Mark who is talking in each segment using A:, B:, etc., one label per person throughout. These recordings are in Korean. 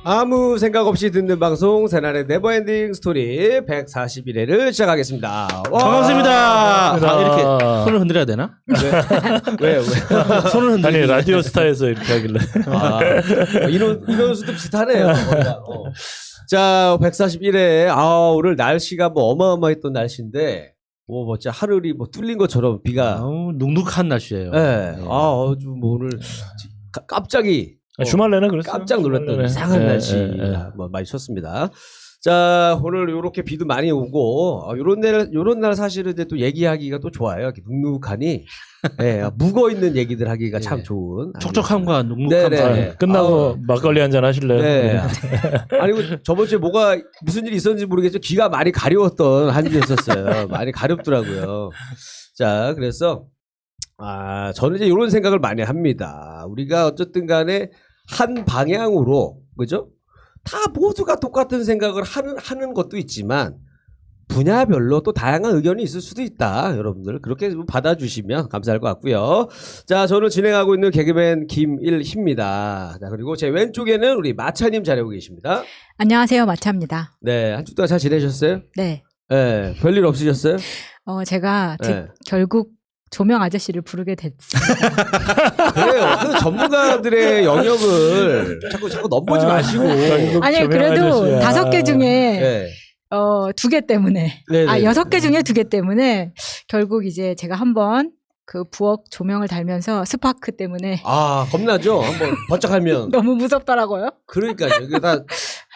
A: 아무 생각 없이 듣는 방송 새날의 네버엔딩 스토리 141회를 시작하겠습니다. 와.
B: 반갑습니다.
C: 반갑습니다.
B: 이렇게 손을 흔들어야 되나?
A: 왜?
B: 손을 흔들기.
C: 아니 라디오 스타에서 이렇게 하길래
A: 인원수도 비슷하네요. 자, 141회. 오늘 날씨가 뭐 어마어마했던 날씨인데 뭐 진짜 하늘이 뭐 뚫린 것처럼 비가.
B: 눅눅한 날씨예요.
A: 네.
B: 네.
A: 아주 뭐 오늘 깜짝이.
C: 주말 내내 그랬어요.
A: 깜짝 놀랐던
C: 주말내내.
A: 이상한
C: 예,
A: 날씨
C: 예.
A: 뭐 많이 쳤습니다. 자, 오늘 요렇게 비도 많이 오고 요런 날 사실은 이제 또 얘기하기가 또 좋아요. 이렇게 눅눅하니 예, 묵어 있는 얘기들 하기가 참 좋은.
B: 촉촉함과 눅눅함.
A: 네네.
C: 끝나고 막걸리 한잔 하실래요?
A: 네. 아니 저번 주에 뭐가 무슨 일이 있었는지 모르겠지만 귀가 많이 가려웠던 한 주였었어요. 많이 가렵더라고요. 자, 그래서 저는 이제 이런 생각을 많이 합니다. 우리가 어쨌든 간에 한 방향으로, 그죠? 다 모두가 똑같은 생각을 하는 것도 있지만, 분야별로 또 다양한 의견이 있을 수도 있다. 여러분들. 그렇게 좀 받아주시면 감사할 것 같고요. 자, 저는 진행하고 있는 개그맨 김일희입니다. 자, 그리고 제 왼쪽에는 우리 마차님 자리하고 계십니다.
D: 안녕하세요, 마차입니다.
A: 네, 한 주 동안 잘 지내셨어요?
D: 네.
A: 네, 별일 없으셨어요?
D: 제가
A: 네.
D: 결국 조명 아저씨를 부르게 됐습니다.
A: 그래요. 그 전문가들의 영역을 자꾸 넘보지 마시고.
D: 아니,
C: 조명
D: 그래도
C: 아저씨야.
D: 5개 중에
A: 네.
D: 2개 때문에,
A: 네네.
D: 6개 중에 2개 때문에 결국 이제 제가 한번 그 부엌 조명을 달면서 스파크 때문에
A: 겁나죠? 한번 번쩍하면.
D: 너무 무섭더라고요.
A: 그러니까요. 이게 다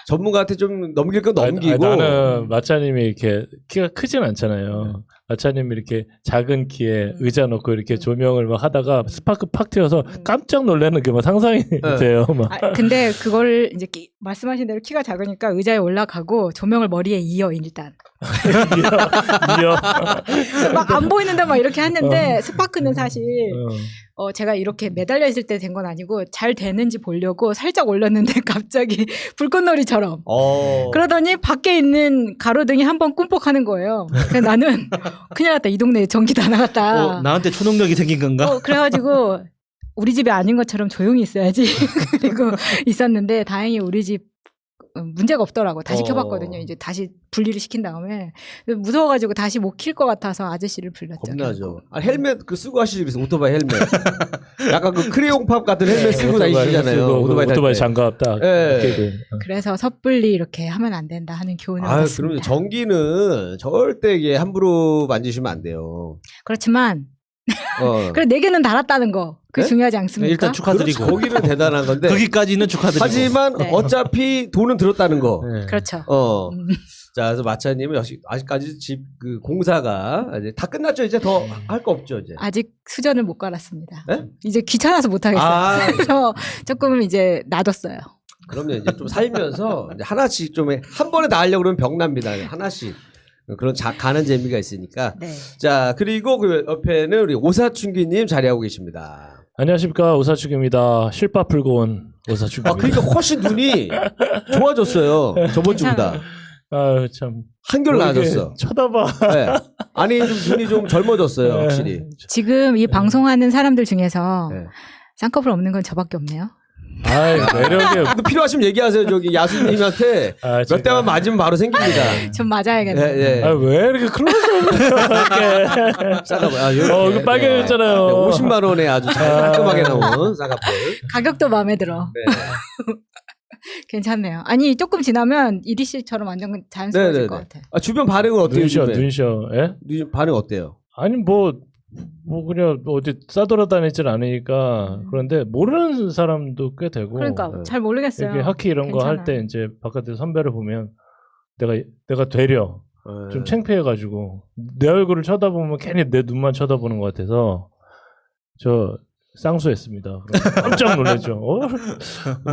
A: 전문가한테 좀 넘길 건 넘기고.
C: 나는 마차님이 이렇게 키가 크진 않잖아요. 마차님이 이렇게 작은 키에 의자 놓고 이렇게 조명을 막 하다가 스파크 팍 튀어서 깜짝 놀라는 게 막 상상이 돼요. 막.
D: 근데 그걸 이제 말씀하신 대로 키가 작으니까 의자에 올라가고 조명을 머리에 이어 일단.
C: 이어.
D: 막 안 보이는데 막 이렇게 했는데 스파크는 사실 제가 이렇게 매달려 있을 때 된 건 아니고 잘 되는지 보려고 살짝 올렸는데 갑자기 불꽃놀이처럼 그러더니 밖에 있는 가로등이 한번 꿈뻑하는 거예요. 그래서 나는 큰일 났다. 이 동네에 전기 다 나갔다.
B: 나한테 초능력이 생긴 건가?
D: 그래가지고 우리 집이 아닌 것처럼 조용히 있어야지. 그리고 있었는데 다행히 우리 집 문제가 없더라고. 다시 켜봤거든요. 이제 다시 분리를 시킨 다음에 무서워가지고 다시 못 킬 것 같아서 아저씨를 불렀죠.
A: 겁나죠. 헬멧 그 쓰고 하시지 그래서 오토바이 헬멧. 약간 그 크레용팝 같은 헬멧 쓰고 다니시잖아요. 오토바이 탈
C: 오토바이
A: 때.
C: 장갑 딱.
A: 예.
C: 끼고.
D: 그래서 섣불리 이렇게 하면 안 된다 하는 교훈을
A: 그럼
D: 얻었습니다.
A: 전기는 절대 이게 함부로 만지시면 안 돼요.
D: 그렇지만
A: 그래,
D: 그래 4개는 달았다는 거. 그게
A: 네?
D: 중요하지 않습니까?
B: 일단 축하드리고.
A: 거기는 대단한 건데.
B: 거기까지는 축하드리고.
A: 하지만
D: 네.
A: 어차피 돈은 들었다는 거.
B: 네.
D: 그렇죠.
A: 자, 그래서 마차님은 역시 아직까지 집 그 공사가 이제 다 끝났죠. 이제 더 할 거 없죠, 이제.
D: 아직 수전을 못 갈았습니다.
A: 네?
D: 이제 귀찮아서 못 하겠어요.
A: 네.
D: 그래서 조금 이제 놔뒀어요.
A: 그럼요. 이제 좀 살면서 이제 하나씩 좀 한 번에 다 하려고 그러면 병납니다. 하나씩. 그런 가는 재미가 있으니까.
D: 네.
A: 자, 그리고 그 옆에는 우리 오사춘기님 자리하고 계십니다.
C: 안녕하십니까, 오사축입니다. 실밥 풀고 온 오사축입니다.
A: 그러니까 훨씬 눈이 좋아졌어요. 저번 주보다.
C: 아유, 참.
A: 한결
C: 뭐 이렇게
A: 나아졌어.
C: 쳐다봐.
A: 네. 아니, 좀 눈이 좀 젊어졌어요,
C: 네.
A: 확실히.
D: 지금 이 방송하는 사람들 중에서
A: 네.
D: 쌍꺼풀 없는 건 저밖에 없네요.
C: 아이, 매력이.
A: 또 필요하시면 얘기하세요. 저기 야수님한테 몇 대만 맞으면 바로 생깁니다.
D: 좀 맞아야겠네요.
A: 예, 예.
C: 아, 왜 이렇게 클로즈업을 이렇게.
A: 쌍꺼풀.
C: 이거 빨개졌잖아요.
A: 50만 원에 아주 깔끔하게 나온 쌍꺼풀.
D: 가격도 마음에 들어.
A: 네.
D: 괜찮네요. 아니 조금 지나면 이리 씨처럼 완전 자연스러워질 것 같아.
A: 주변 반응은 어때요?
C: 눈셔,
A: 주변?
C: 눈셔. 예?
A: 반응 어때요?
C: 아니, 뭐 그냥 어디 싸돌아다니질 않으니까. 그런데 모르는 사람도 꽤 되고.
D: 그러니까
A: 네.
D: 잘 모르겠어요.
C: 이렇게 하키 이런 거 할 때
D: 괜찮아요.
C: 이제 바깥에 선배를 보면 내가 되려. 좀 창피해가지고 내 얼굴을 쳐다보면 괜히 내 눈만 쳐다보는 것 같아서 저 쌍수했습니다. 깜짝 놀랐죠.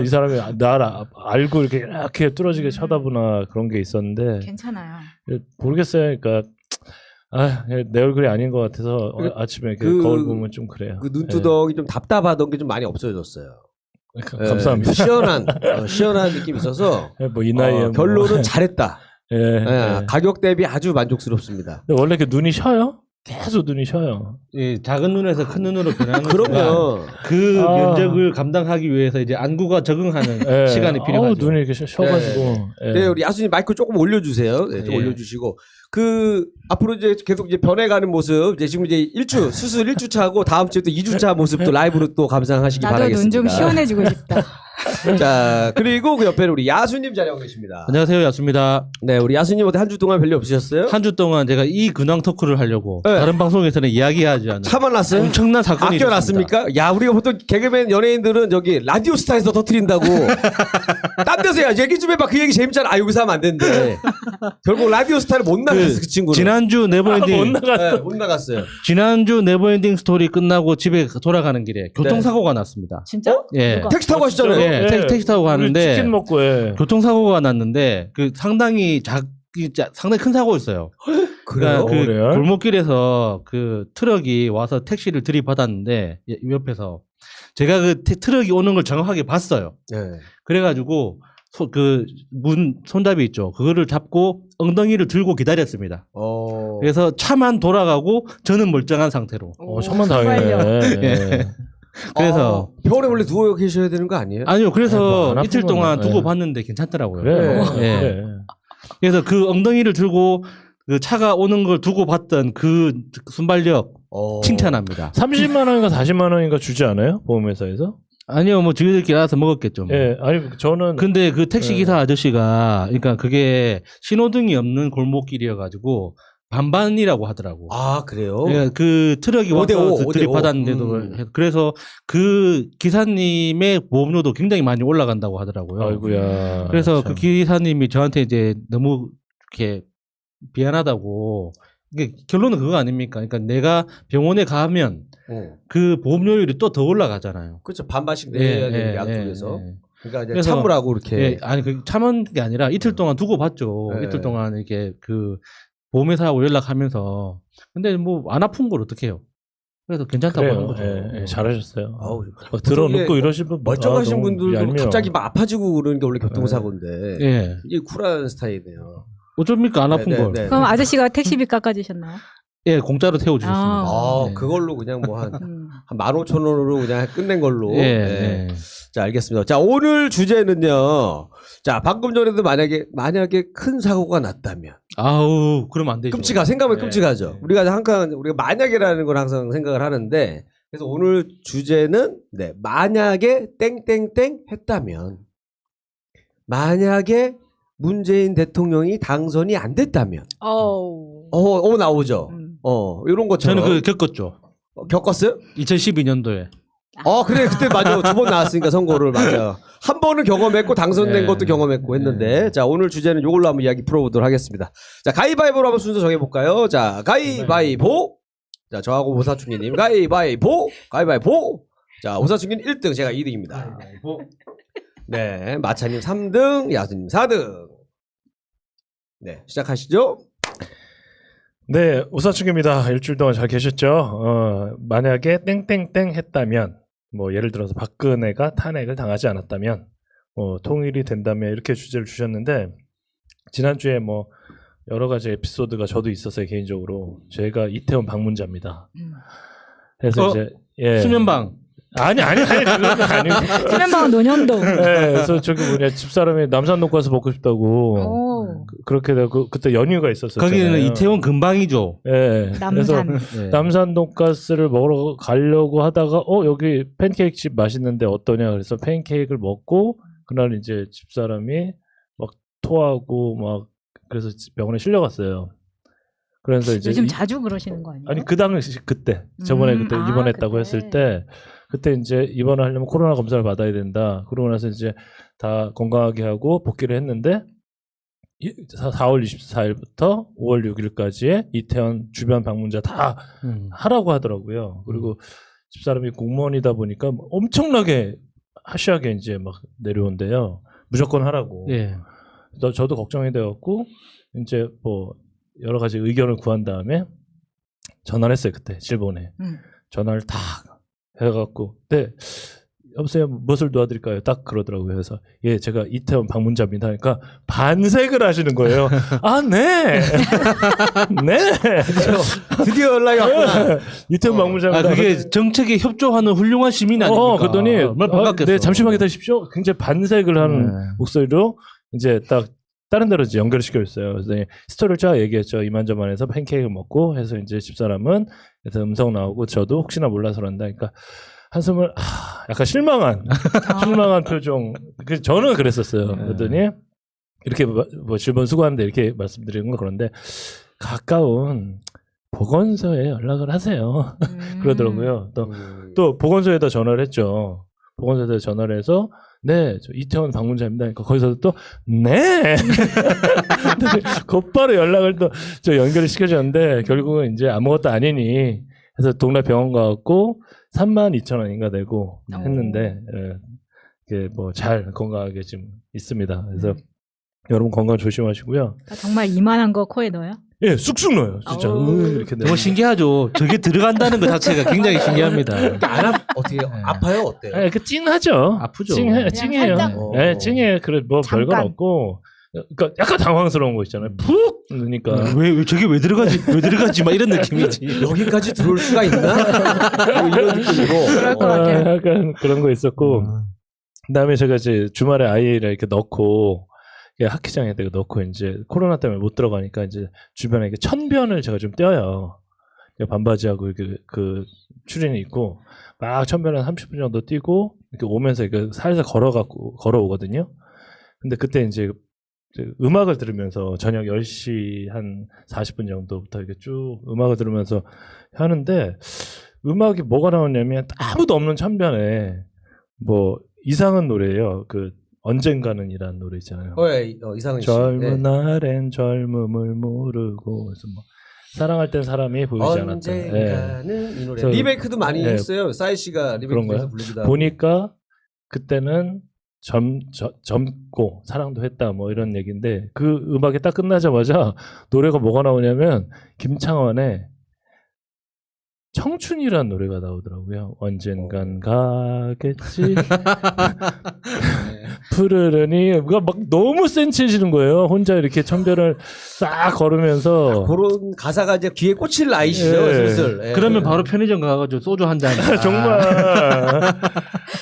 C: 이 사람이 나를 알고 이렇게 뚫어지게 쳐다보나 그런 게 있었는데
D: 괜찮아요.
C: 모르겠어요. 그러니까 내 얼굴이 아닌 것 같아서 아침에 이렇게 거울 보면 좀 그래요.
A: 그 눈두덩이 좀 답답하던 게 좀 많이 없어졌어요.
C: 감사합니다.
A: 시원한 느낌이 있어서
C: 뭐 이 나이에 뭐.
A: 결론은 잘했다.
C: 예.
A: 가격 대비 아주 만족스럽습니다.
C: 근데 원래 이렇게 눈이 쉬어요? 계속 눈이 쉬어요.
B: 예, 작은 눈에서 큰 눈으로 변하는
A: 그럼요.
B: 그
C: 아.
B: 면적을 감당하기 위해서 이제 안구가 적응하는
C: 예.
B: 시간이 필요하죠.
C: 눈이 이렇게 쉬어가지고. 예.
A: 네, 우리 야수님 마이크 조금 올려주세요. 네, 좀
B: 예.
A: 올려주시고. 앞으로 이제 계속 이제 변해가는 모습, 이제 지금 이제 수술 1주차 하고 다음 주에 또 2주차 모습도 라이브로 또 감상하시기
D: 나도
A: 바라겠습니다.
D: 눈 좀 시원해지고 싶다.
A: 자, 그리고 그 옆에는 우리 야수님 자리하고 계십니다.
B: 안녕하세요, 야수입니다.
A: 네, 우리 야수님 어때 한 주 동안 별일 없으셨어요?
B: 한 주 동안 제가 이 근황 토크를 하려고
A: 네.
B: 다른 방송에서는 이야기하지 않은
A: 참아놨어요?
B: 엄청난 사건이 있었습니다.
A: 아껴놨습니까? 야, 우리가 보통 개그맨 연예인들은 저기 라디오 스타에서 터트린다고. 딴 데서 야, 얘기 좀 해봐. 그 얘기 재밌잖아. 아, 여기서 하면 안 되는데. 결국 라디오 스타를 못 나갔어, 그 친구는.
B: 지난주
C: 못
B: 네버엔딩
C: 나갔어.
A: 네, 못 나갔어요.
B: 지난주 네버엔딩 스토리 끝나고 집에 돌아가는 길에 교통사고가 났습니다.
D: 진짜?
B: 예.
D: 누가?
A: 택시 타고 하시잖아요.
B: 예, 택시 타고
C: 우리
B: 가는데
C: 치킨 먹고 해.
B: 교통사고가 났는데 그 상당히 상당히 큰 사고였어요.
A: 그래요?
B: 그
C: 그래요?
B: 골목길에서 그 트럭이 와서 택시를 들이받았는데 옆에서 제가 그 트럭이 오는 걸 정확하게 봤어요.
A: 네.
B: 그래가지고 그 문 손잡이 있죠. 그거를 잡고 엉덩이를 들고 기다렸습니다. 그래서 차만 돌아가고 저는 멀쩡한 상태로.
C: 천만
D: 정말요?
C: 다행이네.
B: 예. 그래서
A: 병원에 원래 누워 계셔야 되는 거 아니에요?
B: 아니요.
C: 뭐
B: 그래서
C: 안
B: 이틀
C: 아픈
B: 동안
C: 건데.
B: 두고 봤는데 괜찮더라고요.
C: 그래.
B: 예.
C: 그래.
B: 그래서 그 엉덩이를 들고 그 차가 오는 걸 두고 봤던 그 순발력 칭찬합니다.
C: 30만 원인가 40만 원인가 주지 않아요? 보험회사에서?
B: 아니요, 뭐 저희들끼리 알아서 먹었겠죠. 뭐.
C: 예. 아니 저는
B: 근데 그 택시 기사 아저씨가 그러니까 그게 신호등이 없는 골목길이어가지고 반반이라고 하더라고.
A: 아, 그래요?
B: 그러니까 그 트럭이
A: 5대 5,
B: 와서
A: 5대 5.
B: 들이받았는데도 그래서 그 기사님의 보험료도 굉장히 많이 올라간다고 하더라고요.
C: 아이고야.
B: 그래서
C: 참.
B: 그 기사님이 저한테 이제 너무 이렇게 미안하다고. 이게 결론은 그거 아닙니까? 그러니까 내가 병원에 가면 그 보험료율이 또 더 올라가잖아요.
A: 그렇죠. 반반씩 내야 되는 양쪽에서. 그러니까 이제
B: 그래서-
A: 참으라고 이렇게.
B: 예, 아니 그 참은 게 아니라 이틀 동안 두고 봤죠.
A: 네.
B: 이틀 동안 이렇게 그 보험회사하고 연락하면서 근데 뭐 안 아픈 걸 어떻게 해요? 그래서 괜찮다고 하는
C: 그래요.
B: 거죠.
C: 예, 예, 잘하셨어요.
A: 아우,
C: 막 들어놓고
A: 이게
C: 이러신 분
A: 멀쩡하신
C: 너무
A: 분들도
C: 얄미워.
A: 갑자기 막 아파지고 그러는 게 원래 교통사고인데.
B: 예.
A: 이게 쿨한 스타일이네요.
B: 어쩝니까 안 아픈
A: 네, 네,
B: 걸?
A: 네.
D: 그럼 아저씨가 택시비 깎아주셨나요?
B: 예, 공짜로 태워주셨습니다.
A: 아,
B: 예.
A: 그걸로 그냥 뭐 한
D: 음.
A: 15,000원으로 그냥 끝낸 걸로.
B: 예,
A: 네.
B: 예.
A: 자, 알겠습니다. 자, 오늘 주제는요. 자, 방금 전에도 만약에 큰 사고가 났다면.
B: 아우, 그러면 안 되죠.
A: 생각하면
B: 네.
A: 끔찍하죠. 우리가 만약이라는 걸 항상 생각을 하는데, 그래서 오늘 주제는, 네, 만약에 땡땡땡 했다면, 만약에 문재인 대통령이 당선이 안 됐다면, 나오죠. 이런 것처럼.
B: 저는 그 겪었죠.
A: 겪었어요?
B: 2012년도에.
A: 그래. 그때 맞아. 2번 나왔으니까 선거를 맞아. 한 번은 경험했고 당선된
B: 네.
A: 것도 경험했고 했는데 자, 오늘 주제는 요걸로 한번 이야기 풀어보도록 하겠습니다. 자, 가위바위보로 한번 순서 정해볼까요? 자, 가위바위보. 자, 저하고 오사충기님 가위바위보. 가위바위보. 자, 오사충기님 1등, 제가 2등입니다. 네, 마차님 3등, 야수님 4등. 네, 시작하시죠.
C: 네, 오사충입니다. 일주일 동안 잘 계셨죠? 만약에 땡땡땡 했다면, 뭐 예를 들어서 박근혜가 탄핵을 당하지 않았다면, 통일이 된다면 이렇게 주제를 주셨는데 지난주에 뭐 여러 가지 에피소드가 저도 있었어요. 개인적으로 제가 이태원 방문자입니다. 그래서 이제
B: 수면방.
C: 아니 그건 아니고.
D: 수면방은 논현동.
C: 네, 그래서 저기 집사람이 남산동 가서 먹고 싶다고 그렇게 되고 그때 연휴가 있었어요.
B: 거기는 이태원 근방이죠.
C: 네,
D: 남산.
C: 그래서 남산 돈가스를 먹으러 가려고 하다가 여기 팬케이크 집 맛있는데 어떠냐 그래서 팬케이크를 먹고 그날 이제 집사람이 막 토하고 막 그래서 병원에 실려갔어요. 그래서 이제
D: 요즘 자주 그러시는 거 아니에요?
C: 아니 그 당시 그때 저번에 그때 입원했다고
D: 그때.
C: 했을 때 그때 이제 입원을 하려면 코로나 검사를 받아야 된다. 그러고 나서 이제 다 건강하게 하고 복귀를 했는데 4월 24일부터 5월 6일까지의 이태원 주변 방문자 다 하라고 하더라고요. 그리고 집사람이 공무원이다 보니까 엄청나게 하시하게 이제 막 내려온대요. 무조건 하라고.
B: 예.
C: 저도 걱정이 되었고 이제 뭐 여러 가지 의견을 구한 다음에 전화를 했어요. 그때 일본에 전화를 다 해갖고 근데 여보세요, 무엇을 도와드릴까요? 딱 그러더라고요. 그래서 예, 제가 이태원 방문자입니다. 그러니까 반색을 하시는 거예요. 아, 네, 네.
A: 드디어 연락이 왔구나.
C: 이태원 방문자입니다.
B: 그게 정책에 협조하는 훌륭한 시민 아닙니까?
C: 그러더니
B: 얼마나 반갑겠어.
C: 네, 잠시만 기다리십시오. 굉장히 반색을 하는 목소리로 이제 딱 다른 데로 이제 연결을 시켜줬어요. 그래서 스토리를 쫙 얘기했죠. 이만저만해서 팬케이크 먹고 해서 이제 집사람은 그래서 음성 나오고 저도 혹시나 몰라서 그런다. 그러니까 한숨을 약간 실망한 표정. 그래서 저는 그랬었어요. 그랬더니 이렇게 뭐 질문 수고하는데 이렇게 말씀드리는 건 그런데 가까운 보건소에 연락을 하세요. 그러더라고요. 또 보건소에다 전화를 했죠. 보건소에다 전화를 해서 네, 저 이태원 방문자입니다. 그러니까 거기서 또 네. 곧바로 연락을 또 저 연결을 시켜줬는데 결국은 이제 아무것도 아니니 해서 동네 병원 가갖고 32,000원인가 내고 했는데 이게 뭐 잘 건강하게 지금 있습니다. 그래서 여러분 건강 조심하시고요.
D: 정말 이만한 거 코에 넣어요?
C: 예, 쑥쑥 넣어요. 진짜. 이렇게
B: 너무 신기하죠. 저게 들어간다는 것 자체가 굉장히 신기합니다.
A: 어떻게 아파요? 어때요?
C: 예, 그 찡하죠.
B: 아프죠.
C: 찡해요. 예, 찡해. 그래 뭐 별건 없고. 그러니까 약간 당황스러운 거 있잖아요. 푹 넣으니까
B: 왜 저게 왜 들어가지 막 이런 느낌이지.
A: 여기까지 들어올 수가 있나? 뭐 이런 느낌으로.
D: 그럴 것 같아요.
C: 약간 그런 거 있었고 그다음에 제가 이제 주말에 아이를 이렇게 넣고 학기장에 넣고 이제 코로나 때문에 못 들어가니까 이제 주변에 이렇게 천변을 제가 좀 떼어요. 반바지하고 이렇게 그 추리닝 입고 막 천변을 30분 정도 뛰고 이렇게 오면서 이렇게 살살 걸어오거든요. 근데 그때 이제 음악을 들으면서 저녁 10시 한 40분 정도부터 이렇게 쭉 음악을 들으면서 하는데 음악이 뭐가 나오냐면 아무도 없는 천변에 뭐 이상한 노래예요. 그 언젠가는 이라는 노래 있잖아요.
A: 이상은 씨.
C: 젊은 날엔 젊음을 모르고 그래서 뭐 사랑할 땐 사람이 보이지 않았다.
A: 언젠가는 이 노래. 리메이크도 많이 했어요. 싸이 씨가 리메이크해서 부르기도 하고.
C: 보니까 그때는 젊고 사랑도 했다 뭐 이런 얘기인데 그 음악이 딱 끝나자마자 노래가 뭐가 나오냐면 김창완의 청춘이라는 노래가 나오더라고요. 언젠간 가겠지. 푸르르니 막 너무 센치해지는 거예요. 혼자 이렇게 천별을 싹 걸으면서
A: 그런 가사가 이제 귀에 꽂힐 나이시죠, 슬슬.
B: 그러면 바로 편의점 가가지고 소주 한 잔.
C: 정말.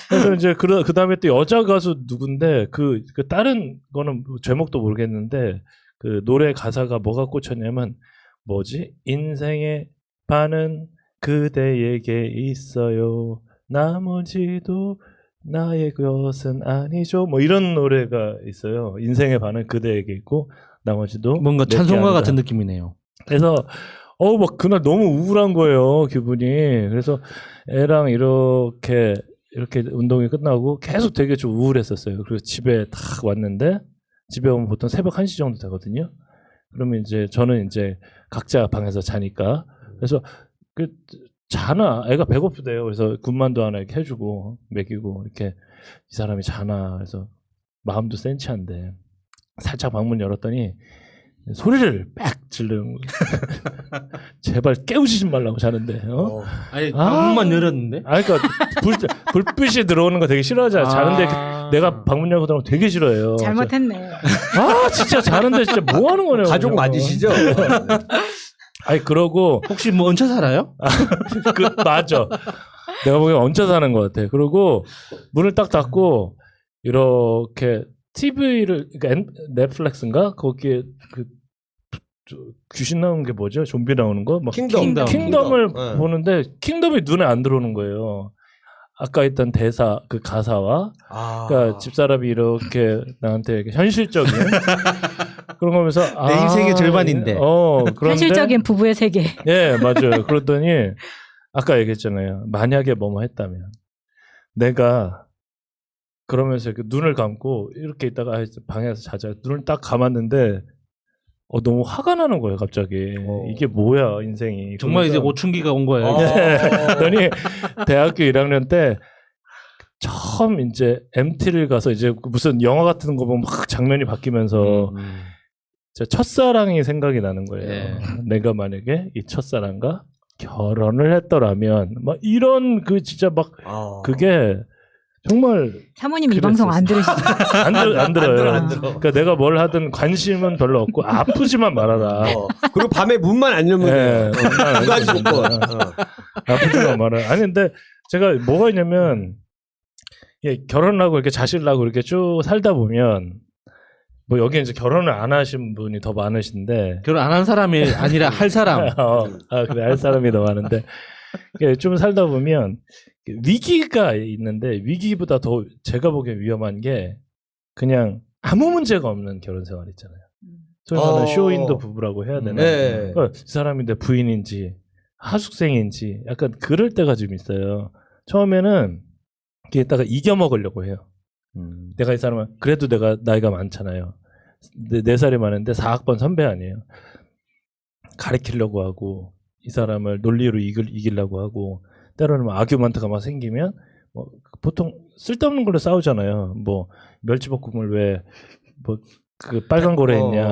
C: 그래서 이제 그 다음에 또 여자 가수 누군데 그 다른 거는 제목도 모르겠는데 그 노래 가사가 뭐가 꽂혔냐면 뭐지? 인생의 반은 그대에게 있어요. 나머지도 나의 것은 아니죠. 뭐 이런 노래가 있어요. 인생의 반은 그대에게 있고 나머지도
B: 뭔가
C: 내게
B: 찬송가
C: 아니다.
B: 같은 느낌이네요.
C: 그래서 막 그날 너무 우울한 거예요. 기분이. 그래서 애랑 이렇게 운동이 끝나고 계속 되게 좀 우울했었어요. 그리고 집에 딱 왔는데 집에 오면 보통 새벽 1시 정도 되거든요. 그러면 이제 저는 이제 각자 방에서 자니까 그래서 자나 애가 배고프대요. 그래서 군만두 하나 이렇게 해주고 먹이고 이렇게 이 사람이 자나 그래서 마음도 센치한데 살짝 방문 열었더니 소리를 빽 지르는 제발 깨우시지 말라고 자는데
B: 아니 방문만 열었는데?
C: 그러니까 불빛이 들어오는 거 되게 싫어하잖아. 자는데 내가 방문 열고 들어오면 되게 싫어해요.
D: 잘못했네.
C: 진짜 자는데 진짜 뭐 하는 거냐고.
A: 가족 맞으시죠?
C: 그러고
B: 혹시 뭐 얹혀 살아요?
C: 맞아. 내가 보기엔 얹혀 사는 것 같아. 그러고 문을 딱 닫고 이렇게 TV를 그러니까 넷플릭스인가 거기에 귀신 나오는 게 뭐죠? 좀비 나오는 거? 막 킹덤을 보는데 킹덤이 눈에 안 들어오는 거예요. 아까 있던 대사 그 가사와 그러니까 집사람이 이렇게 나한테 이렇게 현실적인 그런 거면서
B: 내 인생의 절반인데.
C: 그런데
D: 현실적인 부부의 세계.
C: 예, 맞아요. 그러더니 아까 얘기했잖아요. 만약에 뭐뭐 했다면 내가 그러면서 이렇게 눈을 감고 이렇게 있다가 방에서 자자 눈을 딱 감았는데 너무 화가 나는 거예요, 갑자기. 이게 뭐야, 인생이.
B: 정말 이제 오춘기가 온 거예요.
C: 그러더니 대학교 1학년 때 처음 이제 MT를 가서 이제 무슨 영화 같은 거 보면 막 장면이 바뀌면서 제 첫사랑이 생각이 나는 거예요. 내가 만약에 이 첫사랑과 결혼을 했더라면 막 이런 진짜 막 그게 정말
D: 사모님 이 방송 안 들으시죠?
C: 안 들어요.
A: 안 들어.
C: 그러니까 내가 뭘 하든 관심은 별로 없고 아프지만 말아라.
A: 그리고 밤에 문만 안 열면 돼요. 두 가지 조건.
C: 아프지만 말아라. 아니 근데 제가 뭐가 있냐면 예, 결혼을 하고 이렇게 자식을 하고 이렇게 쭉 살다 보면 뭐 여기 이제 결혼을 안 하신 분이 더 많으신데
B: 결혼 안 한 사람이 아니라 할 사람.
C: 그래 할 사람이 더 많은데 이게 좀 살다 보면 위기가 있는데 위기보다 더 제가 보기엔 위험한 게 그냥 아무 문제가 없는 결혼 생활 있잖아요. 소위 말하는 쇼윈도 부부라고 해야 되나?
A: 네.
C: 그러니까 이 사람이 내 부인인지 하숙생인지 약간 그럴 때가 좀 있어요. 처음에는 이게다가 이겨 먹으려고 해요. 내가 이 사람은 그래도 내가 나이가 많잖아요. 4살이 많은데 4학번 선배 아니에요. 가르치려고 하고 이 사람을 논리로 이기려고 하고 때로는 뭐 아규먼트가 막 생기면 뭐 보통 쓸데없는 걸로 싸우잖아요. 뭐 멸치볶음을 왜 뭐 그 빨간 고래 했냐,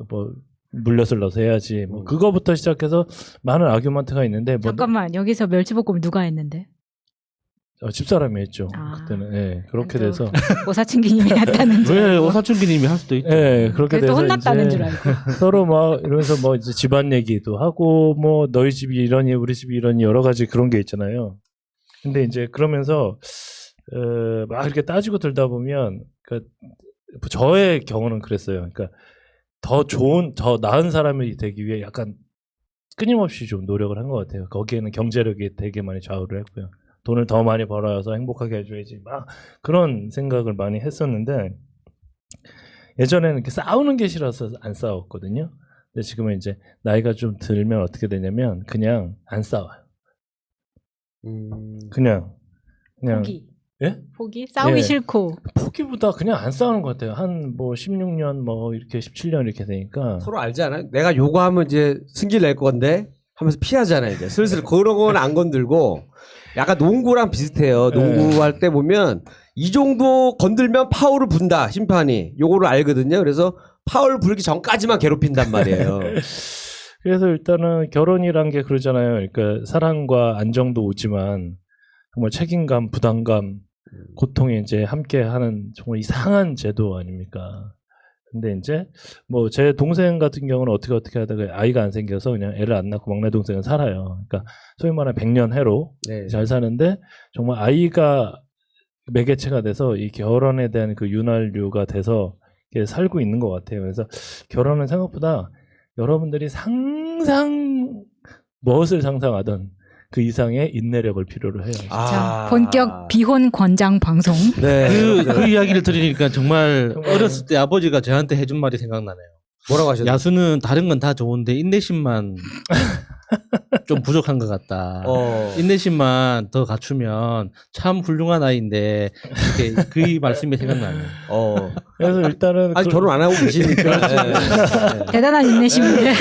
C: 뭐 물엿을 넣어서 해야지. 뭐 그거부터 시작해서 많은 아규먼트가 있는데 뭐
D: 잠깐만 여기서 멸치볶음 누가 했는데?
C: 집사람이 했죠.
D: 아.
C: 그때는 예, 그렇게
D: 또
C: 돼서
D: 오사친기님이 했다는 줄.
B: 왜 오사춘기님이 할 수도 있죠.
C: 예, 그렇게
D: 그래도
C: 돼서
D: 혼났다는
C: 이제
D: 줄 알고.
C: 서로 막 이러면서 뭐 이제 집안 얘기도 하고 뭐 너희 집이 이러니 우리 집이 이러니 여러 가지 그런 게 있잖아요. 근데 이제 그러면서 막 이렇게 따지고 들다 보면 그러니까 저의 경우는 그랬어요. 그러니까 더 좋은 더 나은 사람이 되기 위해 약간 끊임없이 좀 노력을 한 것 같아요. 거기에는 경제력이 되게 많이 좌우를 했고요. 돈을 더 많이 벌어서 행복하게 해줘야지 막 그런 생각을 많이 했었는데 예전에는 이렇게 싸우는 게 싫어서 안 싸웠거든요. 근데 지금은 이제 나이가 좀 들면 어떻게 되냐면 그냥 안 싸워요. 그냥
D: 포기.
C: 예?
D: 포기? 싸우기
C: 예.
D: 싫고.
C: 포기보다 그냥 안 싸우는 것 같아요. 한 뭐 16년 뭐 이렇게 17년 이렇게 되니까
A: 서로 알지 않아요? 내가 요거 하면 이제 승질 낼 건데 하면서 피하잖아요. 이제 슬슬 그런 건 안 건들고 약간 농구랑 비슷해요. 농구할 때 보면 이 정도 건들면 파울을 분다 심판이 요거를 알거든요. 그래서 파울 불기 전까지만 괴롭힌단 말이에요.
C: 그래서 일단은 결혼이란 게 그러잖아요. 그러니까 사랑과 안정도 오지만 정말 책임감, 부담감, 고통이 이제 함께하는 정말 이상한 제도 아닙니까? 근데 이제 뭐 제 동생 같은 경우는 어떻게 하다가 아이가 안 생겨서 그냥 애를 안 낳고 막내 동생은 살아요. 그러니까 소위 말하는 백년해로
A: 네.
C: 잘 사는데 정말 아이가 매개체가 돼서 이 결혼에 대한 그 윤활유가 돼서 이렇게 살고 있는 것 같아요. 그래서 결혼은 생각보다 여러분들이 무엇을 상상하던 그 이상의 인내력을 필요로 해요.
D: 자, 본격 비혼 권장 방송.
A: 네.
B: 그 이야기를 들으니까 정말 어렸을 때 아버지가 저한테 해준 말이 생각나네요.
A: 뭐라고 하셨나요?
B: 야수는 다른 건 다 좋은데 인내심만 좀 부족한 것 같다. 인내심만 더 갖추면 참 훌륭한 아이인데 이렇게 그 말씀이 생각나네요.
C: 그래서 일단은
A: 아직 결혼 안 하고 계시니까. 네.
D: 대단한 인내심인데.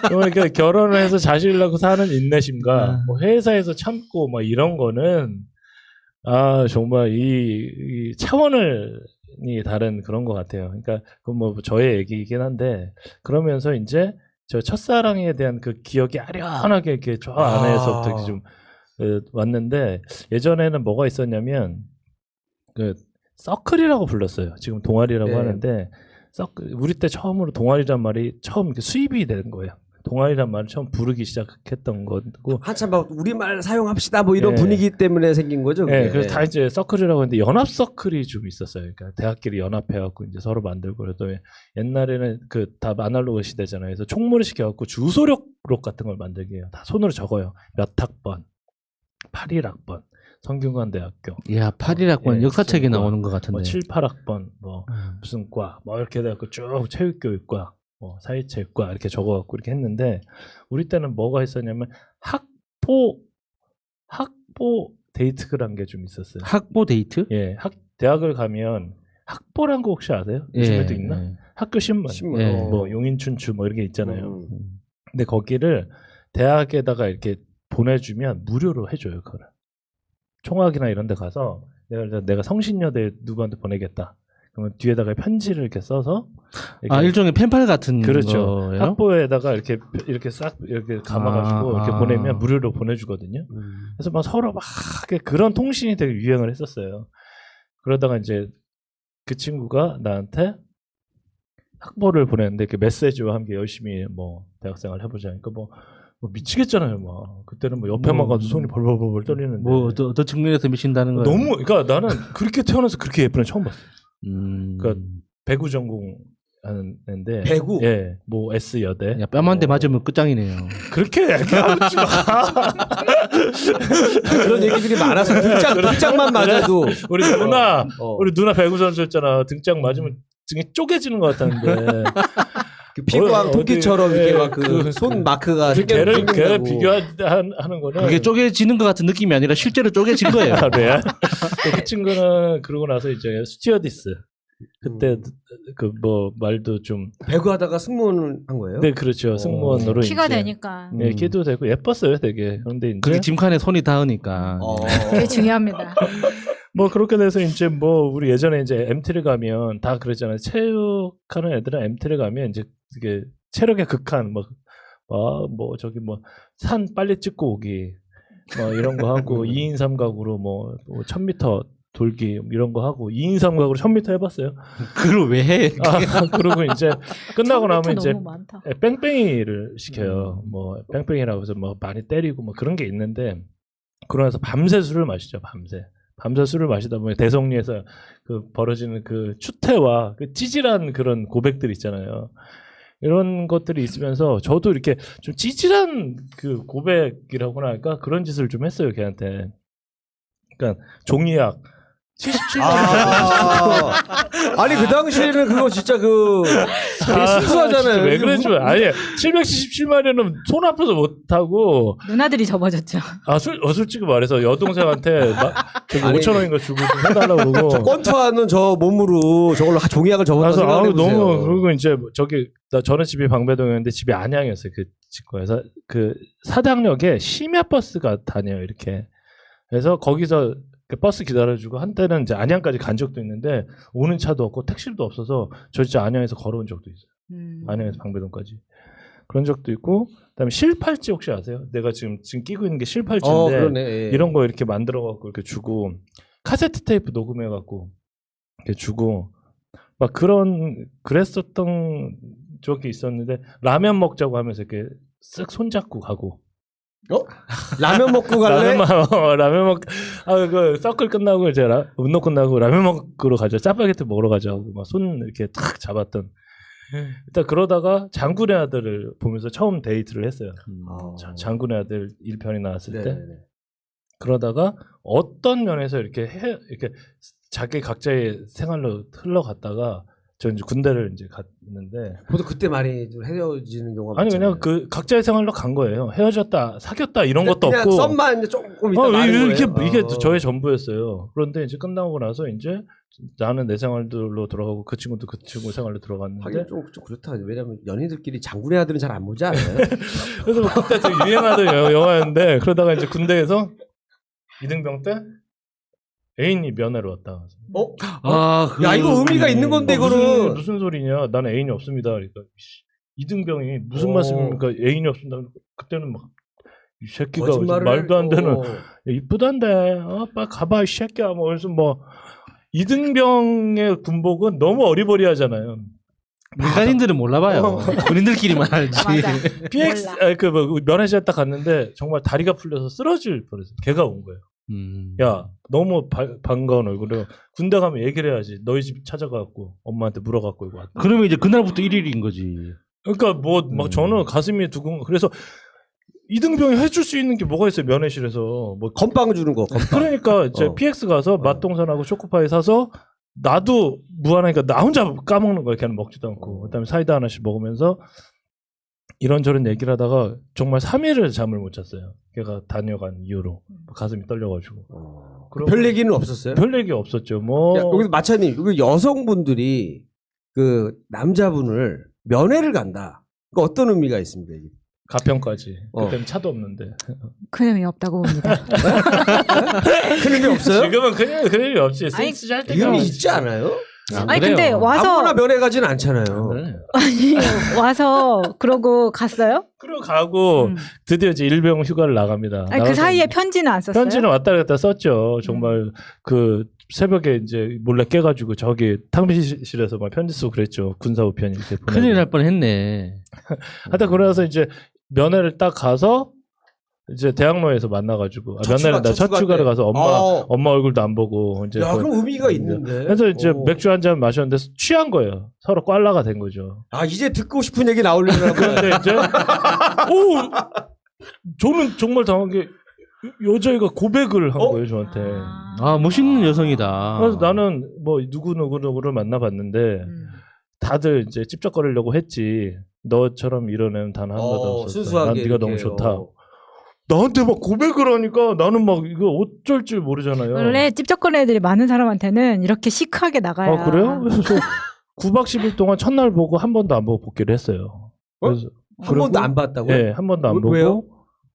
C: 그러니까 결혼을 해서 자식을 낳고 사는 인내심과 뭐 회사에서 참고 막 이런 거는 정말 이 차원이 다른 그런 것 같아요. 그러니까 그건 뭐 저의 얘기이긴 한데 그러면서 이제 저 첫사랑에 대한 그 기억이 아련하게 이렇게 저 안에서부터 이렇게 좀 왔는데 예전에는 뭐가 있었냐면 그 서클이라고 불렀어요. 지금 동아리라고
A: 네.
C: 하는데 우리 때 처음으로 동아리란 말이 처음 이렇게 수입이 된 거예요. 동아리란 말을 처음 부르기 시작했던 거고
A: 한참 막 우리말 사용합시다 뭐 이런
C: 네.
A: 분위기 때문에 생긴 거죠.
C: 네,
A: 그게.
C: 그래서 다 이제 서클이라고 했는데 연합 서클이 좀 있었어요. 그러니까 대학끼리 연합해갖고 이제 서로 만들고 그래도 옛날에는 그 다 아날로그 시대잖아요. 그래서 총무를 시켜갖고 주소록 같은 걸 만들게 해요. 다 손으로 적어요. 몇 학번, 81학번, 성균관대학교.
B: 이야, 8일학번
C: 예,
B: 역사책에
C: 무슨 과,
B: 나오는 것 같은데.
C: 뭐 7, 8학번, 뭐 무슨 과, 뭐 이렇게 해갖고 쭉 체육교육과, 뭐 사회체육과 이렇게 적어갖고 이렇게 했는데 우리 때는 뭐가 있었냐면 학보 데이트란 게 좀 있었어요.
B: 학보 데이트?
C: 예, 대학을 가면 학보란 거 혹시 아세요? 요즘에도 있나?
B: 예.
C: 학교 신문,
B: 예.
C: 뭐 용인춘추 뭐 이런 게 있잖아요. 근데 거기를 대학에다가 이렇게 보내주면 무료로 해줘요. 그거를 총학이나 이런 데 가서 내가 성신여대 누구한테 보내겠다. 그러면 뒤에다가 편지를 이렇게 써서
B: 일종의 펜팔 같은
C: 그렇죠.
B: 거예요?
C: 학보에다가 이렇게 싹 이렇게 감아가지고 이렇게 보내면 무료로 보내주거든요. 그래서 막 서로 막 그런 통신이 되게 유행을 했었어요. 그러다가 이제 그 친구가 나한테 학보를 보냈는데 그 메시지와 함께 열심히 뭐 대학생활 해보자. 그러니까 뭐 미치겠잖아요. 막 그때는 뭐 옆에만 가도 손이 벌벌벌 떨리는데.
B: 뭐 어떤 측면에서 미친다는 거예요?
C: 너무 그러니까 나는 그렇게 태어나서 그렇게 예쁜 애 처음 봤어. 그러니까 배구 전공 하는 애인데
A: 배구?
C: 예, 뭐 S 여대.
B: 야, 뺨 한 대 맞으면 끝장이네요.
C: 그렇게 얘기하지 마.
A: 그런 얘기들이 많아서 등짝만 맞아도
C: 우리 누나 배구 선수였잖아. 등짝 맞으면 등이 쪼개지는 것 같았는데.
A: 그 피구왕 토끼처럼 이렇게 막 그 손 마크가
C: 걔를 비교하는 거는
B: 그게 쪼개지는 것 같은 느낌이 아니라 실제로 쪼개진 거예요.
C: 네. 그 친구는 그러고 나서 이제 스튜어디스 그때 그 뭐 말도 좀
A: 배구하다가 승무원을 한 거예요?
C: 네, 그렇죠. 승무원으로
D: 키가
C: 이제
D: 되니까.
C: 네, 키도 되고 예뻤어요, 되게. 그런데 이제
B: 그게 짐칸에 손이 닿으니까.
D: 그게 중요합니다.
C: 뭐 그렇게 돼서 이제 뭐 우리 예전에 이제 MT를 가면 다 그랬잖아요. 체육하는 애들은 MT를 가면 이제 되게 체력의 극한 뭐 저기 뭐 산 빨리 찍고 오기 뭐 이런 거 하고 2인 3각으로 뭐 1000m 돌기 이런 거 하고 2인 3각으로 1000m 해봤어요.
B: 그걸 왜 해?
C: 그리고 이제 끝나고 나면 이제
D: 너무 많다.
C: 뺑뺑이를 시켜요. 뭐 뺑뺑이라고 해서 뭐 많이 때리고 뭐 그런 게 있는데 그러면서 밤새 술을 마시죠. 밤새 술을 마시다 보면 대성리에서 그 벌어지는 그 추태와 그 찌질한 그런 고백들 있잖아요. 이런 것들이 있으면서 저도 이렇게 좀 찌질한 그 고백이라고나 할까 그런 짓을 좀 했어요. 걔한테. 그러니까 종이약 77만
A: 아니 그 당시에는 그거 진짜 되게 순수하잖아요.
C: 왜 그러지 마. 아니 777만원은 손 아파서 못 하고
D: 누나들이 접어졌죠.
C: 솔직히 말해서 여동생한테 저기 5,000원인가 주고 좀 해달라고 그러고
A: 저 권투하는 저 몸으로 저걸로 종이약을 적어서
C: 그래서 너무 그리고 이제 저는 집이 방배동이었는데 집이 안양이었어요. 그 친구에서 그 사당역에 심야버스가 다녀요. 이렇게 그래서 거기서 버스 기다려주고 한때는 이제 안양까지 간 적도 있는데 오는 차도 없고 택시도 없어서 저 진짜 안양에서 걸어온 적도 있어요. 안양에서 방배동까지 그런 적도 있고 그다음에 실팔찌 혹시 아세요? 내가 지금 끼고 있는 게 실팔찌인데
A: 그러네. 예.
C: 이런 거 이렇게 만들어 갖고 이렇게 주고 카세트 테이프 녹음해 갖고 이렇게 주고 막 그랬었던 적이 있었는데 라면 먹자고 하면서 이렇게 쓱 손잡고 가고.
A: 라면 먹고 갈래?
C: 라면 그 서클 끝나고 이제 운동 끝나고 라면 먹으러 가자. 짜파게티 먹으러 가자고 막 손 이렇게 탁 잡았던. 일단 그러다가 장군의 아들을 보면서 처음 데이트를 했어요. 장군의 아들 1편이 나왔을 때. 그러다가 어떤 면에서 이렇게 자기 각자의 생활로 흘러갔다가 저 이제 군대를 이제 갔는데
A: 보통 그때 많이 좀 헤어지는 경우가
C: 아니
A: 많잖아요.
C: 그냥 그 각자의 생활로 간 거예요. 헤어졌다, 사귀었다 이런 것도
A: 그냥
C: 없고.
A: 썸만 조금 있다 마는 거예요.
C: 이게 저의 전부였어요. 그런데 이제 끝나고 나서 이제 나는 내 생활들로 들어가고 그 친구도 그 친구 생활로 들어갔는데.
A: 하긴 좀 그렇다. 왜냐면 연인들끼리 장군의 아들은 잘 안 보지 않아요?
C: 그래서 뭐 그때 되게 유행하던 영화였는데 그러다가 이제 군대에서 이등병 때 애인이 면회로 왔다.
A: 야 이거 의미가 있는 건데 이거는
C: 무슨 소리냐? 나는 애인이 없습니다. 그러니까 이등병이 무슨 말씀입니까? 애인이 없습니다. 그때는 막 이 새끼가 말도 안 되는 이쁘단데 빨리 가봐 이 새끼야. 뭐 그래서 뭐 이등병의 군복은 너무 어리버리하잖아요.
B: 민간인들은 몰라봐요. 군인들끼리만 알지.
D: 맞아.
C: PX 면회실 딱 갔는데 정말 다리가 풀려서 쓰러질 뻔했어. 걔가 온 거예요. 야 너무 반가운 얼굴로 군대 가면 얘기를 해야지. 너희 집 찾아가고 엄마한테 물어갖고 이거 왔다.
B: 그러면 이제 그날부터 1일인 거지.
C: 그러니까 막 저는 가슴이 두근. 그래서 이등병이 해줄 수 있는 게 뭐가 있어요? 면회실에서 뭐
A: 건빵 주는 거. 건빵.
C: 그러니까 제 PX 가서 맛동산하고 초코파이 사서 나도 무한하니까 나 혼자 까먹는 거야. 걔는 먹지도 않고. 그다음에 사이다 하나씩 먹으면서 이런저런 얘기를 하다가 정말 3일을 잠을 못 잤어요. 걔가 다녀간 이후로 가슴이 떨려가지고.
A: 별 얘기는 없었어요?
C: 별 얘기 없었죠. 뭐
A: 여기서 마차님, 여기 여성분들이 그 남자분을 면회를 간다. 그 어떤 의미가 있습니다? 이게?
C: 가평까지. 그때는 차도 없는데.
D: 큰 의미 없다고 봅니다.
A: 큰 의미 없어요?
C: 지금은 큰 의미 없지.
D: 아니,
C: 센스 할
A: 의미 있지 않아요?
D: 아니 근데 와서
A: 아무나 면회 가지는 않잖아요.
D: 아니 와서 그러고 갔어요?
C: 그러고 가고 드디어 이제 일병 휴가를 나갑니다.
D: 아니, 그 사이에 편지는 안 썼어요?
C: 편지는 왔다 갔다 썼죠. 정말 그 새벽에 이제 몰래 깨가지고 저기 탕비실에서 막 편지 쓰고 그랬죠. 군사우편 이렇게 보내고.
B: 큰일 날 뻔했네.
C: 하여튼 그러면서 이제 면회를 딱 가서 이제 대학로에서 만나가지고 면회를 나 첫 추가를 가서 엄마 얼굴도 안 보고 이제
A: 야, 그럼 의미가 있는데.
C: 그래서 이제 맥주 한 잔 마셨는데 취한 거예요. 서로 꽐라가 된 거죠.
A: 아, 이제 듣고 싶은 얘기 나오려고.
C: 그런데 이제 저는 정말 당한 게 여자애가 고백을 한 거예요 저한테.
B: 아, 멋있는 여성이다.
C: 그래서 나는 뭐 누구를 만나봤는데 다들 이제 찝쩍거리려고 했지. 너처럼 이런 애는 단 한 번도 없었어.
A: 순수하게
C: 난 네가 너무
A: 이렇게요.
C: 좋다. 나한테 막 고백을 하니까 나는 막 이거 어쩔 줄 모르잖아요.
D: 원래 찝쩍거리는 애들이 많은 사람한테는 이렇게 시크하게 나가야.
C: 아 그래요? 그래서 9박 10일 동안 첫날 보고 한 번도 안 보고 복귀를 했어요. 그래서
A: 한 번도 안 봤다고요?
C: 네, 한 번도 안 보고.
A: 왜요?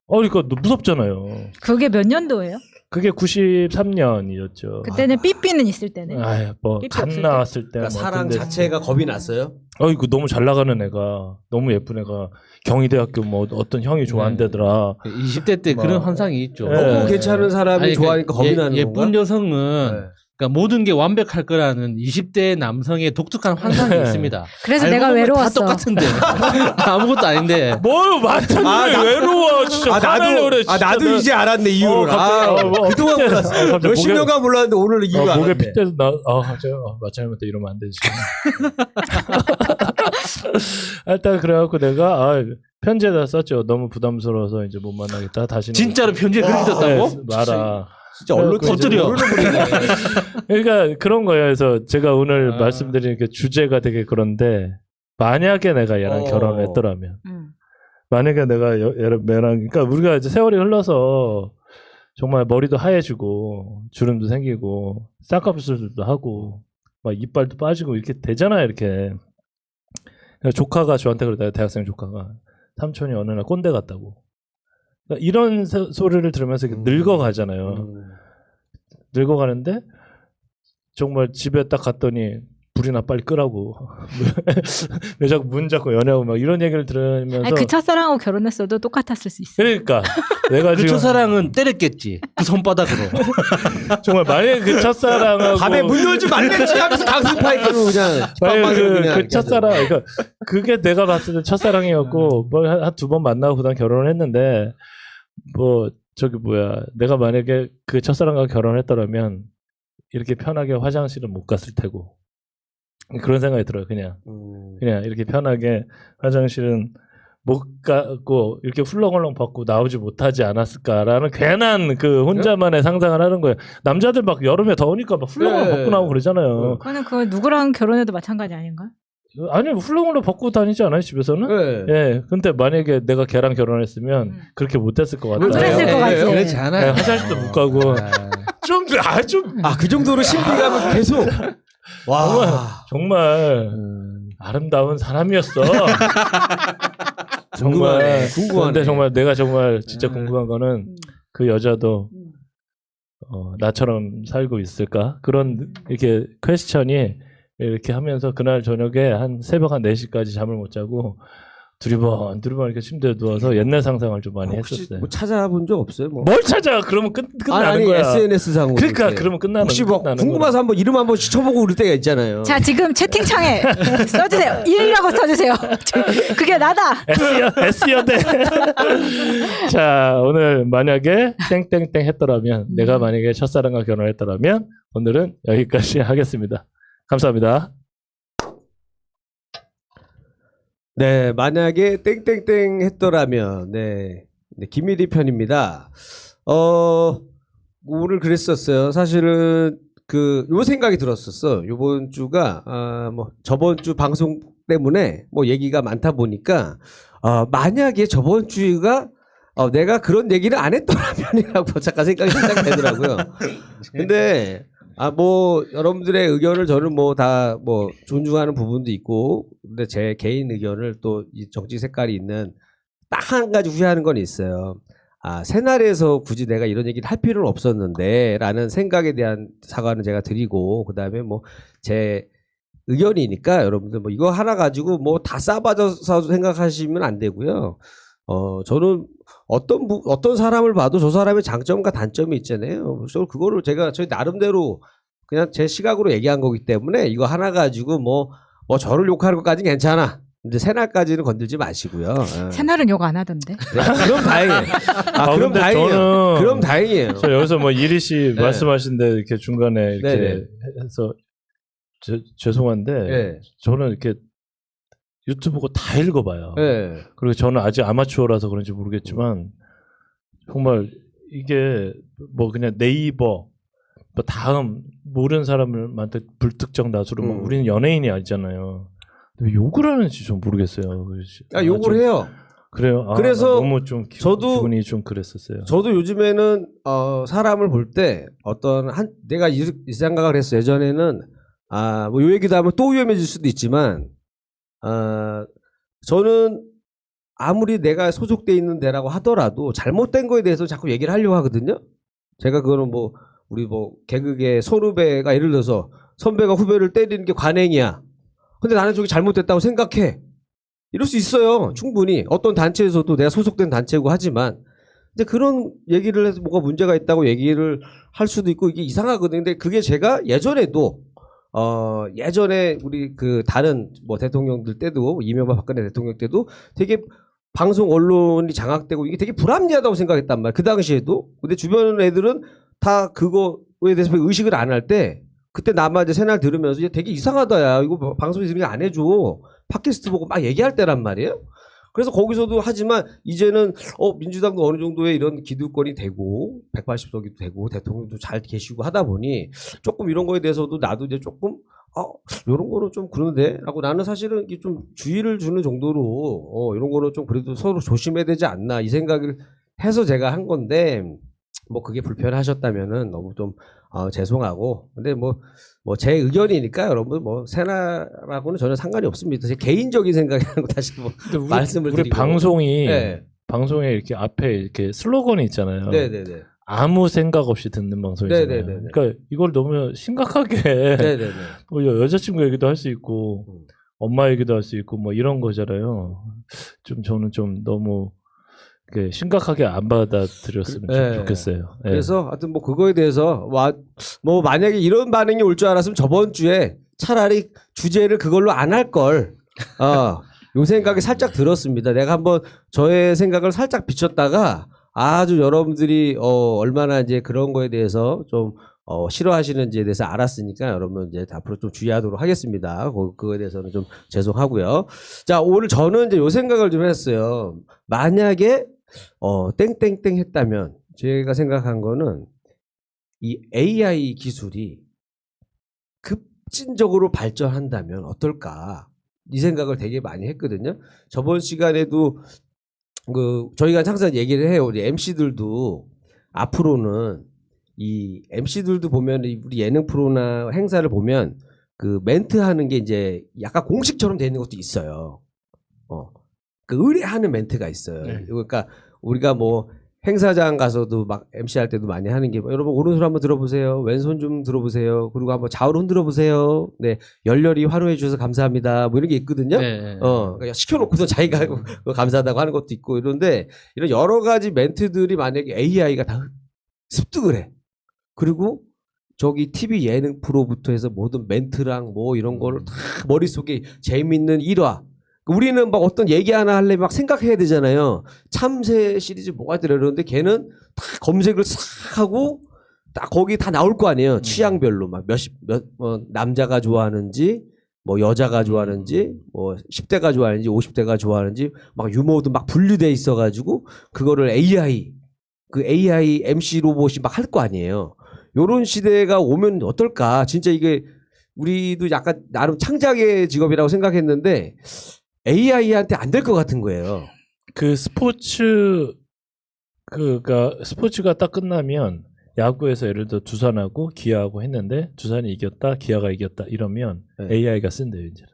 C: 그러니까 무섭잖아요.
D: 그게 몇 년도예요?
C: 그게 93년이었죠.
D: 그때는 삐삐는 있을 때네.
C: 뭐갓
D: 없을
C: 나왔을 때.
A: 그러니까
C: 뭐
A: 사랑
C: 근데
A: 자체가 겁이 났어요?
C: 이거 너무 잘 나가는 애가 너무 예쁜 애가 경희대학교 뭐 어떤 형이 좋아한대더라.
B: 20대 때 그런 환상이 있죠.
C: 네.
A: 너무 괜찮은 사람이
B: 아니,
A: 좋아하니까 겁이 나는
B: 예쁜
A: 건가?
B: 여성은
A: 네.
B: 그러니까 모든 게 완벽할 거라는 20대 남성의 독특한 환상이 있습니다.
D: 그래서
B: 알고
D: 내가
B: 보면
D: 외로웠어.
B: 다 똑같은데 아무것도 아닌데.
C: 뭘 맞췄는데 외로워 진짜. 화내려 그래, 진짜.
A: 나도 이제 알았네 이유를. 그동안 몰랐어.
C: 갑자기
A: 몇십
C: 목에-
A: 년간 몰랐는데 오늘 이유를
C: 목에
A: 알았네.
C: 핏대서 갑자기 마찬가지로 이러면 안 되지. 일단 그래갖고 내가 편지에다 썼죠. 너무 부담스러워서 이제 못 만나겠다. 다시는.
B: 진짜로 편지에 그렇게 썼다고?
C: 말아.
A: 진짜 얼른
B: 엎드려.
C: 그러니까 그런 거예요. 그래서 제가 오늘
B: 아.
C: 말씀드린 그 주제가 되게 그런데 만약에 내가 얘랑 결혼을 했더라면 만약에 내가 얘랑 그러니까 우리가 이제 세월이 흘러서 정말 머리도 하얘지고 주름도 생기고 쌍꺼풀술도 하고 막 이빨도 빠지고 이렇게 되잖아요. 이렇게 조카가 저한테 그러다 대학생 조카가 삼촌이 어느 날 꼰대 같다고. 그러니까 이런 소리를 들으면서 이렇게 늙어가잖아요. 늙어가는데 정말 집에 딱 갔더니 불이나 빨리 끄라고 왜 자꾸 문 잡고 연애하고 막 이런 얘기를 들으면서
D: 그 첫사랑하고 결혼했어도 똑같았을 수 있어.
C: 그러니까 내가
B: 그
C: 지금
B: 첫사랑은 때렸겠지. 그 손바닥으로.
C: 정말 만약에 그 첫사랑하고
A: 밤에 문 열지 말랬지 하면서 강수 파이크로 그냥
C: 만약에 그 첫사랑 그러니까 그게 내가 봤을 때 첫사랑이었고 뭐 한 두 번 만나고 그다음 결혼을 했는데 뭐 저기 뭐야 내가 만약에 그 첫사랑과 결혼했더라면 이렇게 편하게 화장실은 못 갔을 테고 그런 생각이 들어요. 그냥 이렇게 편하게 화장실은 못 가고 이렇게 훌렁훌렁 벗고 나오지 못하지 않았을까라는 괜한 그 혼자만의 상상을 하는 거예요. 남자들 막 여름에 더우니까 막 훌렁훌렁 벗고 나오고 그러잖아요.
D: 그거는 그 누구랑 결혼해도 마찬가지 아닌가?
C: 아니 훌렁훌렁 벗고 다니지 않아요 집에서는?
A: 네.
C: 예. 근데 만약에 내가 걔랑 결혼했으면 그렇게 못했을 것 같아요.
D: 그랬을 것 같지.
B: 그렇지 않아요.
C: 화장실도 못 가고
A: 그 정도로 신비감은 계속. 와.
C: 정말 아름다운 사람이었어.
A: 궁금하네.
C: 근데 정말 내가 정말 진짜 궁금한 거는 그 여자도 나처럼 살고 있을까? 그런 이렇게 퀘스천이 이렇게 하면서 그날 저녁에 한 새벽 한 4시까지 잠을 못 자고 두리번 이렇게 침대에 누워서 옛날 상상을 좀 많이
A: 혹시
C: 했었어요.
A: 뭐 찾아본 적 없어요? 뭐.
C: 뭘 찾아? 그러면 끝나는
A: 아니
C: 거야.
A: SNS 상으로.
C: 그러니까
A: 이렇게.
C: 그러면 끝나는
A: 혹시 뭐
C: 끝나는
A: 궁금해서 한번 이름 한번 쳐보고 그럴 때가 있잖아요.
D: 자, 지금 채팅창에 써주세요. 1이라고 써주세요. 그게 나다.
C: S여대. 자, 오늘 만약에 땡땡땡 했더라면, 내가 만약에 첫사랑과 결혼했더라면, 오늘은 여기까지 하겠습니다. 감사합니다.
A: 네, 만약에 땡땡땡 했더라면, 네, 김미리 편입니다. 오늘 그랬었어요. 사실은 요 생각이 들었었어. 요번 주가 뭐 저번 주 방송 때문에 뭐 얘기가 많다 보니까 만약에 저번 주가 내가 그런 얘기를 안 했더라면이라고 잠깐 생각이 살짝 되더라고요. 근데 뭐 여러분들의 의견을 저는 뭐 다 뭐 존중하는 부분도 있고, 근데 제 개인 의견을 또 이 정치 색깔이 있는 딱 한 가지 후회하는 건 있어요. 새날에서 굳이 내가 이런 얘기를 할 필요는 없었는데 라는 생각에 대한 사과는 제가 드리고, 그 다음에 뭐 제 의견이니까 여러분들 뭐 이거 하나 가지고 뭐 다 싸바져서 생각하시면 안 되고요. 저는 어떤 사람을 봐도 저 사람의 장점과 단점이 있잖아요. 그래서 그거를 저희 나름대로 그냥 제 시각으로 얘기한 거기 때문에 이거 하나 가지고 뭐 저를 욕하는 것까지는 괜찮아. 근데 새날까지는 건들지 마시고요.
D: 새날은 욕 안 하던데.
A: 네, 그럼 다행이에요. 그럼
C: 근데
A: 다행이에요. 그럼 다행이에요.
C: 저 여기서 뭐 이리 씨
A: 네.
C: 말씀하신데 이렇게 중간에 이렇게
A: 네네.
C: 해서 죄송한데
A: 네.
C: 저는 이렇게 유튜브 거 다 읽어봐요.
A: 네.
C: 그리고 저는 아직 아마추어라서 그런지 모르겠지만 정말 이게 뭐 그냥 네이버 뭐 다음 모르는 사람한테 불특정 다수로 뭐 우리는 연예인이 아니잖아요. 왜 욕을 하는지 좀 모르겠어요.
A: 욕을 해요.
C: 그래요.
A: 그래서
C: 너무 좀 기분이 좀 그랬었어요.
A: 저도 요즘에는 사람을 볼 때 내가 이 생각을 했어요. 예전에는 뭐 요 얘기도 하면 또 위험해질 수도 있지만 저는 아무리 내가 소속돼 있는 데라고 하더라도 잘못된 거에 대해서 자꾸 얘기를 하려고 하거든요. 제가 그거는 뭐 우리 뭐 개그계 선후배가 예를 들어서 선배가 후배를 때리는 게 관행이야. 근데 나는 저게 잘못됐다고 생각해. 이럴 수 있어요. 충분히. 어떤 단체에서도 내가 소속된 단체고 하지만 근데 그런 얘기를 해서 뭐가 문제가 있다고 얘기를 할 수도 있고 이게 이상하거든요. 근데 그게 제가 예전에도 예전에 우리 그 다른 뭐 대통령들 때도 이명박 박근혜 대통령 때도 되게 방송 언론이 장악되고 이게 되게 불합리하다고 생각했단 말이에요. 그 당시에도. 근데 주변 애들은 다 그거에 대해서 의식을 안 할 때 그때 나만 이제 새날 들으면서 이제 되게 이상하다 야 이거 방송에서 이런 거 안 해줘. 팟캐스트 보고 막 얘기할 때란 말이에요. 그래서 거기서도 하지만 이제는 민주당도 어느 정도의 이런 기득권이 되고 180석이 되고 대통령도 잘 계시고 하다 보니 조금 이런 거에 대해서도 나도 이제 조금 이런 거는 좀 그런데 라고 나는 사실은 이게 좀 주의를 주는 정도로 이런 거는 좀 그래도 서로 조심해야 되지 않나 이 생각을 해서 제가 한 건데 뭐 그게 불편하셨다면은 너무 좀 죄송하고 근데 뭐 제 의견이니까 여러분 뭐 새나라고는 전혀 상관이 없습니다. 제 개인적인 생각이라는 거 다시 뭐 말씀을
C: 우리
A: 드리고
C: 방송이
A: 네.
C: 방송에 이렇게 앞에 이렇게 슬로건이 있잖아요.
A: 네네네.
C: 아무 생각 없이 듣는 방송이잖아요.
A: 네네네.
C: 그러니까 이걸 너무 심각하게
A: 네네네.
C: 뭐 여자친구 얘기도 할 수 있고 엄마 얘기도 할 수 있고 뭐 이런 거잖아요. 좀 저는 좀 너무 심각하게 안 받아들였으면 좀 좋겠어요. 네.
A: 그래서 하여튼 뭐 그거에 대해서 뭐 만약에 이런 반응이 올 줄 알았으면 저번 주에 차라리 주제를 그걸로 안 할 걸. 요 생각이 살짝 들었습니다. 내가 한번 저의 생각을 살짝 비췄다가 아주 여러분들이 얼마나 이제 그런 거에 대해서 좀 싫어하시는지에 대해서 알았으니까 여러분 이제 앞으로 좀 주의하도록 하겠습니다. 그거에 대해서는 좀 죄송하고요. 자, 오늘 저는 이제 요 생각을 좀 했어요. 만약에 땡땡땡 했다면 제가 생각한 거는 이 AI 기술이 급진적으로 발전한다면 어떨까 이 생각을 되게 많이 했거든요. 저번 시간에도 저희가 항상 얘기를 해요. 우리 MC들도 앞으로는 이 MC들도 보면 우리 예능 프로나 행사를 보면 그 멘트 하는 게 이제 약간 공식처럼 되어 있는 것도 있어요. 그 의뢰하는 멘트가 있어요.
B: 네.
A: 그러니까 우리가 뭐 행사장 가서도 막 MC 할 때도 많이 하는 게 여러분 오른손 한번 들어보세요. 왼손 좀 들어보세요. 그리고 한번 좌우로 흔들어 보세요. 네, 열렬히 환호해 주셔서 감사합니다. 뭐 이런 게 있거든요.
B: 네.
A: 그러니까 시켜놓고서 자기가 감사하다고 하는 것도 있고 이런데 이런 여러 가지 멘트들이 만약에 AI가 다 습득을 해. 그리고 저기 TV 예능 프로부터 해서 모든 멘트랑 뭐 이런 거를 다 머릿속에 재밌는 일화. 우리는 막 어떤 얘기 하나 하려면 막 생각해야 되잖아요. 참새 시리즈 뭐가 있더라 그러는데 걔는 다 검색을 싹 하고 딱 거기 다 나올 거 아니에요. 취향별로 막 남자가 좋아하는지 뭐 여자가 좋아하는지 뭐 10대가 좋아하는지 50대가 좋아하는지 막 유머도 막 분류돼 있어가지고 그거를 AI MC 로봇이 막 할 거 아니에요. 요런 시대가 오면 어떨까? 진짜 이게 우리도 약간 나름 창작의 직업이라고 생각했는데 AI한테 안 될 것 같은 거예요.
C: 그 스포츠가 스포츠가 딱 끝나면 야구에서 예를 들어 두산하고 기아하고 했는데 두산이 이겼다, 기아가 이겼다 이러면
A: 네.
C: AI가 쓴대요 이제.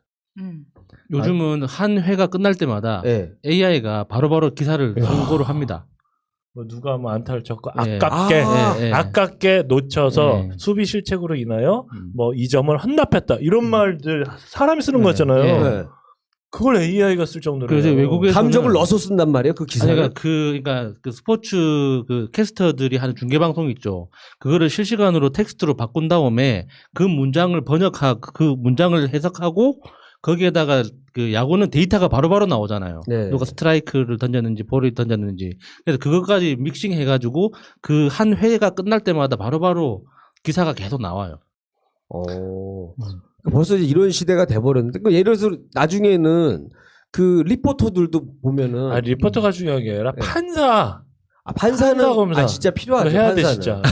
B: 요즘은 한 회가 끝날 때마다
A: 네.
B: AI가 바로바로 기사를 송고를 합니다.
C: 뭐 누가 뭐 안타를 쳤고
B: 네.
C: 아깝게 놓쳐서
B: 네.
C: 수비 실책으로 인하여 뭐 이 점을 헌납했다 이런 말들 사람이 쓰는 거잖아요.
B: 네.
A: 네.
C: 그걸 AI가 쓸 정도로.
B: 그래서 외국에서는
A: 감정을 넣어서 쓴단 말이에요. 그 기사를.
B: 그러니까 그 스포츠 그 캐스터들이 하는 중계 방송 있죠. 그거를 실시간으로 텍스트로 바꾼 다음에 그 문장을 그 문장을 해석하고 거기에다가 그 야구는 데이터가 바로바로 나오잖아요.
A: 네.
B: 누가 스트라이크를 던졌는지 볼을 던졌는지. 그래서 그것까지 믹싱 해가지고 그 한 회가 끝날 때마다 바로바로 기사가 계속 나와요.
A: 벌써 이제 이런 시대가 돼버렸는데, 그러니까 예를 들어서 나중에는 그 리포터들도 보면은
C: 리포터가 중요한 게 아니라
A: 네.
C: 판사.
A: 판사는
C: 검사.
A: 진짜 필요하죠.
C: 그거 해야 돼
A: 판사는.
C: 진짜.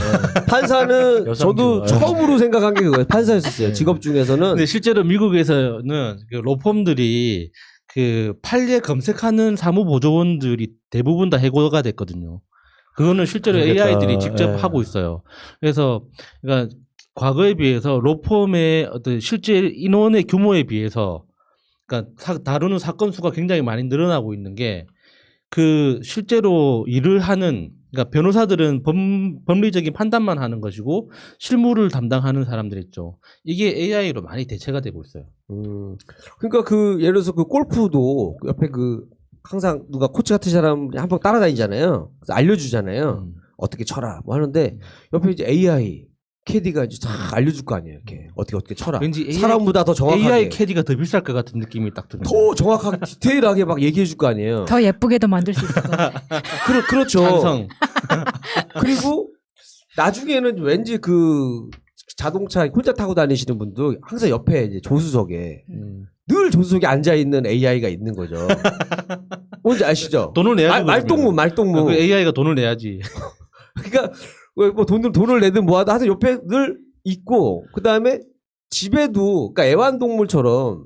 A: 판사는 저도
C: 여성규.
A: 처음으로 생각한 게 그거예요. 판사였었어요. 직업 중에서는.
B: 근데 실제로 미국에서는 그 로펌들이 그 판례 검색하는 사무보조원들이 대부분 다 해고가 됐거든요. 그거는 실제로
C: 그러겠다.
B: AI들이 직접
C: 예.
B: 하고 있어요. 그래서 그러니까 과거에 비해서 로펌의 어떤 실제 인원의 규모에 비해서 그러니까 다루는 사건 수가 굉장히 많이 늘어나고 있는 게 그 실제로 일을 하는 그러니까 변호사들은 법리적인 판단만 하는 것이고 실무를 담당하는 사람들 있죠. 이게 AI로 많이 대체가 되고 있어요.
A: 그러니까 그 예를 들어서 그 골프도 그 옆에 그 항상 누가 코치 같은 사람이 한 번 따라다니잖아요. 그래서 알려주잖아요. 어떻게 쳐라 뭐 하는데 옆에 이제 AI 캐디가 이제 다 알려줄 거 아니에요. 이렇게 어떻게 쳐라.
B: 왠지 AI,
A: 사람보다 더 정확하게.
B: AI 캐디가 더 비쌀 것 같은 느낌이 딱 드는
A: 더 정확하게 디테일하게 막 얘기해 줄 거 아니에요.
D: 더 예쁘게도 만들 수 있을 것 같아요.
A: 그렇죠.
B: 찬성.
A: 그리고 나중에는 왠지 그 자동차 혼자 타고 다니시는 분도 항상 옆에 이제 조수석에 늘 조수석에 앉아 있는 AI가 있는 거죠. 뭔지 아시죠?
B: 돈을 내야지.
A: 말동무.
B: 그 AI가 돈을 내야지.
A: 그러니까 뭐 돈을 내든 뭐하든 하여튼 옆에 늘 있고 그 다음에 집에도 그러니까 애완동물처럼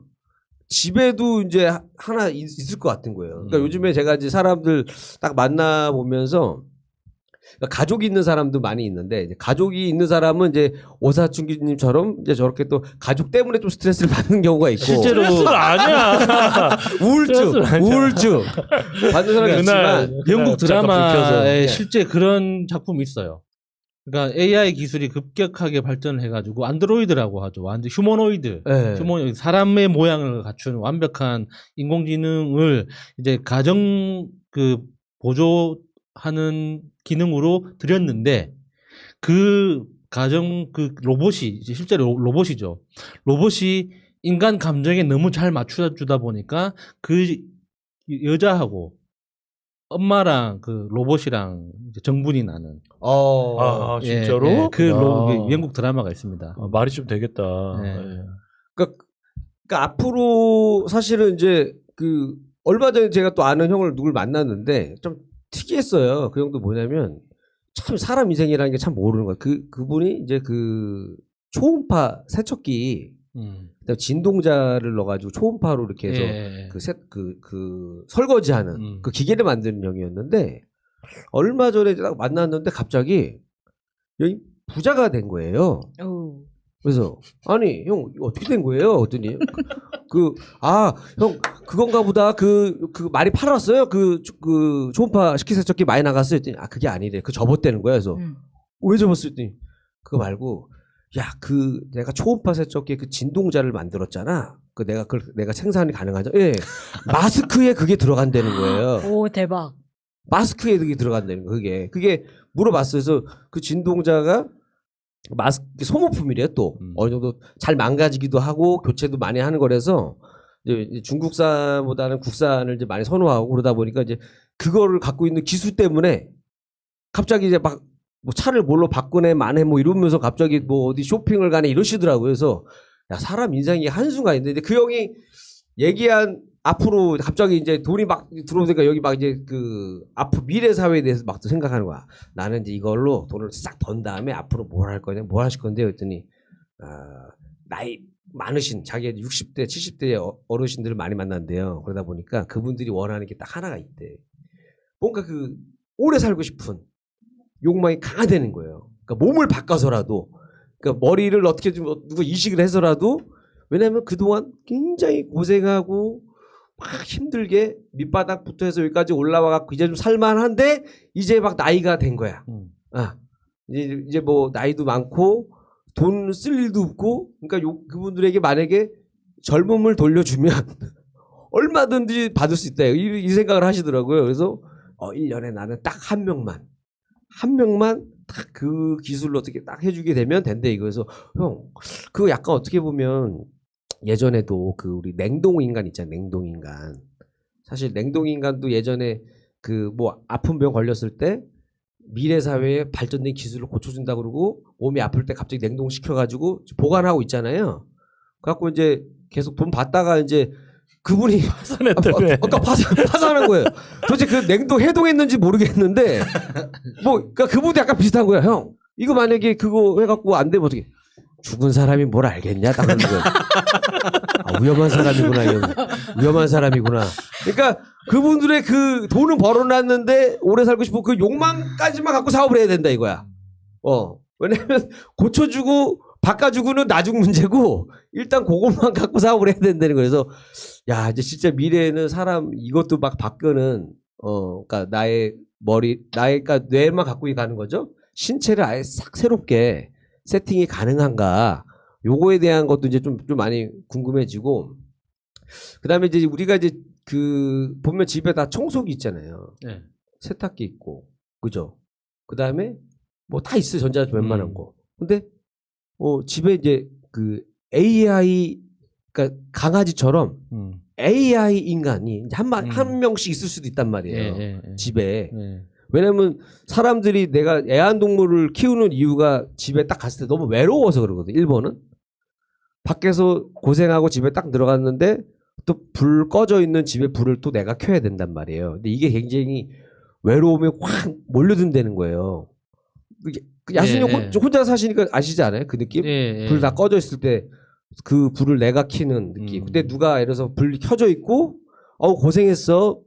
A: 집에도 이제 하나 있을 것 같은 거예요. 그러니까 요즘에 제가 이제 사람들 딱 만나 보면서 그러니까 가족이 있는 사람도 많이 있는데 이제 가족이 있는 사람은 이제 오사춘기님처럼 이제 저렇게 또 가족 때문에 좀 스트레스를 받는 경우가 있고
B: 실제로
C: 스트레스는 아니야.
A: 우울증 받는 사람이 있지만
B: 영국
C: 잠깐 불켜서.
B: 드라마에 실제 그런 작품이 있어요. 그러니까 AI 기술이 급격하게 발전을 해가지고 안드로이드라고 하죠. 완전 휴머노이드,
A: 네.
B: 사람의 모양을 갖춘 완벽한 인공지능을 이제 가정 그 보조하는 기능으로 들였는데 그 가정 그 로봇이 이제 실제로 로봇이죠. 로봇이 인간 감정에 너무 잘 맞춰주다 보니까 그 여자하고 엄마랑 그 로봇이랑 이제 정분이 나는.
C: 진짜로?
B: 예, 그 영국 드라마가 있습니다.
C: 말이 좀 되겠다.
B: 네.
A: 그러니까 앞으로 사실은 이제 그 얼마 전에 제가 또 아는 형을 누굴 만났는데 좀 특이했어요. 그 형도 뭐냐면 참 사람 인생이라는 게 참 모르는 거야. 그분이 이제 그 초음파 세척기 그다음에 진동자를 넣어가지고 초음파로 이렇게 해서 그 설거지하는 그 기계를 만드는 형이었는데 얼마 전에 딱 만났는데 갑자기 여기 부자가 된 거예요. 그래서 아니 형 이거 어떻게 된 거예요? 그랬더니 형 그건가 보다 그 많이 팔았어요. 그 초음파 식기세척기 많이 나갔어요. 했더니 그게 아니래. 그 접었다는 거야. 그래서 왜 접었어? 했더니 그거 말고 내가 초음파 세척기 그 진동자를 만들었잖아. 내가 생산이 가능하죠. 예. 마스크에 그게 들어간다는 거예요.
D: 오, 대박.
A: 마스크에 그게 들어간다는 거. 그게 물어봤어요. 그래서 그 진동자가 마스크 소모품이래요. 또 어느 정도 잘 망가지기도 하고 교체도 많이 하는 거라서 이제 중국산보다는 국산을 이제 많이 선호하고 그러다 보니까 이제 그거를 갖고 있는 기술 때문에 갑자기 이제 막 뭐 차를 뭘로 바꾸네 마네 뭐 이러면서 갑자기 뭐 어디 쇼핑을 가네 이러시더라고요. 그래서 사람 인생이 한순간인데 그 형이 얘기한 앞으로 갑자기 이제 돈이 막 들어오니까 여기 막 이제 그 앞으로 미래 사회에 대해서 막 또 생각하는 거야. 나는 이제 이걸로 돈을 싹 번 다음에 앞으로 뭘 할 거냐, 뭘 하실 건데요? 했더니 나이 많으신 자기 60대, 70대 어르신들을 많이 만난대요. 그러다 보니까 그분들이 원하는 게 딱 하나가 있대. 뭔가 오래 살고 싶은 욕망이 강화되는 거예요. 그러니까 몸을 바꿔서라도, 그러니까 머리를 어떻게 좀 누가 이식을 해서라도, 왜냐하면 그동안 굉장히 고생하고 막 힘들게 밑바닥부터 해서 여기까지 올라와갖고 이제 좀 살만한데 이제 막 나이가 된 거야. 이제 뭐 나이도 많고 돈 쓸 일도 없고, 그러니까 그분들에게 만약에 젊음을 돌려주면 얼마든지 받을 수 있다. 이 생각을 하시더라고요. 그래서 1년에 나는 딱 한 명만 딱 그 기술로 어떻게 딱 해주게 되면 된대 이거. 그래서 형 그거 약간 어떻게 보면 예전에도 그 우리 냉동인간 있잖아요. 냉동인간. 사실 냉동인간도 예전에 그 뭐 아픈 병 걸렸을 때 미래 사회에 발전된 기술을 고쳐준다 그러고 몸이 아플 때 갑자기 냉동시켜가지고 보관하고 있잖아요. 그래갖고 이제 계속 돈 받다가 이제 그분이
C: 파산했다며.
A: 아까 파산한 거예요. 도대체 그 냉동 해동했는지 모르겠는데 뭐 그러니까 그분도 약간 비슷한 거야. 형 이거 만약에 그거 해갖고 안 되면 어떻게 죽은 사람이 뭘 알겠냐? 딱 그런 거야. 아, 위험한 사람이구나. 이건. 위험한 사람이구나. 그러니까 그분들의 그 돈은 벌어놨는데 오래 살고 싶어 그 욕망까지만 갖고 사업을 해야 된다 이거야. 왜냐면 고쳐주고 바꿔주고는 나중 문제고 일단 그것만 갖고 사업을 해야 된다는 거예요. 그래서 야 이제 진짜 미래에는 사람 이것도 막 바꾸는 그러니까 나의 그러니까 뇌만 갖고 가는 거죠. 신체를 아예 싹 새롭게 세팅이 가능한가? 요거에 대한 것도 이제 좀 많이 궁금해지고 그다음에 이제 우리가 이제 그 보면 집에 다 청소기 있잖아요.
B: 네.
A: 세탁기 있고 그죠? 그다음에 뭐 다 있어요. 전자제품 웬만한 거. 근데 집에 이제 그 AI 그러니까 강아지처럼 AI 인간이 이제 한 명씩 있을 수도 있단 말이에요. 집에. 왜냐면 사람들이 내가 애완동물을 키우는 이유가 집에 딱 갔을 때 너무 외로워서 그러거든. 1번은 밖에서 고생하고 집에 딱 들어갔는데 또 불 꺼져 있는 집에 불을 또 내가 켜야 된단 말이에요. 근데 이게 굉장히 외로움에 확 몰려든다는 거예요. 야수님 혼자 사시니까 아시지 않아요? 그 느낌? 불 다 꺼져 있을 때 그 불을 내가 켜는 느낌. 근데 누가 예를 들어서 불이 켜져 있고 고생했어.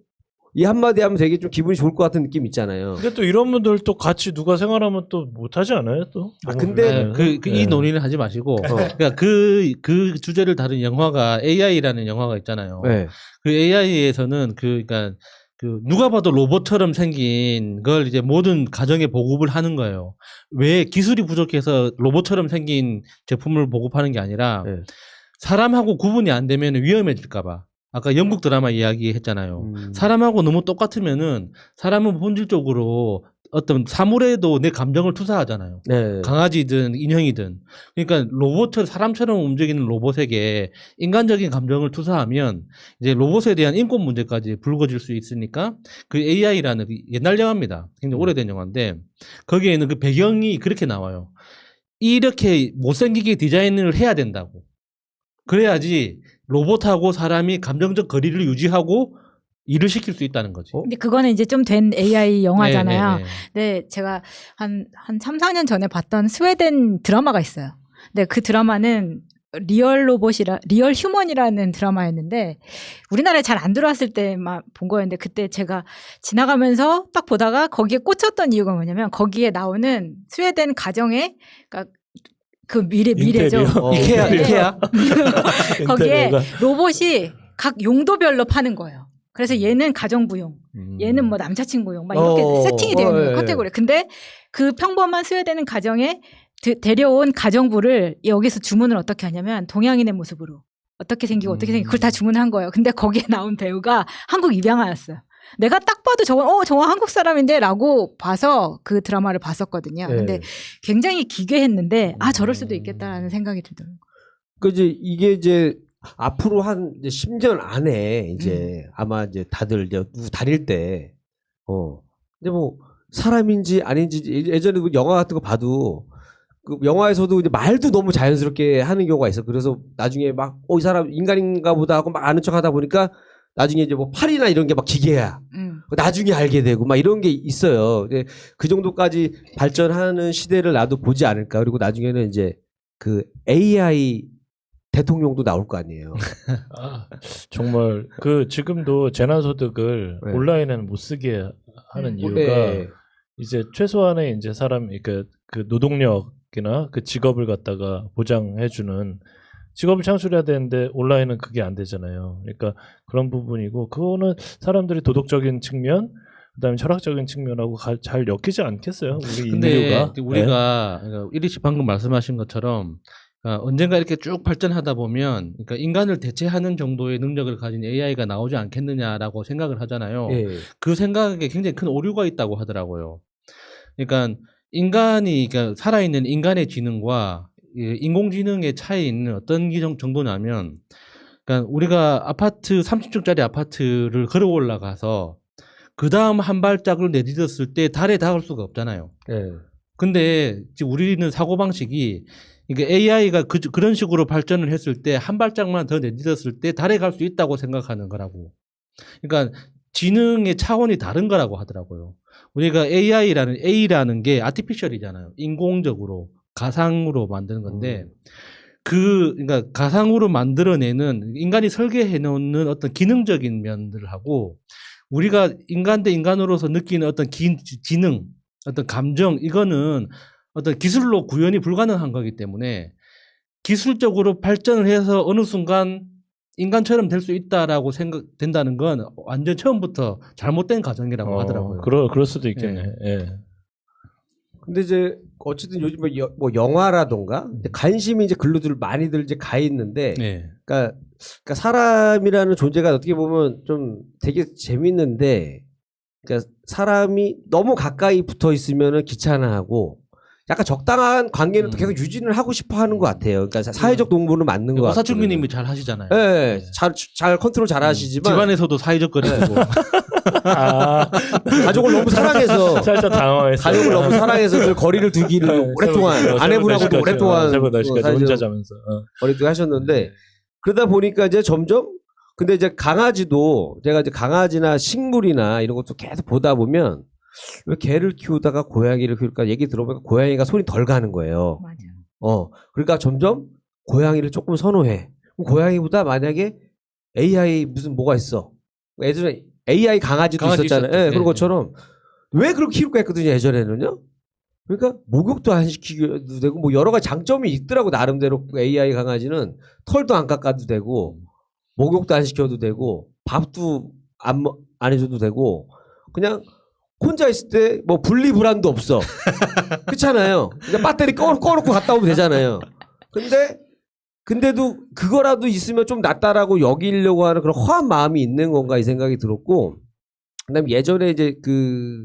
A: 이 한마디 하면 되게 좀 기분이 좋을 것 같은 느낌 있잖아요.
C: 근데 또 이런 분들 또 같이 누가 생활하면 또 못하지 않아요? 또.
A: 근데
B: 이 논의는 하지 마시고 그러니까 그 주제를 다룬 영화가 AI라는 영화가 있잖아요.
A: 네.
B: 그 AI에서는 그러니까 그 누가 봐도 로봇처럼 생긴 걸 이제 모든 가정에 보급을 하는 거예요. 왜 기술이 부족해서 로봇처럼 생긴 제품을 보급하는 게 아니라 사람하고 구분이 안 되면 위험해질까 봐. 아까 영국 드라마 이야기 했잖아요. 사람하고 너무 똑같으면은 사람은 본질적으로 어떤 사물에도 내 감정을 투사하잖아요.
A: 네.
B: 강아지든 인형이든. 그러니까 사람처럼 움직이는 로봇에게 인간적인 감정을 투사하면 이제 로봇에 대한 인권 문제까지 불거질 수 있으니까 그 AI라는 옛날 영화입니다. 굉장히 오래된 영화인데 거기에는 그 배경이 그렇게 나와요. 이렇게 못생기게 디자인을 해야 된다고. 그래야지 로봇하고 사람이 감정적 거리를 유지하고 일을 시킬 수 있다는 거지.
D: 근데 그거는 이제 좀 된 AI 영화잖아요. 네, 제가 한 3, 4년 전에 봤던 스웨덴 드라마가 있어요. 근데 그 드라마는 리얼 휴먼이라는 드라마였는데 우리나라에 잘 안 들어왔을 때만 본 거였는데 그때 제가 지나가면서 딱 보다가 거기에 꽂혔던 이유가 뭐냐면 거기에 나오는 스웨덴 가정의 그러니까 그 미래죠.
B: 이케아.
D: 거기에 로봇이 각 용도별로 파는 거예요. 그래서 얘는 가정부용, 얘는 뭐 남자친구용, 막 이렇게 세팅이 되어 있는 카테고리. 근데 그 평범한 스웨덴 가정에 데려온 가정부를 여기서 주문을 어떻게 하냐면 동양인의 모습으로 어떻게 생기고 그걸 다 주문한 거예요. 근데 거기에 나온 배우가 한국 입양아였어요. 내가 딱 봐도 저거 한국 사람인데 라고 봐서 그 드라마를 봤었거든요. 근데 굉장히 기괴했는데 저럴 수도 있겠다라는 생각이 들더라고요.
A: 이게 이제 앞으로 한 이제 10년 안에 이제 아마 이제 다들 이제 누구 다닐 때 근데 뭐 사람인지 아닌지 예전에 영화 같은 거 봐도 그 영화에서도 이제 말도 너무 자연스럽게 하는 경우가 있어. 그래서 나중에 막 이 사람 인간인가 보다 하고 막 아는 척 하다 보니까 나중에 이제 뭐 팔이나 이런 게 막 기계야. 나중에 알게 되고 막 이런 게 있어요. 그 정도까지 발전하는 시대를 나도 보지 않을까. 그리고 나중에는 이제 그 AI 대통령도 나올 거 아니에요.
C: 정말 지금도 재난소득을 온라인에는 못 쓰게 하는 이유가 이제 최소한의 이제 그 노동력이나 그 직업을 갖다가 보장해주는 직업을 창출해야 되는데 온라인은 그게 안 되잖아요. 그러니까 그런 부분이고 그거는 사람들이 도덕적인 측면 그다음에 철학적인 측면하고 잘 엮이지 않겠어요? 우리
B: 근데
C: 인류가.
B: 우리가 그러니까 이리 씨 방금 말씀하신 것처럼 언젠가 이렇게 쭉 발전하다 보면 그러니까 인간을 대체하는 정도의 능력을 가진 AI가 나오지 않겠느냐라고 생각을 하잖아요.
A: 예.
B: 그 생각에 굉장히 큰 오류가 있다고 하더라고요. 그러니까 인간이 그러니까 살아있는 인간의 지능과 인공지능의 차이는 어떤 정도냐면 그러니까 우리가 아파트 30층짜리 아파트를 걸어 올라가서 그 다음 한 발짝을 내딛었을 때 달에 닿을 수가 없잖아요.
A: 예.
B: 근데 지금 우리는 사고방식이 그러니까 AI가 그런 식으로 발전을 했을 때 한 발짝만 더 내딛었을 때 달에 갈 수 있다고 생각하는 거라고. 그러니까 지능의 차원이 다른 거라고 하더라고요. 우리가 A라는 게 아티피셜이잖아요. 인공적으로, 가상으로 만드는 건데, 그러니까 가상으로 만들어내는 인간이 설계해 놓는 어떤 기능적인 면들하고 우리가 인간 대 인간으로서 느끼는 어떤 지능, 어떤 감정, 이거는 어떤 기술로 구현이 불가능한 거기 때문에 기술적으로 발전을 해서 어느 순간 인간처럼 될 수 있다라고 생각된다는 건 완전 처음부터 잘못된 가정이라고 하더라고요.
C: 그럴 수도 있겠네.
B: 예.
C: 예.
A: 근데 이제 어쨌든 요즘 뭐 영화라던가 관심이 이제 글로들 많이들 이제 가 있는데,
B: 네.
A: 그러니까 사람이라는 존재가 어떻게 보면 좀 되게 재밌는데, 그러니까 사람이 너무 가까이 붙어 있으면은 귀찮아하고, 약간 적당한 관계는 또 계속 유지를 하고 싶어 하는 것 같아요. 그러니까 사회적 동물은 맞는 것 같아요.
B: 오사춘기님이 잘 하시잖아요.
A: 네, 잘 컨트롤 잘 하시지만
B: 집안에서도 사회적 거리고
A: 가족을 너무 사랑해서
C: 살짝 당황했어요.
A: 가족을 너무 사랑해서 늘 거리를 두기를 오랫동안 아내분하고도 오랫동안
C: 새벽 4시까지
A: 사회적
C: 혼자 자면서.
A: 거리두기 하셨는데, 그러다 보니까 이제 점점 근데 이제 강아지도 제가 이제 강아지나 식물이나 이런 것도 계속 보다 보면 왜 개를 키우다가 고양이를 키울까 얘기 들어보니까 고양이가 손이 덜 가는 거예요.
D: 맞아.
A: 그러니까 점점 고양이를 조금 선호해. 그럼 고양이보다 만약에 AI 무슨 뭐가 있어. 예전에 AI 강아지도 있었잖아요. 예, 그런 것처럼 왜 그렇게 키울까 했거든요, 예전에는요. 그러니까 목욕도 안 시키도 되고 뭐 여러 가지 장점이 있더라고, 나름대로. AI 강아지는 털도 안 깎아도 되고 목욕도 안 시켜도 되고 밥도 안 해줘도 되고 그냥 혼자 있을 때 뭐 분리불안도 없어. 그렇잖아요. 그냥 배터리 꺼놓고 갔다 오면 되잖아요. 근데도 그거라도 있으면 좀 낫다라고 여기려고 하는 그런 허한 마음이 있는 건가 이 생각이 들었고, 그다음에 예전에 이제 그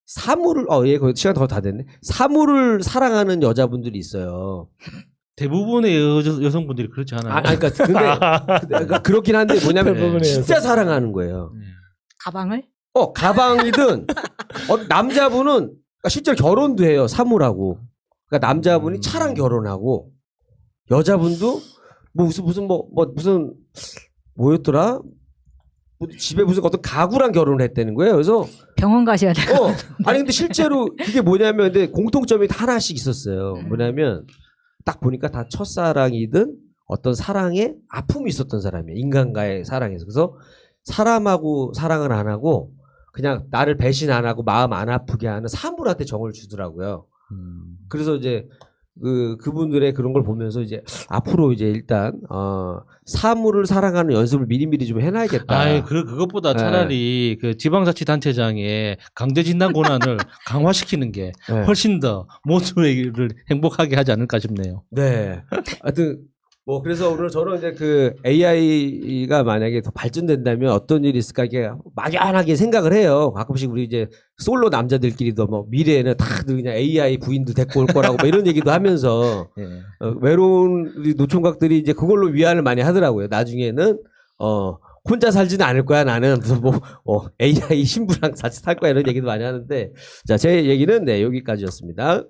A: 사물을 거의 시간 더 다 됐네. 사물을 사랑하는 여자분들이 있어요.
B: 대부분의 여성분들이 그렇지 않아요.
A: 그러니까 그렇긴 한데 뭐냐면
C: 대부분의
A: 진짜 사랑하는 거예요.
D: 가방을?
A: 가방이든 남자분은 그러니까 실제로 결혼도 해요, 사물하고. 그러니까 남자분이 차랑 결혼하고 여자분도 무슨 뭐였더라? 집에 무슨 어떤 가구랑 결혼을 했다는 거예요. 그래서
D: 병원 가셔야 돼요.
A: 아니 근데 실제로 그게 뭐냐면 근데 공통점이 하나씩 있었어요. 뭐냐면 딱 보니까 다 첫사랑이든 어떤 사랑에 아픔이 있었던 사람이에요. 인간과의 사랑에서. 그래서 사람하고 사랑을 안 하고 그냥 나를 배신 안 하고 마음 안 아프게 하는 사물한테 정을 주더라고요. 그래서 이제 그분들의 그런 걸 보면서 이제 앞으로 이제 일단 사물을 사랑하는 연습을 미리미리 좀 해놔야겠다.
B: 그것보다 차라리 그 지방자치단체장의 강제진단 권한을 강화시키는 게 훨씬 더 모두를 행복하게 하지 않을까 싶네요.
A: 네. 하여튼 뭐 그래서 오늘 저는 이제 그 AI가 만약에 더 발전된다면 어떤 일이 있을까 이게 막연하게 생각을 해요. 가끔씩 우리 이제 솔로 남자들끼리도 뭐 미래에는 다들 그냥 AI 부인도 데리고 올 거라고 뭐 이런 얘기도 하면서 외로운 우리 노총각들이 이제 그걸로 위안을 많이 하더라고요. 나중에는 혼자 살지는 않을 거야 나는 무슨 AI 신부랑 같이 살 거야 이런 얘기도 많이 하는데, 자, 제 얘기는 여기까지였습니다.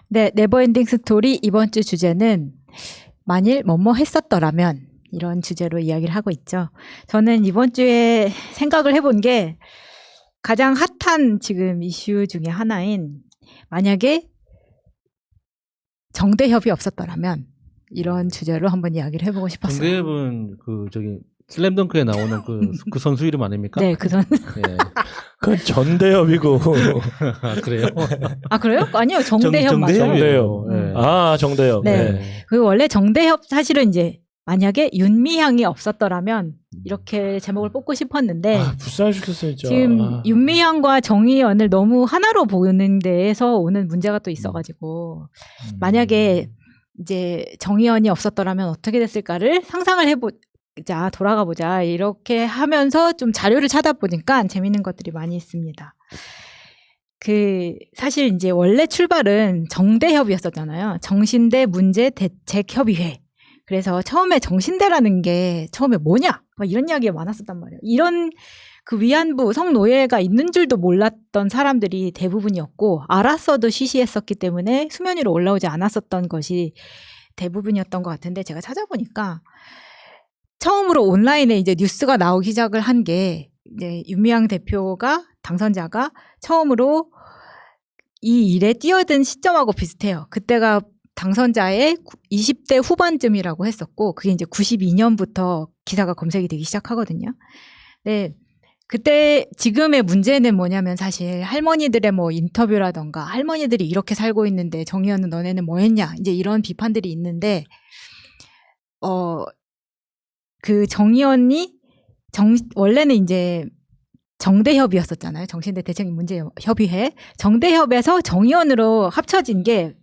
D: 네, 네버엔딩 스토리 이번 주 주제는 만일 뭐뭐 했었더라면 이런 주제로 이야기를 하고 있죠. 저는 이번 주에 생각을 해본 게 가장 핫한 지금 이슈 중에 하나인 만약에 정대협이 없었더라면 이런 주제로 한번 이야기를 해보고 싶었어요.
B: 정대협은 슬램덩크에 나오는 그 선수 이름 아닙니까?
D: 네, 그 선수.
B: 네.
C: 그건 전대협이고.
B: 그래요?
D: 그래요? 아니요, 정대협 맞아요.
C: 정대협.
B: 네.
C: 정대협.
D: 네. 그 원래 정대협 사실은 이제 만약에 윤미향이 없었더라면 이렇게 제목을 뽑고 싶었는데
C: 불쌍해 죽겠어 진짜.
D: 지금 윤미향과 정의연을 너무 하나로 보는 데에서 오는 문제가 또 있어가지고 만약에 이제 정의연이 없었더라면 어떻게 됐을까를 상상을 해보자, 돌아가 보자 이렇게 하면서 좀 자료를 찾아보니까 재밌는 것들이 많이 있습니다. 사실 이제 원래 출발은 정대협이었었잖아요. 정신대 문제 대책 협의회. 그래서 처음에 정신대라는 게 처음에 뭐냐? 막 이런 이야기가 많았었단 말이에요. 이런 그 위안부 성노예가 있는 줄도 몰랐던 사람들이 대부분이었고 알았어도 시시했었기 때문에 수면 위로 올라오지 않았었던 것이 대부분이었던 것 같은데 제가 찾아보니까 처음으로 온라인에 이제 뉴스가 나오기 시작을 한 게 이제 윤미향 대표가 당선자가 처음으로 이 일에 뛰어든 시점하고 비슷해요. 그때가 당선자의 20대 후반쯤이라고 했었고 그게 이제 92년부터 기사가 검색이 되기 시작하거든요. 네. 그때 지금의 문제는 뭐냐면 사실 할머니들의 뭐 인터뷰라던가 할머니들이 이렇게 살고 있는데 정의연은 너네는 뭐 했냐 이제 이런 비판들이 있는데 그 정의연이 원래는 이제 정대협이었었잖아요. 정신대 대책 문제 협의회. 정대협에서 정의연으로 합쳐진 게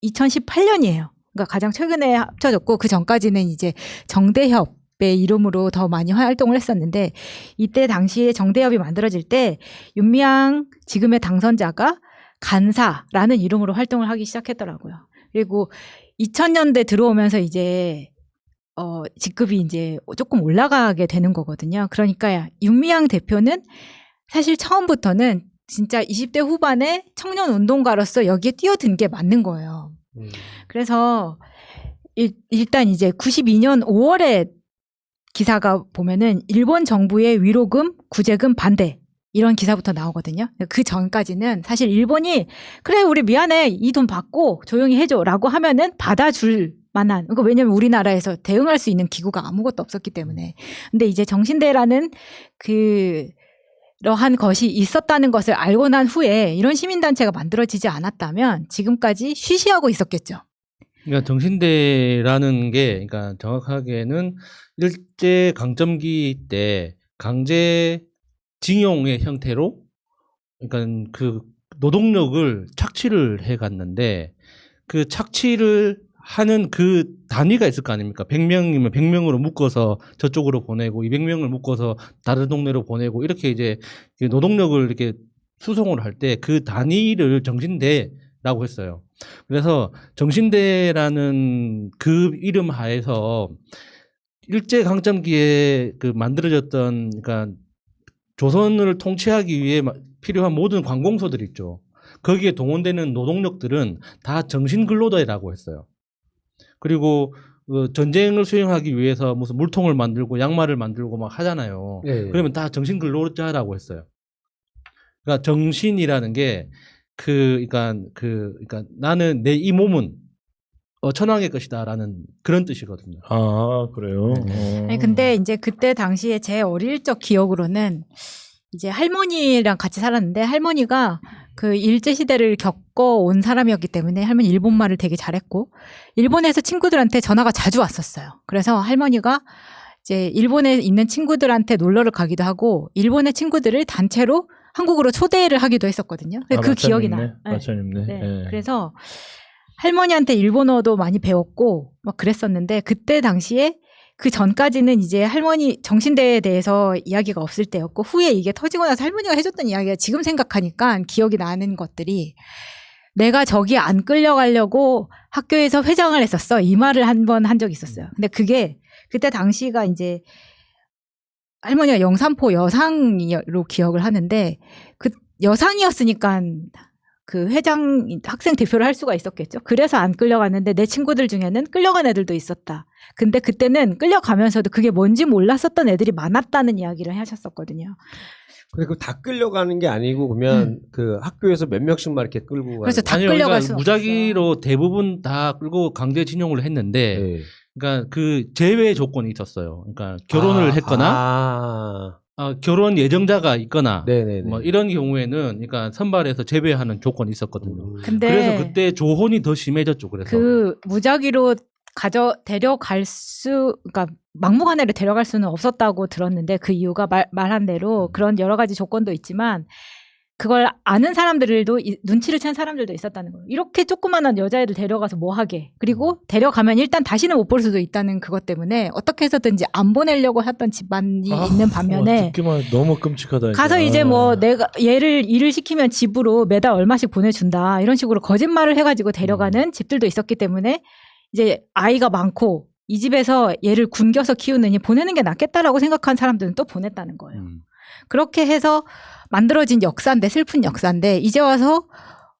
D: 2018년이에요. 그러니까 가장 최근에 합쳐졌고 그 전까지는 이제 정대협의 이름으로 더 많이 활동을 했었는데 이때 당시에 정대협이 만들어질 때 윤미향 지금의 당선자가 간사라는 이름으로 활동을 하기 시작했더라고요. 그리고 2000년대 들어오면서 이제 직급이 이제 조금 올라가게 되는 거거든요. 그러니까 윤미향 대표는 사실 처음부터는 진짜 20대 후반에 청년 운동가로서 여기에 뛰어든 게 맞는 거예요. 그래서 일단 이제 92년 5월에 기사가 보면은 일본 정부의 위로금, 구제금 반대 이런 기사부터 나오거든요. 그 전까지는 사실 일본이 그래 우리 미안해 이 돈 받고 조용히 해줘라고 하면은 받아줄 만한 그러니까 왜냐면 우리나라에서 대응할 수 있는 기구가 아무것도 없었기 때문에 근데 이제 정신대라는 그러한 것이 있었다는 것을 알고 난 후에 이런 시민단체가 만들어지지 않았다면 지금까지 쉬쉬하고 있었겠죠.
B: 그러니까 정신대라는 게 그러니까 정확하게는 일제 강점기 때 강제 징용의 형태로 그러니까 그 노동력을 착취를 해 갔는데 그 착취를 하는 그 단위가 있을 거 아닙니까? 100명이면 100명으로 묶어서 저쪽으로 보내고 200명을 묶어서 다른 동네로 보내고 이렇게 이제 노동력을 이렇게 수송을 할 때 그 단위를 정신대라고 했어요. 그래서 정신대라는 그 이름 하에서 일제 강점기에 그 만들어졌던 그러니까 조선을 통치하기 위해 필요한 모든 관공서들 있죠. 거기에 동원되는 노동력들은 다 정신근로자라고 했어요. 그리고 전쟁을 수행하기 위해서 무슨 물통을 만들고 양말을 만들고 막 하잖아요.
A: 네.
B: 그러면 다 정신근로자라고 했어요. 그러니까 정신이라는 게 그러니까 나는 내 이 몸은 천황의 것이다라는 그런 뜻이거든요.
C: 아 그래요.
D: 아니, 근데 이제 그때 당시에 제 어릴 적 기억으로는 이제 할머니랑 같이 살았는데 할머니가 그 일제시대를 겪어온 사람이었기 때문에 할머니 일본말을 되게 잘했고 일본에서 친구들한테 전화가 자주 왔었어요. 그래서 할머니가 이제 일본에 있는 친구들한테 놀러를 가기도 하고 일본의 친구들을 단체로 한국으로 초대를 하기도 했었거든요. 그 기억이 나.
C: 마차님네.
D: 네.
C: 네.
D: 그래서 할머니한테 일본어도 많이 배웠고 막 그랬었는데 그때 당시에 그 전까지는 이제 할머니 정신대에 대해서 이야기가 없을 때였고 후에 이게 터지고 나서 할머니가 해줬던 이야기가 지금 생각하니까 기억이 나는 것들이 내가 저기 안 끌려가려고 학교에서 회장을 했었어. 이 말을 한 번 한 적이 있었어요. 근데 그게 그때 당시가 이제 할머니가 영산포 여상으로 기억을 하는데 그 여상이었으니까 그 회장 학생 대표를 할 수가 있었겠죠. 그래서 안 끌려갔는데 내 친구들 중에는 끌려간 애들도 있었다. 근데 그때는 끌려가면서도 그게 뭔지 몰랐었던 애들이 많았다는 이야기를 하셨었거든요.
A: 그리고 다 끌려가는 게 아니고 그러면 그 학교에서 몇 명씩만 이렇게 끌고 가는
D: 그래서 다
B: 아니요,
D: 끌려갈
B: 그러니까
D: 수
B: 무작위로 대부분 다 끌고 강제징용을 했는데
A: 네.
B: 그러니까 그 제외 조건이 있었어요. 그러니까 결혼을 했거나 결혼 예정자가 있거나
A: 네네네.
B: 뭐 이런 경우에는 그러니까 선발해서 제외하는 조건이 있었거든요.
D: 근데
B: 그래서 그때 조혼이 더 심해졌죠. 그래서
D: 그 무작위로 그러니까 막무가내로 데려갈 수는 없었다고 들었는데 그 이유가 말한 대로 그런 여러 가지 조건도 있지만 그걸 아는 사람들도 눈치를 챈 사람들도 있었다는 거예요. 이렇게 조그만한 여자애들 데려가서 뭐 하게. 그리고 데려가면 일단 다시는 못 볼 수도 있다는 그것 때문에 어떻게 해서든지 안 보내려고 했던 집안이 있는 반면에
C: 듣기만 너무 끔찍하다.
D: 가서 이제 뭐 내가 얘를 일을 시키면 집으로 매달 얼마씩 보내준다 이런 식으로 거짓말을 해가지고 데려가는 집들도 있었기 때문에 이제 아이가 많고 이 집에서 얘를 굶겨서 키우느니 보내는 게 낫겠다라고 생각한 사람들은 또 보냈다는 거예요. 그렇게 해서 만들어진 역사인데 슬픈 역사인데 이제 와서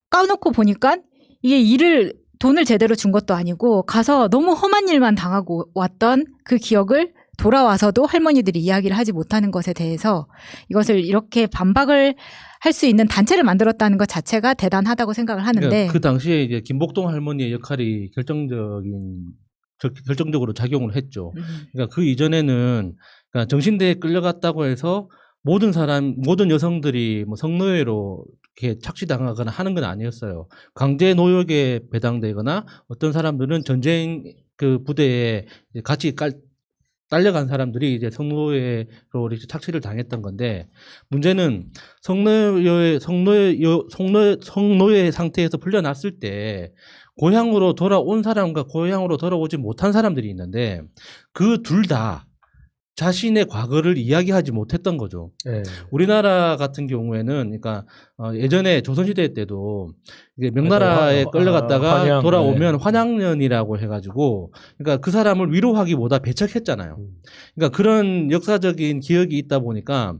D: 까놓고 보니까 이게 돈을 제대로 준 것도 아니고 가서 너무 험한 일만 당하고 왔던 그 기억을 돌아와서도 할머니들이 이야기를 하지 못하는 것에 대해서 이것을 이렇게 반박을 할 수 있는 단체를 만들었다는 것 자체가 대단하다고 생각을 하는데
B: 그러니까 그 당시에 이제 김복동 할머니의 역할이 결정적으로 작용을 했죠. 그러니까 그 이전에는 그러니까 정신대에 끌려갔다고 해서 모든 여성들이 뭐 성노예로 이렇게 착취당하거나 하는 건 아니었어요. 강제 노역에 배당되거나 어떤 사람들은 전쟁 그 부대에 같이 딸려간 사람들이 이제 성노예로 이렇게 착취를 당했던 건데 문제는 성노예 상태에서 풀려났을 때 고향으로 돌아온 사람과 고향으로 돌아오지 못한 사람들이 있는데 그 둘 다 자신의 과거를 이야기하지 못했던 거죠.
A: 네.
B: 우리나라 같은 경우에는 그러니까 예전에 조선시대 때도 이게 명나라에 끌려갔다가
C: 환양,
B: 돌아오면 환양년이라고 해가지고 그러니까 그 사람을 위로하기보다 배척했잖아요. 그러니까 그런 역사적인 기억이 있다 보니까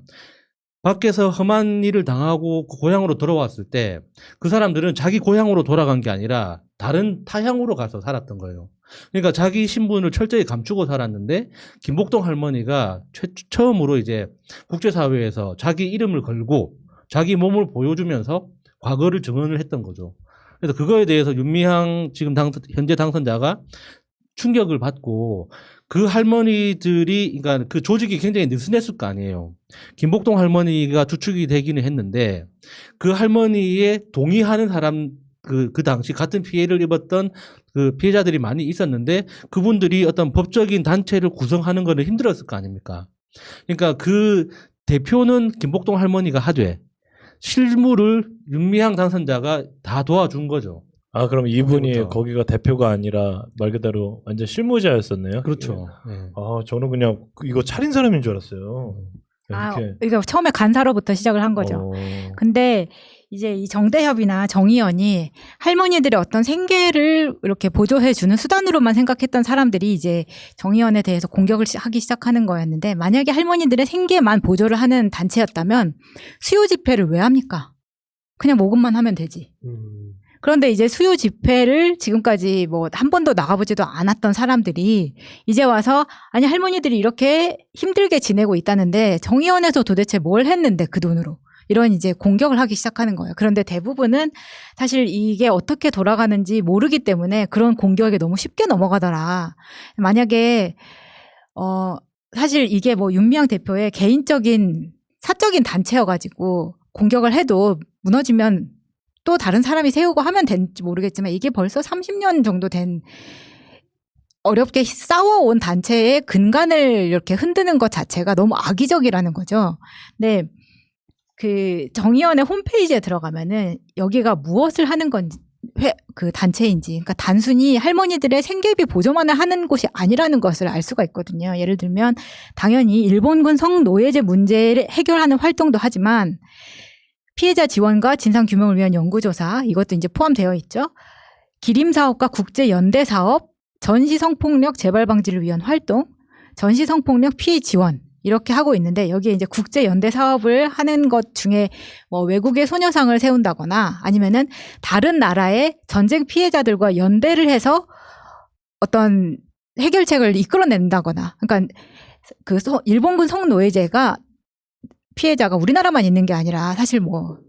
B: 밖에서 험한 일을 당하고 고향으로 돌아왔을 때 그 사람들은 자기 고향으로 돌아간 게 아니라 다른 타향으로 가서 살았던 거예요. 그러니까 자기 신분을 철저히 감추고 살았는데 김복동 할머니가 처음으로 이제 국제사회에서 자기 이름을 걸고 자기 몸을 보여주면서 과거를 증언을 했던 거죠. 그래서 그거에 대해서 윤미향 지금 현재 당선자가 충격을 받고 그 할머니들이 그러니까 그 조직이 굉장히 느슨했을 거 아니에요. 김복동 할머니가 주축이 되기는 했는데 그 할머니에 동의하는 사람 그 당시 같은 피해를 입었던 그 피해자들이 많이 있었는데 그분들이 어떤 법적인 단체를 구성하는 거는 힘들었을 거 아닙니까? 그러니까 그 대표는 김복동 할머니가 하되 실무를 윤미향 당선자가 다 도와준 거죠.
C: 아, 그럼 이분이
B: 그때부터.
C: 거기가 대표가 아니라 말 그대로 완전 실무자였었네요?
B: 그렇죠. 네.
C: 아, 저는 그냥 이거 차린 사람인 줄 알았어요. 이렇게.
D: 그러니까 처음에 간사로부터 시작을 한 거죠. 근데 이제 이 정대협이나 정의연이 할머니들의 어떤 생계를 이렇게 보조해주는 수단으로만 생각했던 사람들이 이제 정의연에 대해서 공격을 하기 시작하는 거였는데 만약에 할머니들의 생계만 보조를 하는 단체였다면 수요 집회를 왜 합니까? 그냥 모금만 하면 되지. 그런데 이제 수요 집회를 지금까지 뭐 한 번도 나가보지도 않았던 사람들이 이제 와서 아니 할머니들이 이렇게 힘들게 지내고 있다는데 정의원에서 도대체 뭘 했는데 그 돈으로 이런 이제 공격을 하기 시작하는 거예요. 그런데 대부분은 사실 이게 어떻게 돌아가는지 모르기 때문에 그런 공격에 너무 쉽게 넘어가더라. 만약에 사실 이게 뭐 윤미향 대표의 개인적인 사적인 단체여가지고 공격을 해도 무너지면 또 다른 사람이 세우고 하면 될지 모르겠지만 이게 벌써 30년 정도 된 어렵게 싸워온 단체의 근간을 이렇게 흔드는 것 자체가 너무 악의적이라는 거죠. 근데 그 정의원의 홈페이지에 들어가면은 여기가 무엇을 하는 건지 그 단체인지 그러니까 단순히 할머니들의 생계비 보조만을 하는 곳이 아니라는 것을 알 수가 있거든요. 예를 들면 당연히 일본군 성노예제 문제를 해결하는 활동도 하지만 피해자 지원과 진상규명을 위한 연구조사 이것도 이제 포함되어 있죠. 기림사업과 국제연대사업, 전시성폭력 재발방지를 위한 활동, 전시성폭력 피해 지원 이렇게 하고 있는데 여기에 이제 국제연대사업을 하는 것 중에 뭐 외국의 소녀상을 세운다거나 아니면은 다른 나라의 전쟁 피해자들과 연대를 해서 어떤 해결책을 이끌어낸다거나 그러니까 그 일본군 성노예제가 피해자가 우리나라만 있는 게 아니라 사실 뭐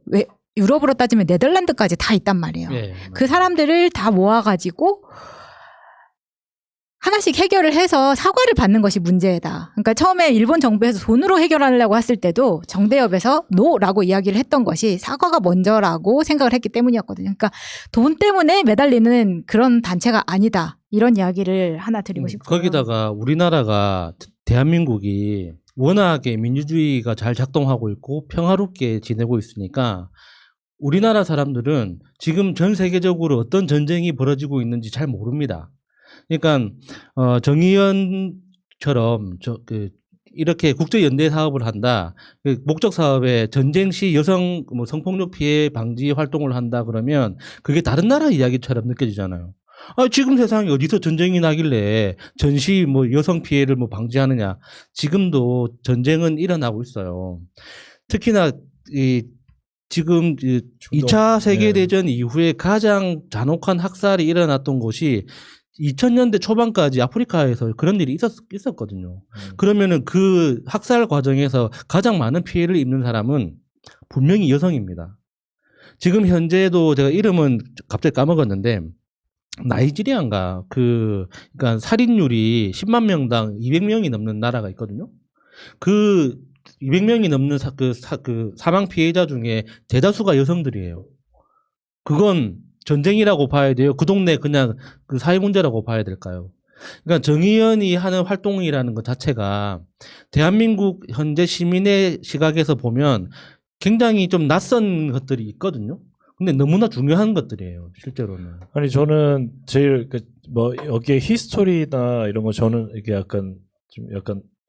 D: 유럽으로 따지면 네덜란드까지 다 있단 말이에요.
B: 네,
D: 그 사람들을 다 모아가지고 하나씩 해결을 해서 사과를 받는 것이 문제다. 그러니까 처음에 일본 정부에서 돈으로 해결하려고 했을 때도 정대협에서 노라고 이야기를 했던 것이 사과가 먼저라고 생각을 했기 때문이었거든요. 그러니까 돈 때문에 매달리는 그런 단체가 아니다. 이런 이야기를 하나 드리고 싶어요.
B: 거기다가 우리나라가 대한민국이 워낙에 민주주의가 잘 작동하고 있고 평화롭게 지내고 있으니까 우리나라 사람들은 지금 전 세계적으로 어떤 전쟁이 벌어지고 있는지 잘 모릅니다. 그러니까 정의연처럼 이렇게 국제 연대 사업을 한다. 목적 사업에 전쟁 시 여성 성폭력 피해 방지 활동을 한다 그러면 그게 다른 나라 이야기처럼 느껴지잖아요. 지금 세상에 어디서 전쟁이 나길래 전시 여성 피해를 방지하느냐. 지금도 전쟁은 일어나고 있어요. 특히나 지금 2차 세계대전 이후에 가장 잔혹한 학살이 일어났던 곳이 2000년대 초반까지 아프리카에서 그런 일이 있었거든요. 그러면은 그 학살 과정에서 가장 많은 피해를 입는 사람은 분명히 여성입니다. 지금 현재도 제가 이름은 갑자기 까먹었는데 나이지리아인가 그러니까 살인율이 10만 명당 200명이 넘는 나라가 있거든요. 그 200명이 넘는 그 사망 피해자 중에 대다수가 여성들이에요. 그건 전쟁이라고 봐야 돼요? 그 동네 그냥 그 사회 문제라고 봐야 될까요? 그러니까 정의연이 하는 활동이라는 것 자체가 대한민국 현재 시민의 시각에서 보면 굉장히 좀 낯선 것들이 있거든요. 근데 너무나 중요한 것들이에요, 실제로는.
C: 아니 저는 제일 여기에 히스토리나 이런 거 저는 이게 약간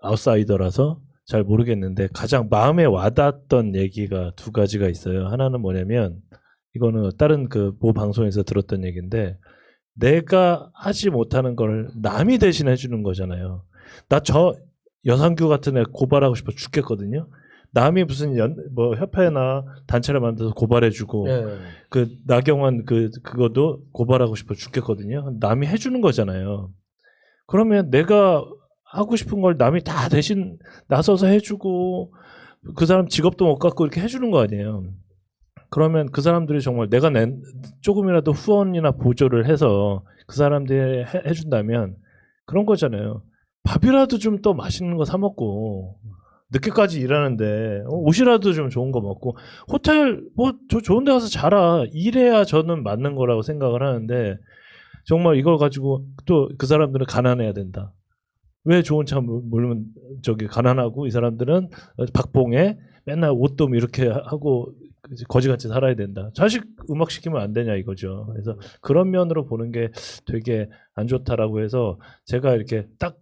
C: 아웃사이더라서 잘 모르겠는데 가장 마음에 와닿았던 얘기가 두 가지가 있어요. 하나는 뭐냐면 이거는 다른 모 방송에서 들었던 얘기인데 내가 하지 못하는 걸 남이 대신 해주는 거잖아요. 나 저 여상규 같은 애 고발하고 싶어 죽겠거든요. 남이 무슨 협회나 단체를 만들어서 고발해주고 그 나경원 그것도 고발하고 싶어 죽겠거든요. 남이 해주는 거잖아요. 그러면 내가 하고 싶은 걸 남이 다 대신 나서서 해주고 그 사람 직업도 못 갖고 이렇게 해주는 거 아니에요. 그러면 그 사람들이 정말 내가 낸 조금이라도 후원이나 보조를 해서 그 사람들이 해준다면 그런 거잖아요. 밥이라도 좀 더 맛있는 거 사 먹고 늦게까지 일하는데 옷이라도 좀 좋은 거 먹고 호텔 좋은 데 가서 자라. 이래야 저는 맞는 거라고 생각을 하는데 정말 이걸 가지고 또 그 사람들은 가난해야 된다. 왜 좋은 차 몰면 가난하고 이 사람들은 박봉에 맨날 옷도 이렇게 하고 거지같이 살아야 된다. 자식 음악 시키면 안 되냐 이거죠. 그래서 그런 면으로 보는 게 되게 안 좋다라고 해서 제가 이렇게 딱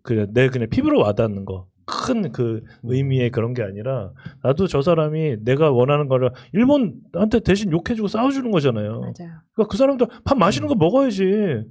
C: 그냥 피부로 와닿는 거. 큰 의미의 그런 게 아니라 나도 저 사람이 내가 원하는 거를 일본한테 대신 욕해주고 싸워주는 거잖아요.
D: 맞아요.
C: 그러니까 그 사람들 밥 맛있는 거 먹어야지.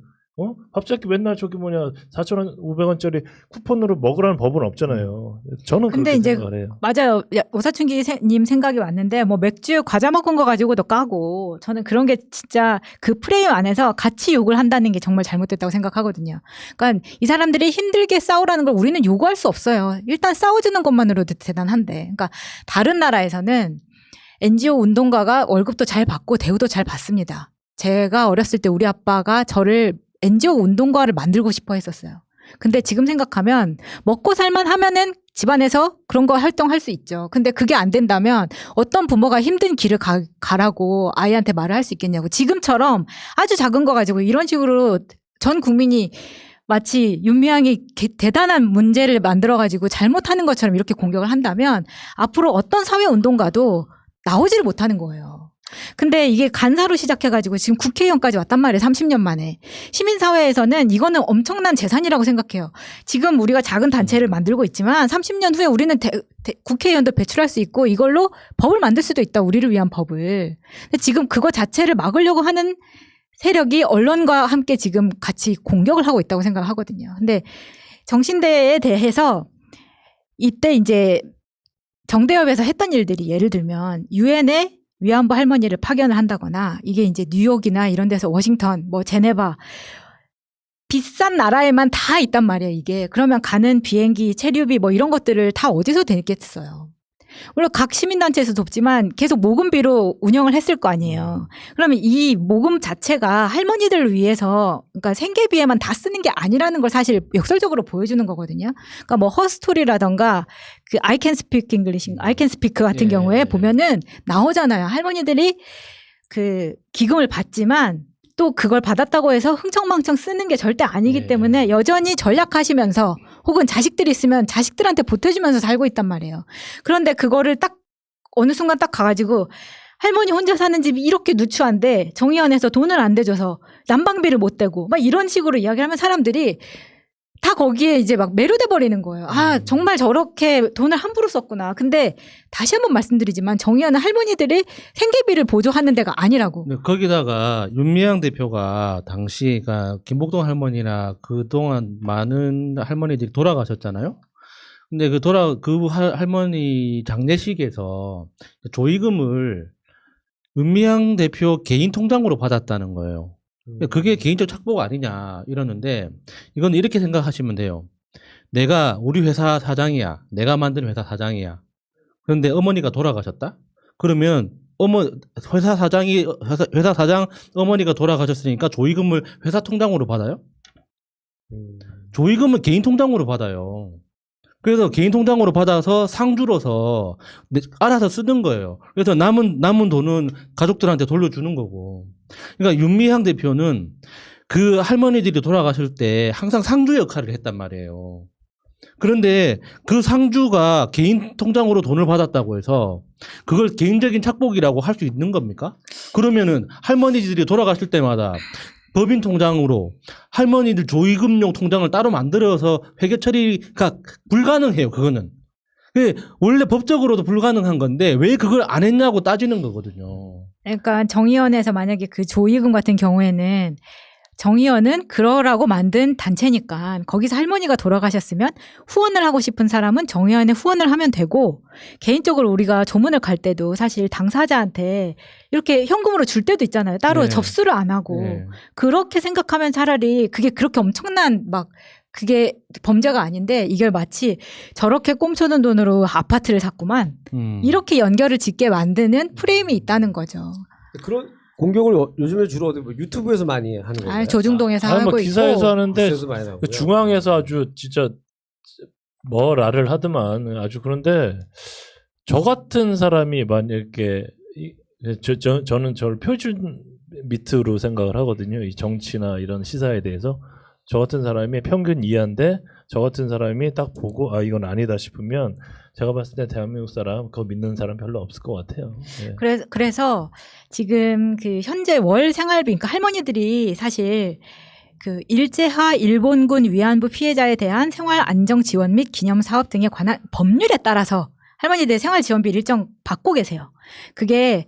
C: 밥잡기 맨날 4,500원짜리 쿠폰으로 먹으라는 법은 없잖아요. 저는
D: 근데
C: 그렇게
D: 이제
C: 생각을 해요.
D: 맞아요. 오사춘기님 생각이 왔는데 맥주 과자 먹은 거 가지고도 까고 저는 그런 게 진짜 그 프레임 안에서 같이 욕을 한다는 게 정말 잘못됐다고 생각하거든요. 그러니까 이 사람들이 힘들게 싸우라는 걸 우리는 요구할 수 없어요. 일단 싸워주는 것만으로도 대단한데. 그러니까 다른 나라에서는 NGO 운동가가 월급도 잘 받고 대우도 잘 받습니다. 제가 어렸을 때 우리 아빠가 저를 NGO 운동가를 만들고 싶어 했었어요. 근데 지금 생각하면 먹고 살만 하면은 집안에서 그런 거 활동할 수 있죠. 근데 그게 안 된다면 어떤 부모가 힘든 길을 가라고 아이한테 말을 할 수 있겠냐고. 지금처럼 아주 작은 거 가지고 이런 식으로 전 국민이 마치 윤미향이 대단한 문제를 만들어가지고 잘못하는 것처럼 이렇게 공격을 한다면 앞으로 어떤 사회운동가도 나오지를 못하는 거예요. 근데 이게 간사로 시작해가지고 지금 국회의원까지 왔단 말이에요. 30년 만에. 시민사회에서는 이거는 엄청난 재산이라고 생각해요. 지금 우리가 작은 단체를 만들고 있지만 30년 후에 우리는 국회의원도 배출할 수 있고 이걸로 법을 만들 수도 있다. 우리를 위한 법을. 근데 지금 그거 자체를 막으려고 하는 세력이 언론과 함께 지금 같이 공격을 하고 있다고 생각을 하거든요. 근데 정신대에 대해서 이때 이제 정대협에서 했던 일들이 예를 들면 유엔에 위안부 할머니를 파견을 한다거나 이게 이제 뉴욕이나 이런 데서 워싱턴, 제네바 비싼 나라에만 다 있단 말이에요, 이게. 그러면 가는 비행기, 체류비 이런 것들을 다 어디서 대겠어요. 물론 각 시민단체에서 돕지만 계속 모금비로 운영을 했을 거 아니에요. 그러면 이 모금 자체가 할머니들을 위해서 그러니까 생계비에만 다 쓰는 게 아니라는 걸 사실 역설적으로 보여주는 거거든요. 그러니까 허스토리라던가 그 I can speak English, I can speak 같은 경우에 보면은 나오잖아요. 할머니들이 그 기금을 받지만 또 그걸 받았다고 해서 흥청망청 쓰는 게 절대 아니기
B: 네.
D: 때문에 여전히 전략하시면서 혹은 자식들이 있으면 자식들한테 보태주면서 살고 있단 말이에요. 그런데 그거를 딱 어느 순간 딱 가가지고 할머니 혼자 사는 집이 이렇게 누추한데 정의원에서 돈을 안 대줘서 난방비를 못 대고 막 이런 식으로 이야기하면 사람들이 다 거기에 이제 막 매료돼 버리는 거예요. 아, 정말 저렇게 돈을 함부로 썼구나. 근데 다시 한번 말씀드리지만 정의원은 할머니들이 생계비를 보조하는 데가 아니라고.
B: 근데 거기다가 윤미향 대표가 당시 그러니까 김복동 할머니나 그동안 많은 할머니들이 돌아가셨잖아요. 근데 그 할머니 장례식에서 조의금을 윤미향 대표 개인 통장으로 받았다는 거예요. 그게 개인적 착복 아니냐 이러는데 이건 이렇게 생각하시면 돼요. 내가 우리 회사 사장이야. 내가 만든 회사 사장이야. 그런데 어머니가 돌아가셨다? 그러면 회사 사장 어머니가 돌아가셨으니까 조의금을 회사 통장으로 받아요? 조의금은 개인 통장으로 받아요. 그래서 개인 통장으로 받아서 상주로서 알아서 쓰는 거예요. 그래서 남은 돈은 가족들한테 돌려주는 거고. 그러니까 윤미향 대표는 그 할머니들이 돌아가실 때 항상 상주 역할을 했단 말이에요. 그런데 그 상주가 개인 통장으로 돈을 받았다고 해서 그걸 개인적인 착복이라고 할 수 있는 겁니까? 그러면은 할머니들이 돌아가실 때마다 법인 통장으로 할머니들 조의금용 통장을 따로 만들어서 회계 처리가 불가능해요. 그거는. 원래 법적으로도 불가능한 건데 왜 그걸 안 했냐고 따지는 거거든요.
D: 그러니까 정의원에서 만약에 그 조의금 같은 경우에는 정의원은 그러라고 만든 단체니까 거기서 할머니가 돌아가셨으면 후원을 하고 싶은 사람은 정의원에 후원을 하면 되고 개인적으로 우리가 조문을 갈 때도 사실 당사자한테 이렇게 현금으로 줄 때도 있잖아요. 따로
B: 네.
D: 접수를 안 하고
B: 네.
D: 그렇게 생각하면 차라리 그게 그렇게 엄청난 막 그게 범죄가 아닌데 이걸 마치 저렇게 꼼쳐둔 돈으로 아파트를 샀구만 이렇게 연결을 짓게 만드는 프레임이 있다는 거죠.
A: 그런 공격을 요즘에 주로 어디 뭐 유튜브에서 많이 하는 거예요.
D: 아, 조중동에서
C: 뭐
D: 하고
C: 기사에서
D: 있고
C: 하는데
A: 뉴스에서 많이 나오고요.
C: 중앙에서 아주 진짜 뭐라를 하더만 아주. 그런데 저 같은 사람이 만약에 저는 저를 표준 밑으로 생각을 하거든요. 이 정치나 이런 시사에 대해서 저 같은 사람이 평균 이하인데 저 같은 사람이 딱 보고 아 이건 아니다 싶으면 제가 봤을 때 대한민국 사람 그거 믿는 사람 별로 없을 것 같아요. 네.
D: 그래서 지금 그 현재 월 생활비, 그러니까 할머니들이 사실 그 일제하 일본군 위안부 피해자에 대한 생활 안정 지원 및 기념 사업 등에 관한 법률에 따라서 할머니들 생활 지원비를 일정 받고 계세요. 그게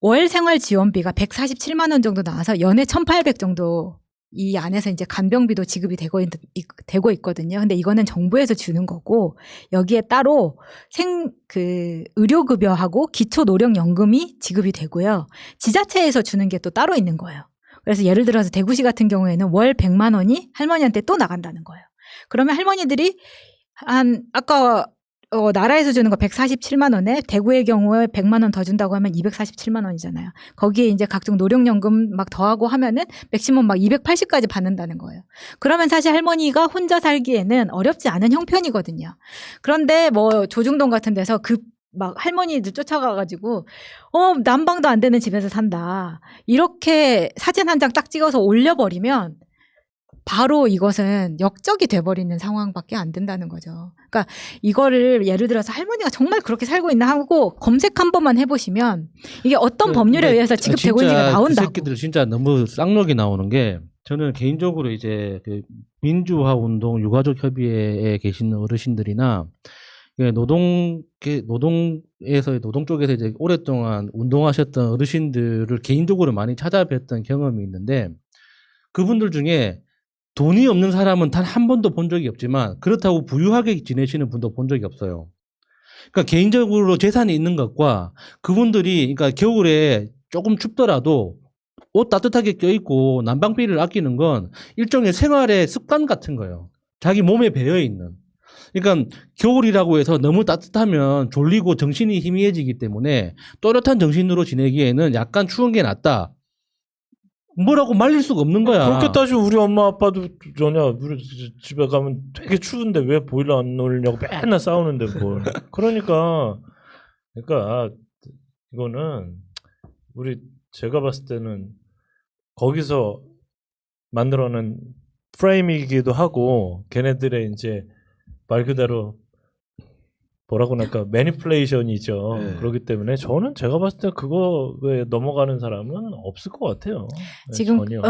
D: 월 생활 지원비가 147만 원 정도 나와서 연에 1,800 정도 이 안에서 이제 간병비도 지급이 되고 있거든요. 근데 이거는 정부에서 주는 거고 여기에 따로 의료급여하고 기초노령연금이 지급이 되고요. 지자체에서 주는 게 또 따로 있는 거예요. 그래서 예를 들어서 대구시 같은 경우에는 월 100만 원이 할머니한테 또 나간다는 거예요. 그러면 할머니들이 아까 나라에서 주는 거 147만 원에 대구의 경우에 100만 원 더 준다고 하면 247만 원이잖아요. 거기에 이제 각종 노령연금 막 더하고 하면은 맥시멈 막 280까지 받는다는 거예요. 그러면 사실 할머니가 혼자 살기에는 어렵지 않은 형편이거든요. 그런데 뭐 조중동 같은 데서 막 할머니들 쫓아가가지고 난방도 안 되는 집에서 산다. 이렇게 사진 한 장 딱 찍어서 올려버리면 바로 이것은 역적이 돼버리는 상황밖에 안 된다는 거죠. 그러니까 이거를 예를 들어서 할머니가 정말 그렇게 살고 있나 하고 검색 한 번만 해보시면 이게 어떤 법률에 의해서 지급되고 있는지가 나온다고.
B: 그 새끼들 진짜 너무 쌍욕이 나오는 게 저는 개인적으로 이제 그 민주화 운동 유가족 협의회에 계신 어르신들이나 노동 쪽에서 이제 오랫동안 운동하셨던 어르신들을 개인적으로 많이 찾아뵀던 경험이 있는데 그분들 중에 돈이 없는 사람은 단 한 번도 본 적이 없지만 그렇다고 부유하게 지내시는 분도 본 적이 없어요. 그러니까 개인적으로 재산이 있는 것과 그분들이 그러니까 겨울에 조금 춥더라도 옷 따뜻하게 껴입고 난방비를 아끼는 건 일종의 생활의 습관 같은 거예요. 자기 몸에 배어 있는. 그러니까 겨울이라고 해서 너무 따뜻하면 졸리고 정신이 희미해지기 때문에 또렷한 정신으로 지내기에는 약간 추운 게 낫다. 뭐라고 말릴 수가 없는 거야.
C: 그렇게 따지면 우리 엄마 아빠도 우리 집에 가면 되게 추운데 왜 보일러 안 놓으려고 맨날 싸우는데 뭘. 그러니까 이거는 제가 봤을 때는 거기서 만들어낸 프레임이기도 하고 걔네들의 이제 말 그대로 뭐라고 할까 매니플레이션이죠.
A: 네.
C: 그렇기 때문에 저는 제가 봤을 때 그거에 넘어가는 사람은 없을 것 같아요. 네,
D: 지금
C: 전혀.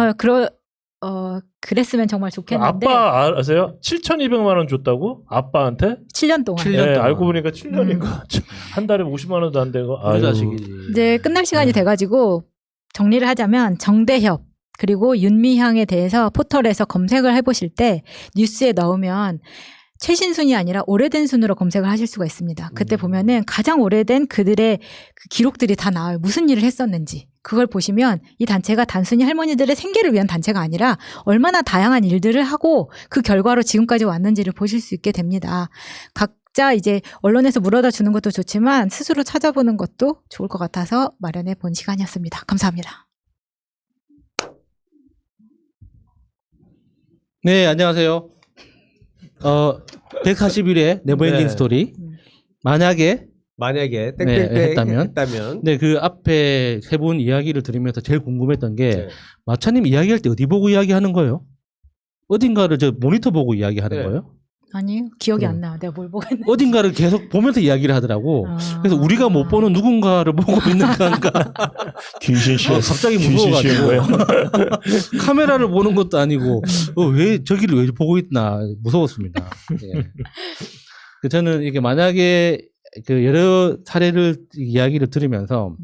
D: 그랬으면 정말 좋겠는데
C: 아빠 아세요? 7,200만 원 줬다고? 아빠한테?
D: 7년 동안
B: 7년
C: 네,
B: 동안.
C: 알고 보니까 7년인가? 한 달에 50만 원도 안 되고.
B: 우리
C: 아유.
B: 자식이지.
D: 이제 끝날 시간이 돼가지고 정리를 하자면 정대협 그리고 윤미향에 대해서 포털에서 검색을 해보실 때 뉴스에 넣으면 최신 순이 아니라 오래된 순으로 검색을 하실 수가 있습니다. 그때 보면은 가장 오래된 그들의 그 기록들이 다 나와요. 무슨 일을 했었는지. 그걸 보시면 이 단체가 단순히 할머니들의 생계를 위한 단체가 아니라 얼마나 다양한 일들을 하고 그 결과로 지금까지 왔는지를 보실 수 있게 됩니다. 각자 이제 언론에서 물어다 주는 것도 좋지만 스스로 찾아보는 것도 좋을 것 같아서 마련해 본 시간이었습니다. 감사합니다.
B: 네, 안녕하세요. 141회 네버엔딩
A: 네.
B: 스토리. 만약에
A: 만약에
B: 네,
A: 땡땡땡
B: 했다면?
A: 했다면
B: 네, 그 앞에 세 분 이야기를 들으면서 제일 궁금했던 게
A: 네.
B: 마차님 이야기할 때 어디 보고 이야기하는 거예요? 어딘가를 저 모니터 보고 이야기하는
A: 네.
B: 거예요?
D: 아니 기억이
B: 그럼.
D: 안 나. 내가 뭘 보고 했는지.
B: 어딘가를 계속 보면서 이야기를 하더라고.
D: 아.
B: 그래서 우리가 못 보는 누군가를 보고 있는 건가?
C: 귀신씨.
B: 갑자기
C: 귀신씨인 거예요.
B: 카메라를 보는 것도 아니고 왜 저기를 왜 보고 있나 무서웠습니다. 예. 그 저는 이게 만약에 그 여러 사례를 이야기를 들으면서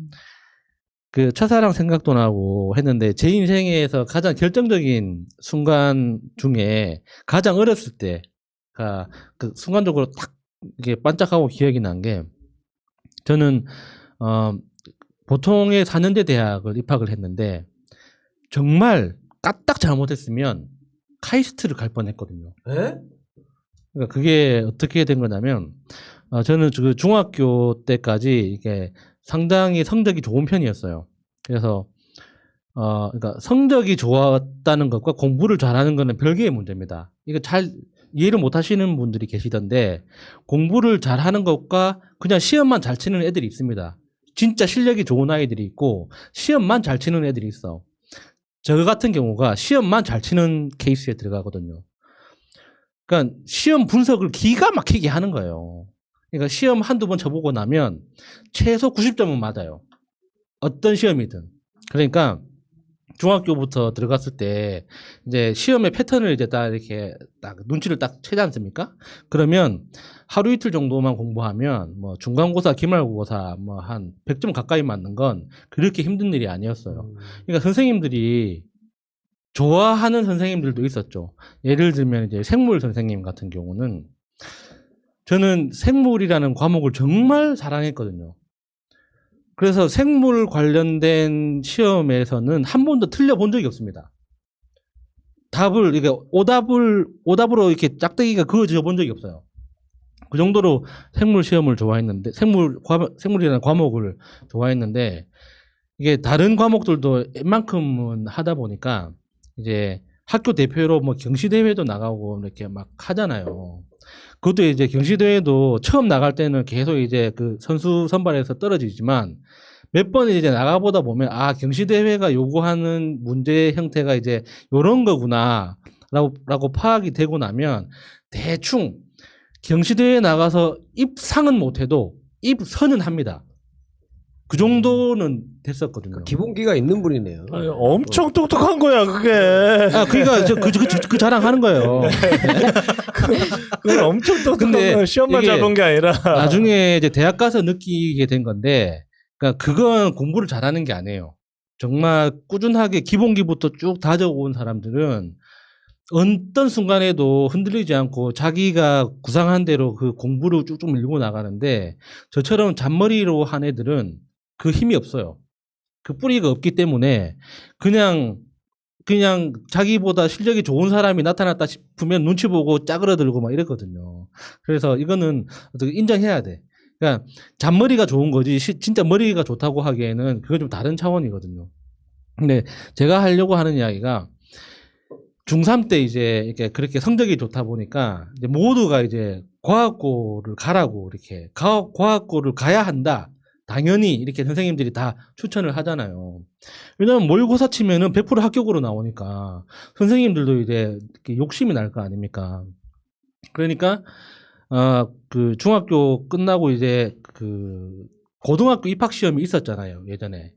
B: 그 첫사랑 생각도 나고 했는데 제 인생에서 가장 결정적인 순간 중에 가장 어렸을 때가 그 순간적으로 딱 이게 반짝하고 기억이 난 게 저는 보통의 4년제 대학을 입학을 했는데 정말 까딱 잘못했으면 카이스트를 갈 뻔했거든요.
A: 에?
B: 그러니까 그게 어떻게 된 거냐면 저는 그 중학교 때까지 이게 상당히 성적이 좋은 편이었어요. 그래서 그러니까 성적이 좋았다는 것과 공부를 잘하는 거는 별개의 문제입니다. 이거 잘 이해를 못 하시는 분들이 계시던데 공부를 잘하는 것과 그냥 시험만 잘 치는 애들이 있습니다. 진짜 실력이 좋은 아이들이 있고 시험만 잘 치는 애들이 있어. 저 같은 경우가 시험만 잘 치는 케이스에 들어가거든요. 그러니까 시험 분석을 기가 막히게 하는 거예요. 그러니까 시험 한두 번 쳐보고 나면 최소 90점은 맞아요. 어떤 시험이든. 그러니까 중학교부터 들어갔을 때 이제 시험의 패턴을 이제 딱 이렇게 딱 눈치를 딱 채지 않습니까? 그러면 하루 이틀 정도만 공부하면 뭐 중간고사, 기말고사 뭐 한 100점 가까이 맞는 건 그렇게 힘든 일이 아니었어요. 그러니까 선생님들이 좋아하는 선생님들도 있었죠. 예를 들면 이제 생물 선생님 같은 경우는 저는 생물이라는 과목을 정말 사랑했거든요. 그래서 생물 관련된 시험에서는 한 번도 틀려본 적이 없습니다. 답을, 이게 오답으로 이렇게 짝대기가 그어져 본 적이 없어요. 그 정도로 생물 시험을 좋아했는데, 생물이라는 과목을 좋아했는데, 이게 다른 과목들도 웬만큼은 하다 보니까, 이제 학교 대표로 뭐 경시대회도 나가고 이렇게 막 하잖아요. 그것도 이제 경시대회도 처음 나갈 때는 계속 이제 그 선수 선발에서 떨어지지만 몇 번 이제 나가보다 보면 아, 경시대회가 요구하는 문제 형태가 이제 요런 거구나 라고 파악이 되고 나면 대충 경시대회에 나가서 입상은 못해도 입선은 합니다. 그 정도는 됐었거든요.
A: 기본기가 있는 분이네요.
C: 아니, 엄청 똑똑한 거야 그게.
B: 아, 그러니까 그 자랑하는 거예요.
C: 그건 엄청 똑똑한
B: 근데
C: 거야. 시험만
B: 이게
C: 잘 본 게 아니라.
B: 나중에 이제 대학 가서 느끼게 된 건데, 그러니까 그건 공부를 잘하는 게 아니에요. 정말 꾸준하게 기본기부터 쭉 다져온 사람들은 어떤 순간에도 흔들리지 않고 자기가 구상한 대로 그 공부를 쭉쭉 밀고 나가는데 저처럼 잔머리로 한 애들은 그 힘이 없어요. 그 뿌리가 없기 때문에 그냥 자기보다 실력이 좋은 사람이 나타났다 싶으면 눈치 보고 짜그러들고 막 이랬거든요. 그래서 이거는 어떻게 인정해야 돼. 그러니까 잔머리가 좋은 거지 진짜 머리가 좋다고 하기에는 그건 좀 다른 차원이거든요. 근데 제가 하려고 하는 이야기가 중3 때 이제 이렇게 그렇게 성적이 좋다 보니까 이제 모두가 이제 과학고를 가라고 이렇게 과학고를 가야 한다. 당연히 이렇게 선생님들이 다 추천을 하잖아요. 왜냐하면 모의고사 치면은 100% 합격으로 나오니까 선생님들도 이제 욕심이 날 거 아닙니까? 그러니까 그 중학교 끝나고 이제 그 고등학교 입학 시험이 있었잖아요, 예전에.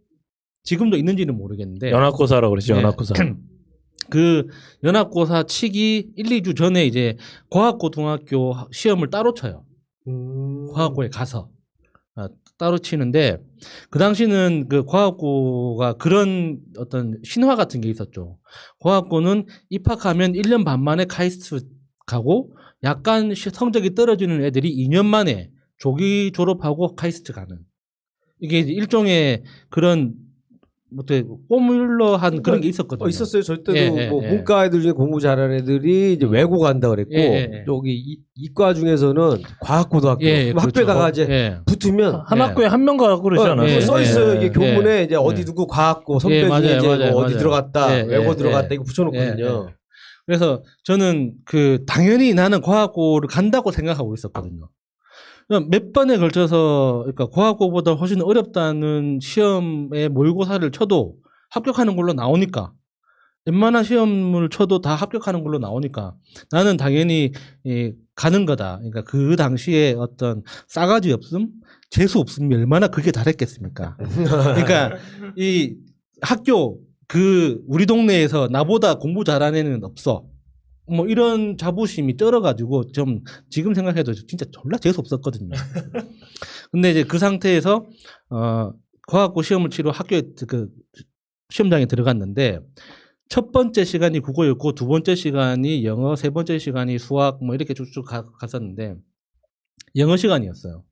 B: 지금도 있는지는 모르겠는데.
C: 연합고사라고 그러죠.
B: 네.
C: 연합고사.
B: 그 연합고사 치기 1, 2주 전에 이제 과학고등학교 시험을 따로 쳐요. 과학고에 가서 따로 치는데 그 당시는 그 과학고가 그런 어떤 신화 같은 게 있었죠. 과학고는 입학하면 1년 반 만에 카이스트 가고 약간 성적이 떨어지는 애들이 2년 만에 조기 졸업하고 카이스트 가는 이게 일종의 그런 포뮬러한 그런 게 있었거든요.
A: 있었어요. 저희 때도 뭐 문과 애들 중에 공부 잘하는 애들이 이제 외고 간다 그랬고 여기 이과 중에서는 과학고등학교
B: 그렇죠.
A: 학교에다가 이제 붙으면
C: 한 학교에 한 명 가고 그러지 않아요?
A: 써 있어요. 이게 교문에 이제 어디 누구 과학고 선배 중에 이제
B: 맞아요.
A: 어디 들어갔다 외고 들어갔다 이거
B: 예,
A: 붙여놓거든요.
B: 그래서 저는 그 당연히 나는 과학고를 간다고 생각하고 있었거든요. 몇 번에 걸쳐서 그러니까 과학고보다 훨씬 어렵다는 시험에 모의고사를 쳐도 합격하는 걸로 나오니까 웬만한 시험을 쳐도 다 합격하는 걸로 나오니까 나는 당연히 가는 거다. 그러니까 그 당시에 어떤 싸가지 없음, 재수 없음이 얼마나 그게 잘했겠습니까? 그러니까 이 학교 그 우리 동네에서 나보다 공부 잘하는 애는 없어. 뭐 이런 자부심이 쩔어가지고 좀 지금 생각해도 진짜 졸라 재수 없었거든요. 근데 이제 그 상태에서 과학고 시험을 치러 학교에 그 시험장에 들어갔는데 첫 번째 시간이 국어였고 두 번째 시간이 영어, 세 번째 시간이 수학 뭐 이렇게 쭉쭉 갔었는데 영어 시간이었어요.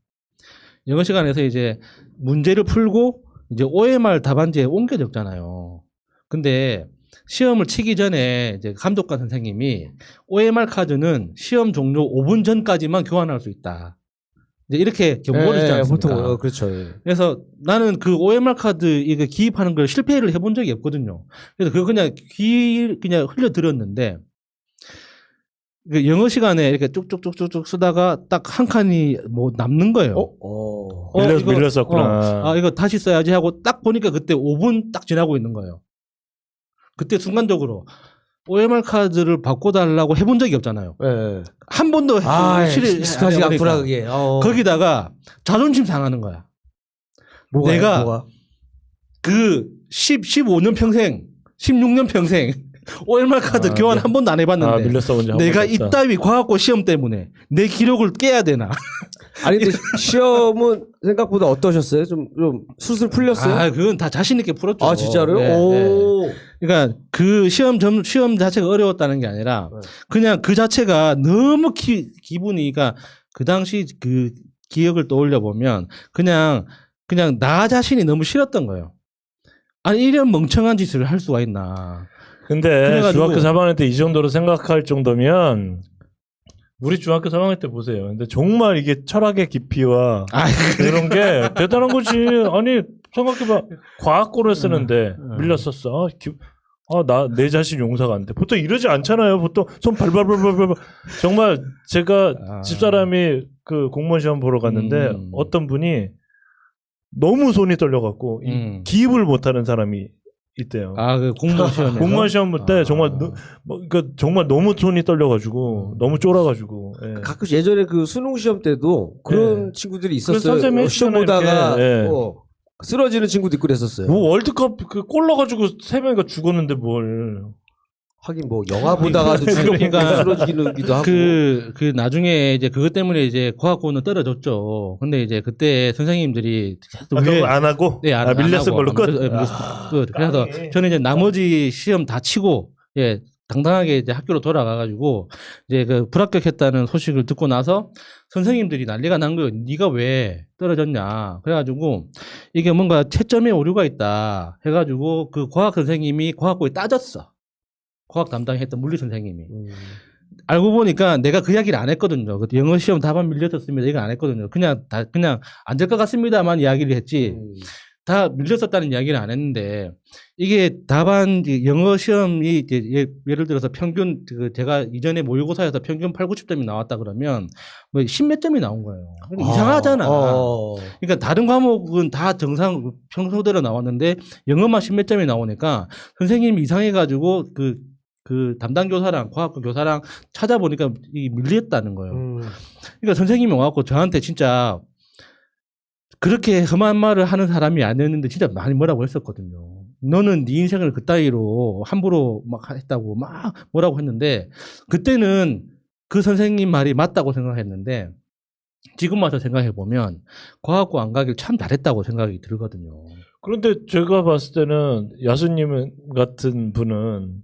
B: 영어 시간에서 이제 문제를 풀고 이제 OMR 답안지에 옮겨 적잖아요. 근데 시험을 치기 전에 이제 감독관 선생님이 OMR 카드는 시험 종료 5분 전까지만 교환할 수 있다. 이제 이렇게 경고를 주지 않습니까?
A: 보통 그렇죠.
B: 그래서 나는 그 OMR 카드 이거 기입하는 걸 실패를 해본 적이 없거든요. 그래서 그거 그냥 그냥 흘려들었는데 그 영어 시간에 이렇게 쭉쭉쭉쭉 쓰다가 딱 한 칸이 뭐 남는 거예요.
C: 밀렸었구나.
B: 이거 다시 써야지 하고 딱 보니까 그때 5분 딱 지나고 있는 거예요. 그때 순간적으로 OMR 카드를 바꿔달라고 해본 적이 없잖아요.
A: 네.
B: 한 번도
A: 익숙하지 않구나 그게.
B: 거기다가 자존심 상하는 거야. 내가 그 15년 평생, 16년 평생 OMR 카드 교환 한 번도 안 해봤는데 내가 이따위 과학고 시험 때문에 내 기록을 깨야 되나?
A: 아니 근데 시험은 생각보다 어떠셨어요? 좀 술술 풀렸어요?
B: 그건 다 자신 있게 풀었죠.
A: 아 진짜로요?
B: 네,
A: 오.
B: 네. 그러니까 그 시험 자체가 어려웠다는 게 아니라 그냥 그 자체가 너무 기분이 그러니까 그 당시 그 기억을 떠올려 보면 그냥 나 자신이 너무 싫었던 거예요. 아니 이런 멍청한 짓을 할 수가 있나?
C: 근데
B: 그래가지고,
C: 중학교 3학년 때 이 정도로 생각할 정도면 우리 중학교 3학년 때 보세요. 근데 정말 이게 철학의 깊이와 이런 게 대단한 거지. 아니 생각해봐. 과학고를 쓰는데 밀렸었어. 내 자신 용서가 안 돼. 보통 이러지 않잖아요. 보통 손 발발발발발. 정말 제가 집사람이 그 공무원 시험 보러 갔는데 어떤 분이 너무 손이 떨려갖고 기입을 못하는 사람이 있대요.
B: 그 공무원 시험.
C: 공무원 시험 때 정말 그러니까 정말 너무 손이 떨려가지고 너무 쫄아가지고. 예.
A: 가끔 예전에 그 수능 시험 때도 그런 친구들이 있었어요. 시험 보다가 쓰러지는 친구도 있고 그랬었어요.
C: 뭐 월드컵 그 골 넣어가지고 3명이가 죽었는데 뭘.
A: 하긴 뭐 영화 보다가도
B: 그러니까
A: 쓰러지기도 하고.
B: 그 나중에 이제 그것 때문에 이제 과학고는 떨어졌죠. 근데 이제 그때 선생님들이
C: 그거 안 하고 밀렸을 걸로 끝.
B: 그래서 저는 이제 나머지 시험 다 치고 당당하게 이제 학교로 돌아가가지고 이제 그 불합격했다는 소식을 듣고 나서 선생님들이 난리가 난 거예요. 네가 왜 떨어졌냐. 그래가지고 이게 뭔가 채점에 오류가 있다 해가지고 그 과학 선생님이 과학고에 따졌어. 과학 담당했던 물리 선생님이. 알고 보니까 내가 그 이야기를 안 했거든요. 그때 영어 시험 답안 밀렸었습니다. 이거 안 했거든요. 그냥 안 될 것 같습니다만 이야기를 했지. 다 밀렸었다는 이야기는 안 했는데 이게 답안 영어 시험이 이제 예를 들어서 평균 제가 이전에 모의고사에서 평균 8, 90점이 나왔다 그러면 뭐 10몇 점이 나온 거예요. 그러니까 이상하잖아. 그러니까 다른 과목은 다 정상 평소대로 나왔는데 영어만 10몇 점이 나오니까 선생님이 이상해가지고 그 담당 교사랑 과학과 교사랑 찾아보니까 이 밀렸다는 거예요. 그러니까 선생님이 와갖고 저한테 진짜 그렇게 험한 말을 하는 사람이 아니었는데 진짜 많이 뭐라고 했었거든요. 너는 네 인생을 그따위로 함부로 막 했다고 막 뭐라고 했는데 그때는 그 선생님 말이 맞다고 생각했는데 지금 와서 생각해 보면 과학고 안 가길 참 잘했다고 생각이 들거든요.
C: 그런데 제가 봤을 때는 야수님 같은 분은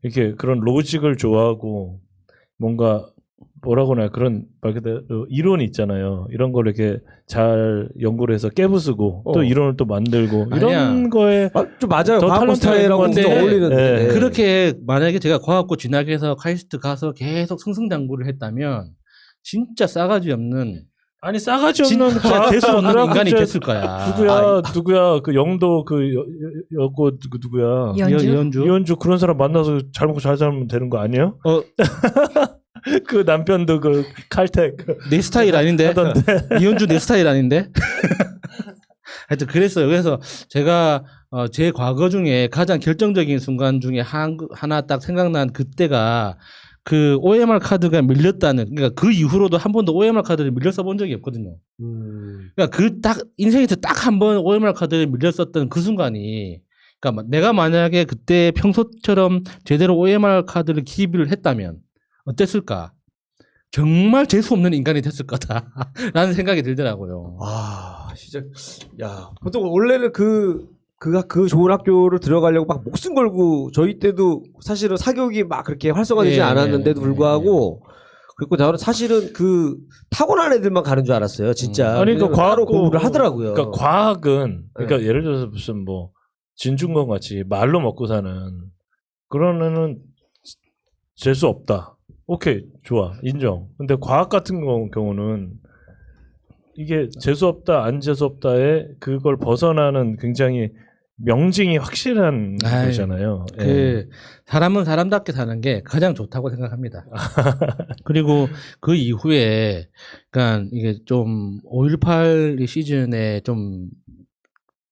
C: 이렇게 그런 로직을 좋아하고 뭔가 뭐라고 나 그런 말 그대로 이론이 있잖아요. 이런 걸 이렇게 잘 연구를 해서 깨부수고 또 이론을 또 만들고 이런 거에
A: 좀 맞아요.
C: 더
A: 과학고 스타일하고 좀
C: 탤런트한
A: 어울리는데
C: 네.
B: 그렇게 만약에 제가 과학고 진학해서 카이스트 가서 계속 승승장구를 했다면 진짜 싸가지 없는
C: 아니 싸가지 없는
B: 진짜 재수 없는
C: 과학
B: 인간이
C: 학자
B: 됐을 거야.
C: 누구야 그 영도 그 여고 누구야 이현주 그런 사람 만나서 잘 먹고 잘 살면 되는 거 아니에요? 그 남편도 그 칼텍
B: 내 스타일 아닌데
C: 하던데.
B: 이현주 내 스타일 아닌데 하여튼 그랬어요. 그래서 제가 제 과거 중에 가장 결정적인 순간 중에 하나 딱 생각난 그때가 그 OMR 카드가 밀렸다는, 그러니까 그 이후로도 한 번도 OMR 카드를 밀려 써본 적이 없거든요. 그러니까 그 딱 인생에서 딱 한 번 OMR 카드를 밀렸었던 그 순간이, 그러니까 내가 만약에 그때 평소처럼 제대로 OMR 카드를 기입을 했다면 어땠을까? 정말 재수 없는 인간이 됐을 거다라는 생각이 들더라고요.
A: 아, 진짜, 야, 보통 원래는 그 좋은 학교를 들어가려고 막 목숨 걸고, 저희 때도 사실은 사교육이 막 그렇게 활성화되지 않았는데도 불구하고, 그리고 저는 사실은 그 타고난 애들만 가는 줄 알았어요, 진짜.
C: 아니, 그러니까
A: 과학으로 공부를 하더라고요.
C: 그러니까 과학은, 그러니까 예를 들어서 무슨 뭐, 진중권 같이 말로 먹고 사는, 그런 애는 재수 없다. 오케이, 좋아, 인정. 근데 과학 같은 경우는 이게 재수없다, 안 재수없다에 그걸 벗어나는 굉장히 명징이 확실한 거잖아요.
B: 그 사람은 사람답게 사는 게 가장 좋다고 생각합니다. 그리고 그 이후에, 그러니까 이게 좀 5.18 시즌에 좀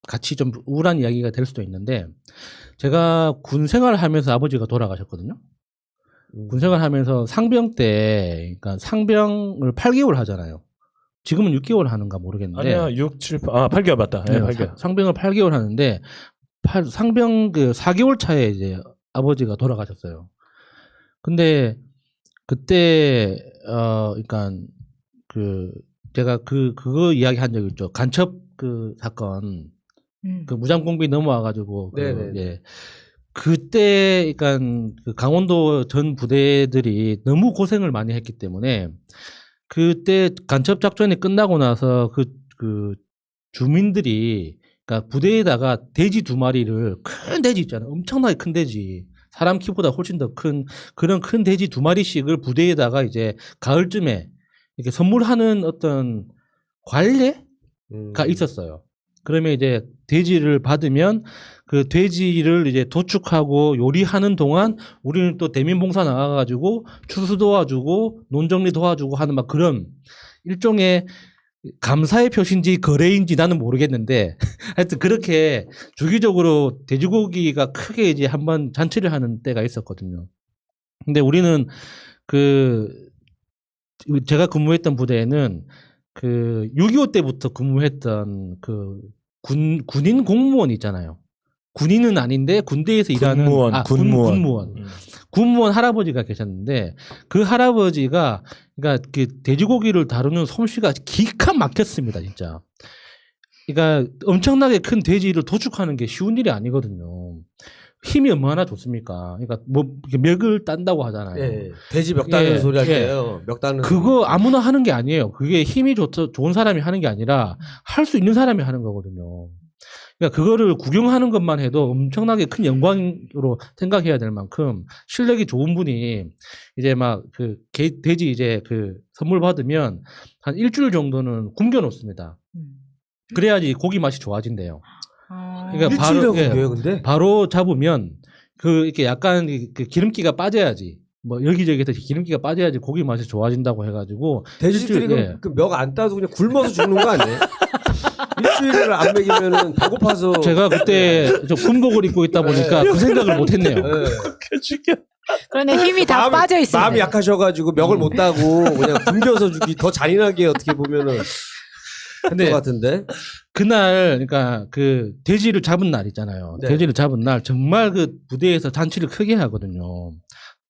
B: 같이 좀 우울한 이야기가 될 수도 있는데, 제가 군 생활을 하면서 아버지가 돌아가셨거든요. 군 생활하면서 상병 때, 그러니까 상병을 8개월 하잖아요. 지금은 6개월 하는가 모르겠는데.
C: 아니야, 6, 7, 8개월 맞다. 네, 8개월.
B: 상병을 8개월 하는데, 상병 그 4개월 차에 이제 아버지가 돌아가셨어요. 근데 그때, 그러니까 제가 그거 이야기 한 적이 있죠. 간첩 그 사건, 그 무장공비 넘어와가지고, 예. 그때, 그러니까 그 강원도 전 부대들이 너무 고생을 많이 했기 때문에 그때 간첩 작전이 끝나고 나서 그 주민들이, 그러니까 부대에다가 돼지 2마리를, 큰 돼지 있잖아요. 엄청나게 큰 돼지. 사람 키보다 훨씬 더 큰 그런 큰 돼지 2마리씩을 부대에다가 이제 가을쯤에 이렇게 선물하는 어떤 관례가 있었어요. 그러면 이제 돼지를 받으면 그 돼지를 이제 도축하고 요리하는 동안 우리는 또 대민봉사 나가가지고 추수 도와주고 논정리 도와주고 하는 막 그런 일종의 감사의 표시인지 거래인지 나는 모르겠는데 하여튼 그렇게 주기적으로 돼지고기가 크게 이제 한번 잔치를 하는 때가 있었거든요. 근데 우리는 제가 근무했던 부대에는 6.25 때부터 근무했던 군인 공무원 있잖아요. 군인은 아닌데 군대에서 일하는 군무원. 군무원 할아버지가 계셨는데 그 할아버지가 그러니까 그 돼지고기를 다루는 솜씨가 기가 막혔습니다, 진짜. 그러니까 엄청나게 큰 돼지를 도축하는 게 쉬운 일이 아니거든요. 힘이 얼마나 좋습니까? 그러니까 뭐 멱을 딴다고 하잖아요.
A: 예, 돼지 멱 따는 소리 할 때요. 멱 따는
B: 그거 아무나 하는 게 아니에요. 그게 힘이 좋은 사람이 하는 게 아니라 할 수 있는 사람이 하는 거거든요. 그러니까 그거를 구경하는 것만 해도 엄청나게 큰 영광으로 생각해야 될 만큼 실력이 좋은 분이 이제 막 돼지 이제 선물 받으면 한 일주일 정도는 굶겨 놓습니다. 그래야지 고기 맛이 좋아진대요. 그러니까
A: 일주일에
B: 바로, 예.
A: 공개해요, 근데?
B: 바로 잡으면 그 이렇게 약간 그 기름기가 빠져야지. 뭐 여기저기서 기름기가 빠져야지 고기 맛이 좋아진다고 해가지고
A: 돼지들이
B: 일주일,
A: 그 멱 안 따도 그냥 굶어서 죽는 거 아니에요? 일주일을 안 먹이면은 배고파서.
B: 제가 그때 저 군복을 입고 있다 보니까 그 생각을 못했네요.
A: 예.
D: 그러네 힘이 다 빠져 있어요.
A: 마음이 약하셔가지고 멱을 못 따고 그냥 굶겨서 죽기 더 잔인하게 어떻게 보면은.
B: 근데
A: 것 같은데.
B: 그날 그러니까 그 돼지를 잡은 날 있잖아요.
A: 네.
B: 돼지를 잡은 날 정말 그 부대에서 잔치를 크게 하거든요.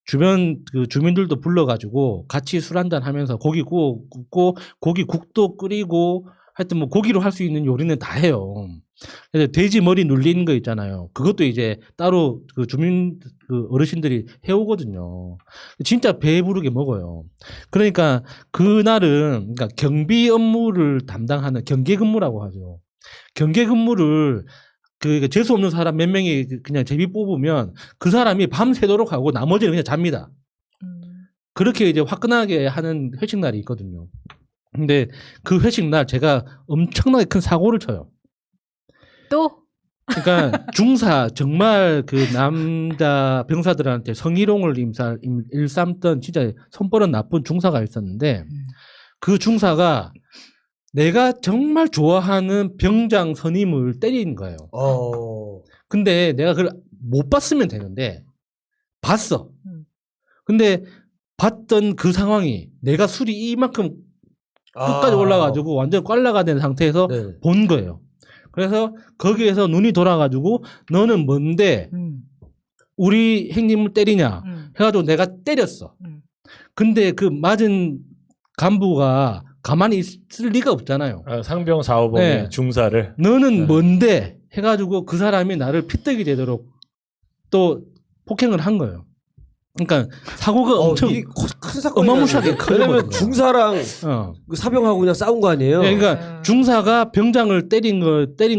B: 주변 그 주민들도 불러가지고 같이 술 한잔 하면서 고기 굽고 고기 국도 끓이고 하여튼 뭐 고기로 할 수 있는 요리는 다 해요. 그래서 돼지 머리 눌리는 거 있잖아요. 그것도 이제 따로 그 주민 그 어르신들이 해오거든요. 진짜 배부르게 먹어요. 그러니까 그날은 그러니까 경비 업무를 담당하는 경계 근무라고 하죠. 경계 근무를 그 재수 없는 사람 몇 명이 그냥 제비 뽑으면 그 사람이 밤새도록 하고 나머지는 그냥 잡니다. 그렇게 이제 화끈하게 하는 회식 날이 있거든요. 근데 그 회식 날 제가 엄청나게 큰 사고를 쳐요.
D: 또
B: 그러니까 중사 정말 그 남자 병사들한테 성희롱을 일삼던 진짜 손버릇 나쁜 중사가 있었는데 그 중사가 내가 정말 좋아하는 병장 선임을 때린 거예요. 근데 내가 그걸 못 봤으면 되는데 봤어. 근데 봤던 그 상황이 내가 술이 이만큼 끝까지 올라가지고 완전 꽐라가 된 상태에서
A: 네.
B: 본 거예요. 그래서 거기에서 눈이 돌아가지고 너는 뭔데 우리 형님을 때리냐 해가지고 내가 때렸어. 근데 그 맞은 간부가 가만히 있을 리가 없잖아요.
C: 상병 4호봉의
B: 네.
C: 중사를.
B: 너는
C: 네.
B: 뭔데 해가지고 그 사람이 나를 피떡이 되도록 또 폭행을 한 거예요. 그러니까 사고가 엄청
A: 큰 사건이
B: 어마무시하게 커요.
A: 왜냐면 중사랑 그 사병하고 그냥 싸운 거 아니에요?
B: 네, 그러니까 중사가 병장을 때린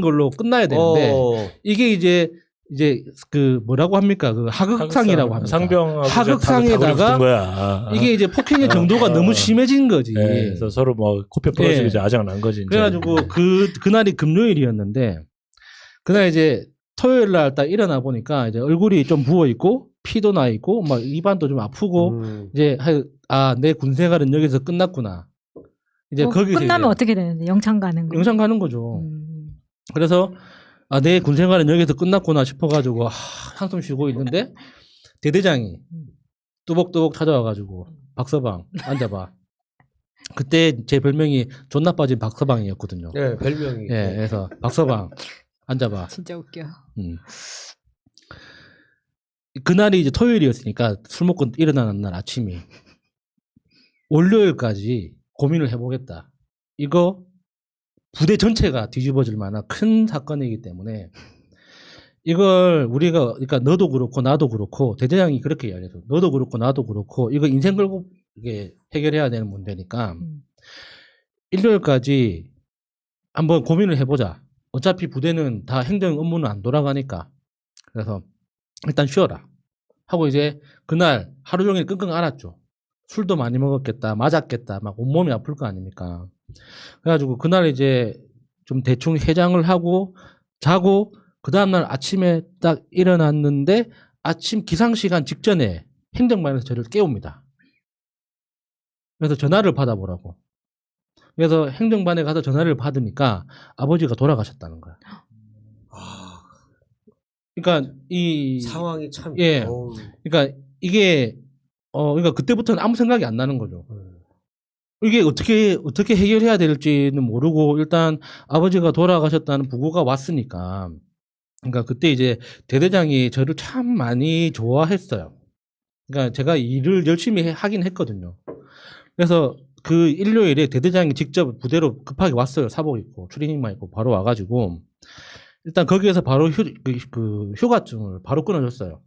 B: 걸로 끝나야 되는데 이게 이제 그 뭐라고 합니까? 그 하극상이라고 합니다.
C: 상병하고
B: 하극상에다가
C: 거야.
B: 이게 이제 폭행의 정도가 너무 심해진 거지.
C: 네, 그래서 서로 뭐 코피 부러지고
B: 네.
C: 이제 아작 난 거지. 이제.
B: 그래가지고 그날이 금요일이었는데 그날 이제 토요일 날 딱 일어나 보니까 이제 얼굴이 좀 부어 있고 피도 나 있고 막 입안도 좀 아프고 이제 내 군 생활은 여기서 끝났구나. 이제 거기서
D: 끝나면
B: 이제
D: 어떻게 되는데 영창 가는 거?
B: 영상 가는 거죠. 그래서 내 군 생활은 여기서 끝났구나 싶어가지고 한숨 쉬고 있는데 대대장이 뚜벅뚜벅 찾아와가지고 박서방 앉아봐. 그때 제 별명이 존나 빠진 박서방이었거든요.
A: 네, 별명이.
B: 예, 그래서 박서방 앉아봐.
D: 진짜 웃겨.
B: 그날이 이제 토요일이었으니까 술 먹고 일어나는 날 아침이 월요일까지 고민을 해보겠다. 이거 부대 전체가 뒤집어질 만한 큰 사건이기 때문에 이걸 우리가 그러니까 너도 그렇고 나도 그렇고 대대장이 그렇게 이야기해서 너도 그렇고 나도 그렇고 이거 인생 걸고 이게 해결해야 되는 문제니까 일요일까지 한번 고민을 해보자. 어차피 부대는 다 행정 업무는 안 돌아가니까 그래서 일단 쉬어라 하고 이제 그날 하루 종일 끙끙 앓았죠. 술도 많이 먹었겠다, 맞았겠다, 막 온몸이 아플 거 아닙니까. 그래가지고 그날 이제 좀 대충 해장을 하고 자고 그 다음날 아침에 딱 일어났는데 아침 기상시간 직전에 행정반에서 저를 깨웁니다. 그래서 전화를 받아보라고. 그래서 행정반에 가서 전화를 받으니까 아버지가 돌아가셨다는 거야. 그러니까 이
A: 상황이 참.
B: 예. 그러니까 이게 그러니까 그때부터는 아무 생각이 안 나는 거죠. 이게 어떻게 해결해야 될지는 모르고 일단 아버지가 돌아가셨다는 부고가 왔으니까. 그러니까 그때 이제 대대장이 저를 참 많이 좋아했어요. 그러니까 제가 일을 열심히 하긴 했거든요. 그래서 그 일요일에 대대장이 직접 부대로 급하게 왔어요. 사복 입고 추리닝만 입고 바로 와가지고 일단 거기에서 바로 휴가증을 바로 끊어줬어요.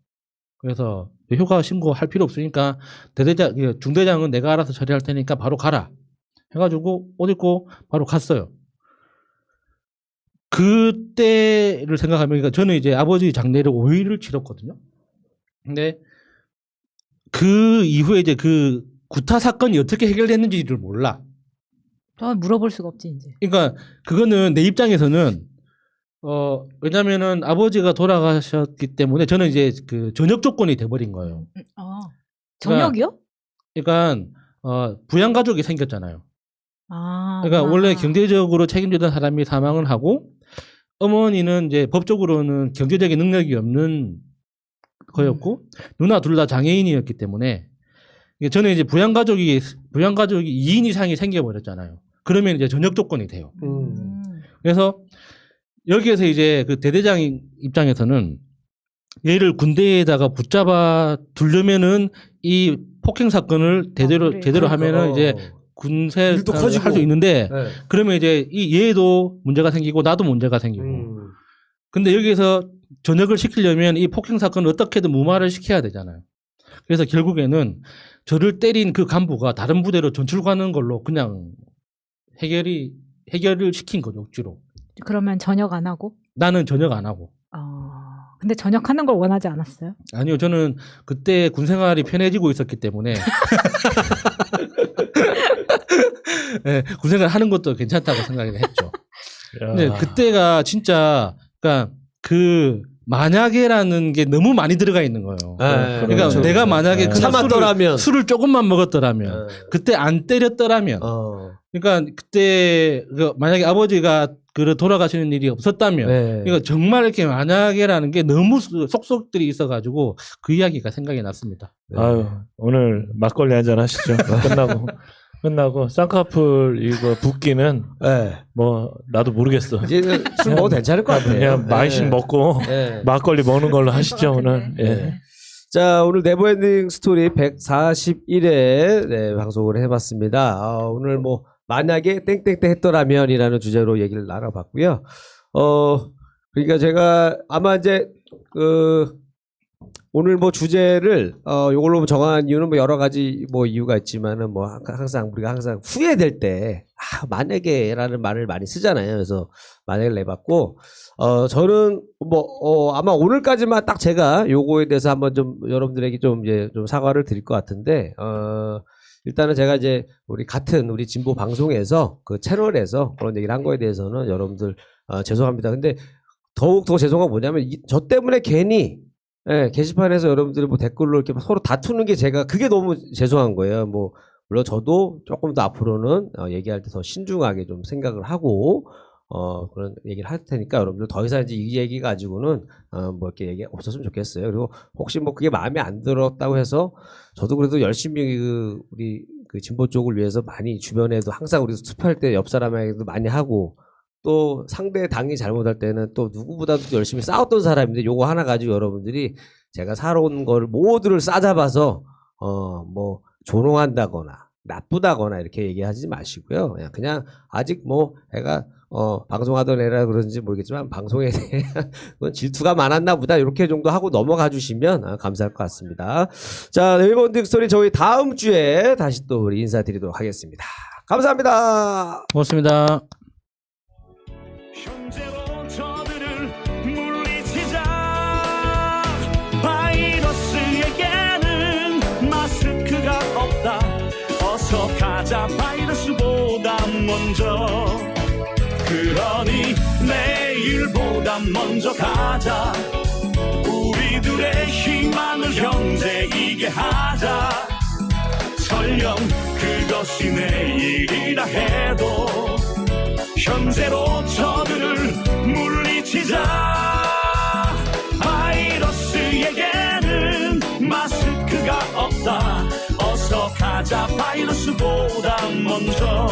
B: 그래서 휴가 신고할 필요 없으니까 중대장은 내가 알아서 처리할 테니까 바로 가라 해가지고 옷 입고 바로 갔어요. 그때를 생각하면 그러니까 저는 이제 아버지 장례를 5일을 치렀거든요. 근데 그 이후에 이제 그 구타 사건이 어떻게 해결됐는지를 몰라.
D: 물어볼 수가 없지 이제.
B: 그러니까 그거는 내 입장에서는 왜냐면은 아버지가 돌아가셨기 때문에 저는 이제 그 전역 조건이 돼버린 거예요.
D: 저녁이요?
B: 그러니까 부양 가족이 생겼잖아요.
D: 아.
B: 그러니까 원래 경제적으로 책임지던 사람이 사망을 하고 어머니는 이제 법적으로는 경제적인 능력이 없는 거였고 누나 둘 다 장애인이었기 때문에 저는 이제 부양 가족이 2인 이상이 생겨버렸잖아요. 그러면 이제 전역 조건이 돼요. 그래서 여기에서 이제 그 대대장 입장에서는 얘를 군대에다가 붙잡아 두려면은 이 폭행 사건을 제대로 하면은 이제 군세
A: 일도
B: 할
A: 커지고.
B: 수 있는데
A: 네.
B: 그러면 이제 이 얘도 문제가 생기고 나도 문제가 생기고. 근데 여기서 전역을 시키려면 이 폭행 사건을 어떻게든 무마를 시켜야 되잖아요. 그래서 결국에는 저를 때린 그 간부가 다른 부대로 전출 가는 걸로 그냥 해결을 시킨 거죠, 억지로.
D: 그러면 저녁 안 하고?
B: 나는 전역 안 하고.
D: 근데 전역하는 걸 원하지 않았어요?
B: 아니요, 저는 그때 군 생활이 편해지고 있었기 때문에 네, 군 생활 하는 것도 괜찮다고 생각을 했죠. 근데 그때가 진짜 그러니까 그 만약에라는 게 너무 많이 들어가 있는 거예요. 그러니까
A: 그렇죠.
B: 내가 만약에 그냥
A: 참았더라면
B: 술을 조금만 먹었더라면 그때 안 때렸더라면 그러니까 그때 만약에 아버지가 돌아가시는 일이 없었다면 그러니까 정말 이렇게 만약에라는 게 너무 속속들이 있어가지고 그 이야기가 생각이 났습니다.
C: 아유, 오늘 막걸리 한잔 하시죠. 끝나고 쌍꺼풀 이거 붓기는 뭐 나도 모르겠어.
A: 이제는 술 먹어도 괜찮을 것 같아요.
C: 그냥 많이씩 먹고 막걸리 먹는 걸로 하시죠 오늘.
A: 자, 오늘 네버엔딩 스토리 141회 방송을 해봤습니다. 오늘 뭐 만약에 땡땡땡 했더라면이라는 주제로 얘기를 나눠봤고요. 그러니까 제가 아마 이제 오늘 뭐 주제를 요걸로 정한 이유는 뭐 여러 가지 뭐 이유가 있지만은 뭐 항상 우리가 항상 후회될 때 만약에라는 말을 많이 쓰잖아요. 그래서 만약에 내봤고 저는 뭐 아마 오늘까지만 딱 제가 요거에 대해서 한번 좀 여러분들에게 좀 이제 좀 사과를 드릴 것 같은데 일단은 제가 이제 우리 진보 방송에서 그 채널에서 그런 얘기를 한 거에 대해서는 여러분들 죄송합니다. 근데 더욱 더 죄송한 건 뭐냐면 저 때문에 괜히 게시판에서 여러분들이 뭐 댓글로 이렇게 서로 다투는 게 그게 너무 죄송한 거예요. 뭐, 물론 저도 조금 더 앞으로는 얘기할 때 더 신중하게 좀 생각을 하고, 그런 얘기를 할 테니까 여러분들 더 이상 이제 이 얘기 가지고는, 뭐 이렇게 얘기 없었으면 좋겠어요. 그리고 혹시 뭐 그게 마음에 안 들었다고 해서 저도 그래도 열심히 우리 진보 쪽을 위해서 많이 주변에도 항상 우리 투표할 때 옆 사람에게도 많이 하고, 또 상대 당이 잘못할 때는 또 누구보다도 열심히 싸웠던 사람인데 요거 하나 가지고 여러분들이 제가 살아온 걸 모두를 싸잡아서 뭐 조롱한다거나 나쁘다거나 이렇게 얘기하지 마시고요. 그냥 아직 뭐 애가 방송하던 애라 그런지 모르겠지만 방송에 대한 질투가 많았나 보다 이렇게 정도 하고 넘어가 주시면 감사할 것 같습니다. 자, 네이버엔딩 스토리 저희 다음 주에 다시 또 우리 인사드리도록 하겠습니다. 감사합니다.
B: 고맙습니다.
E: 현재로 저들을 물리치자. 바이러스에게는 마스크가 없다. 어서 가자 바이러스보다 먼저. 그러니 내일보다 먼저 가자. 우리들의 희망을 형제이게 하자. 설령 그것이 내일이라 해도 현재로 저들을 물리치자. 바이러스에게는 마스크가 없다. 어서 가자 바이러스보다 먼저.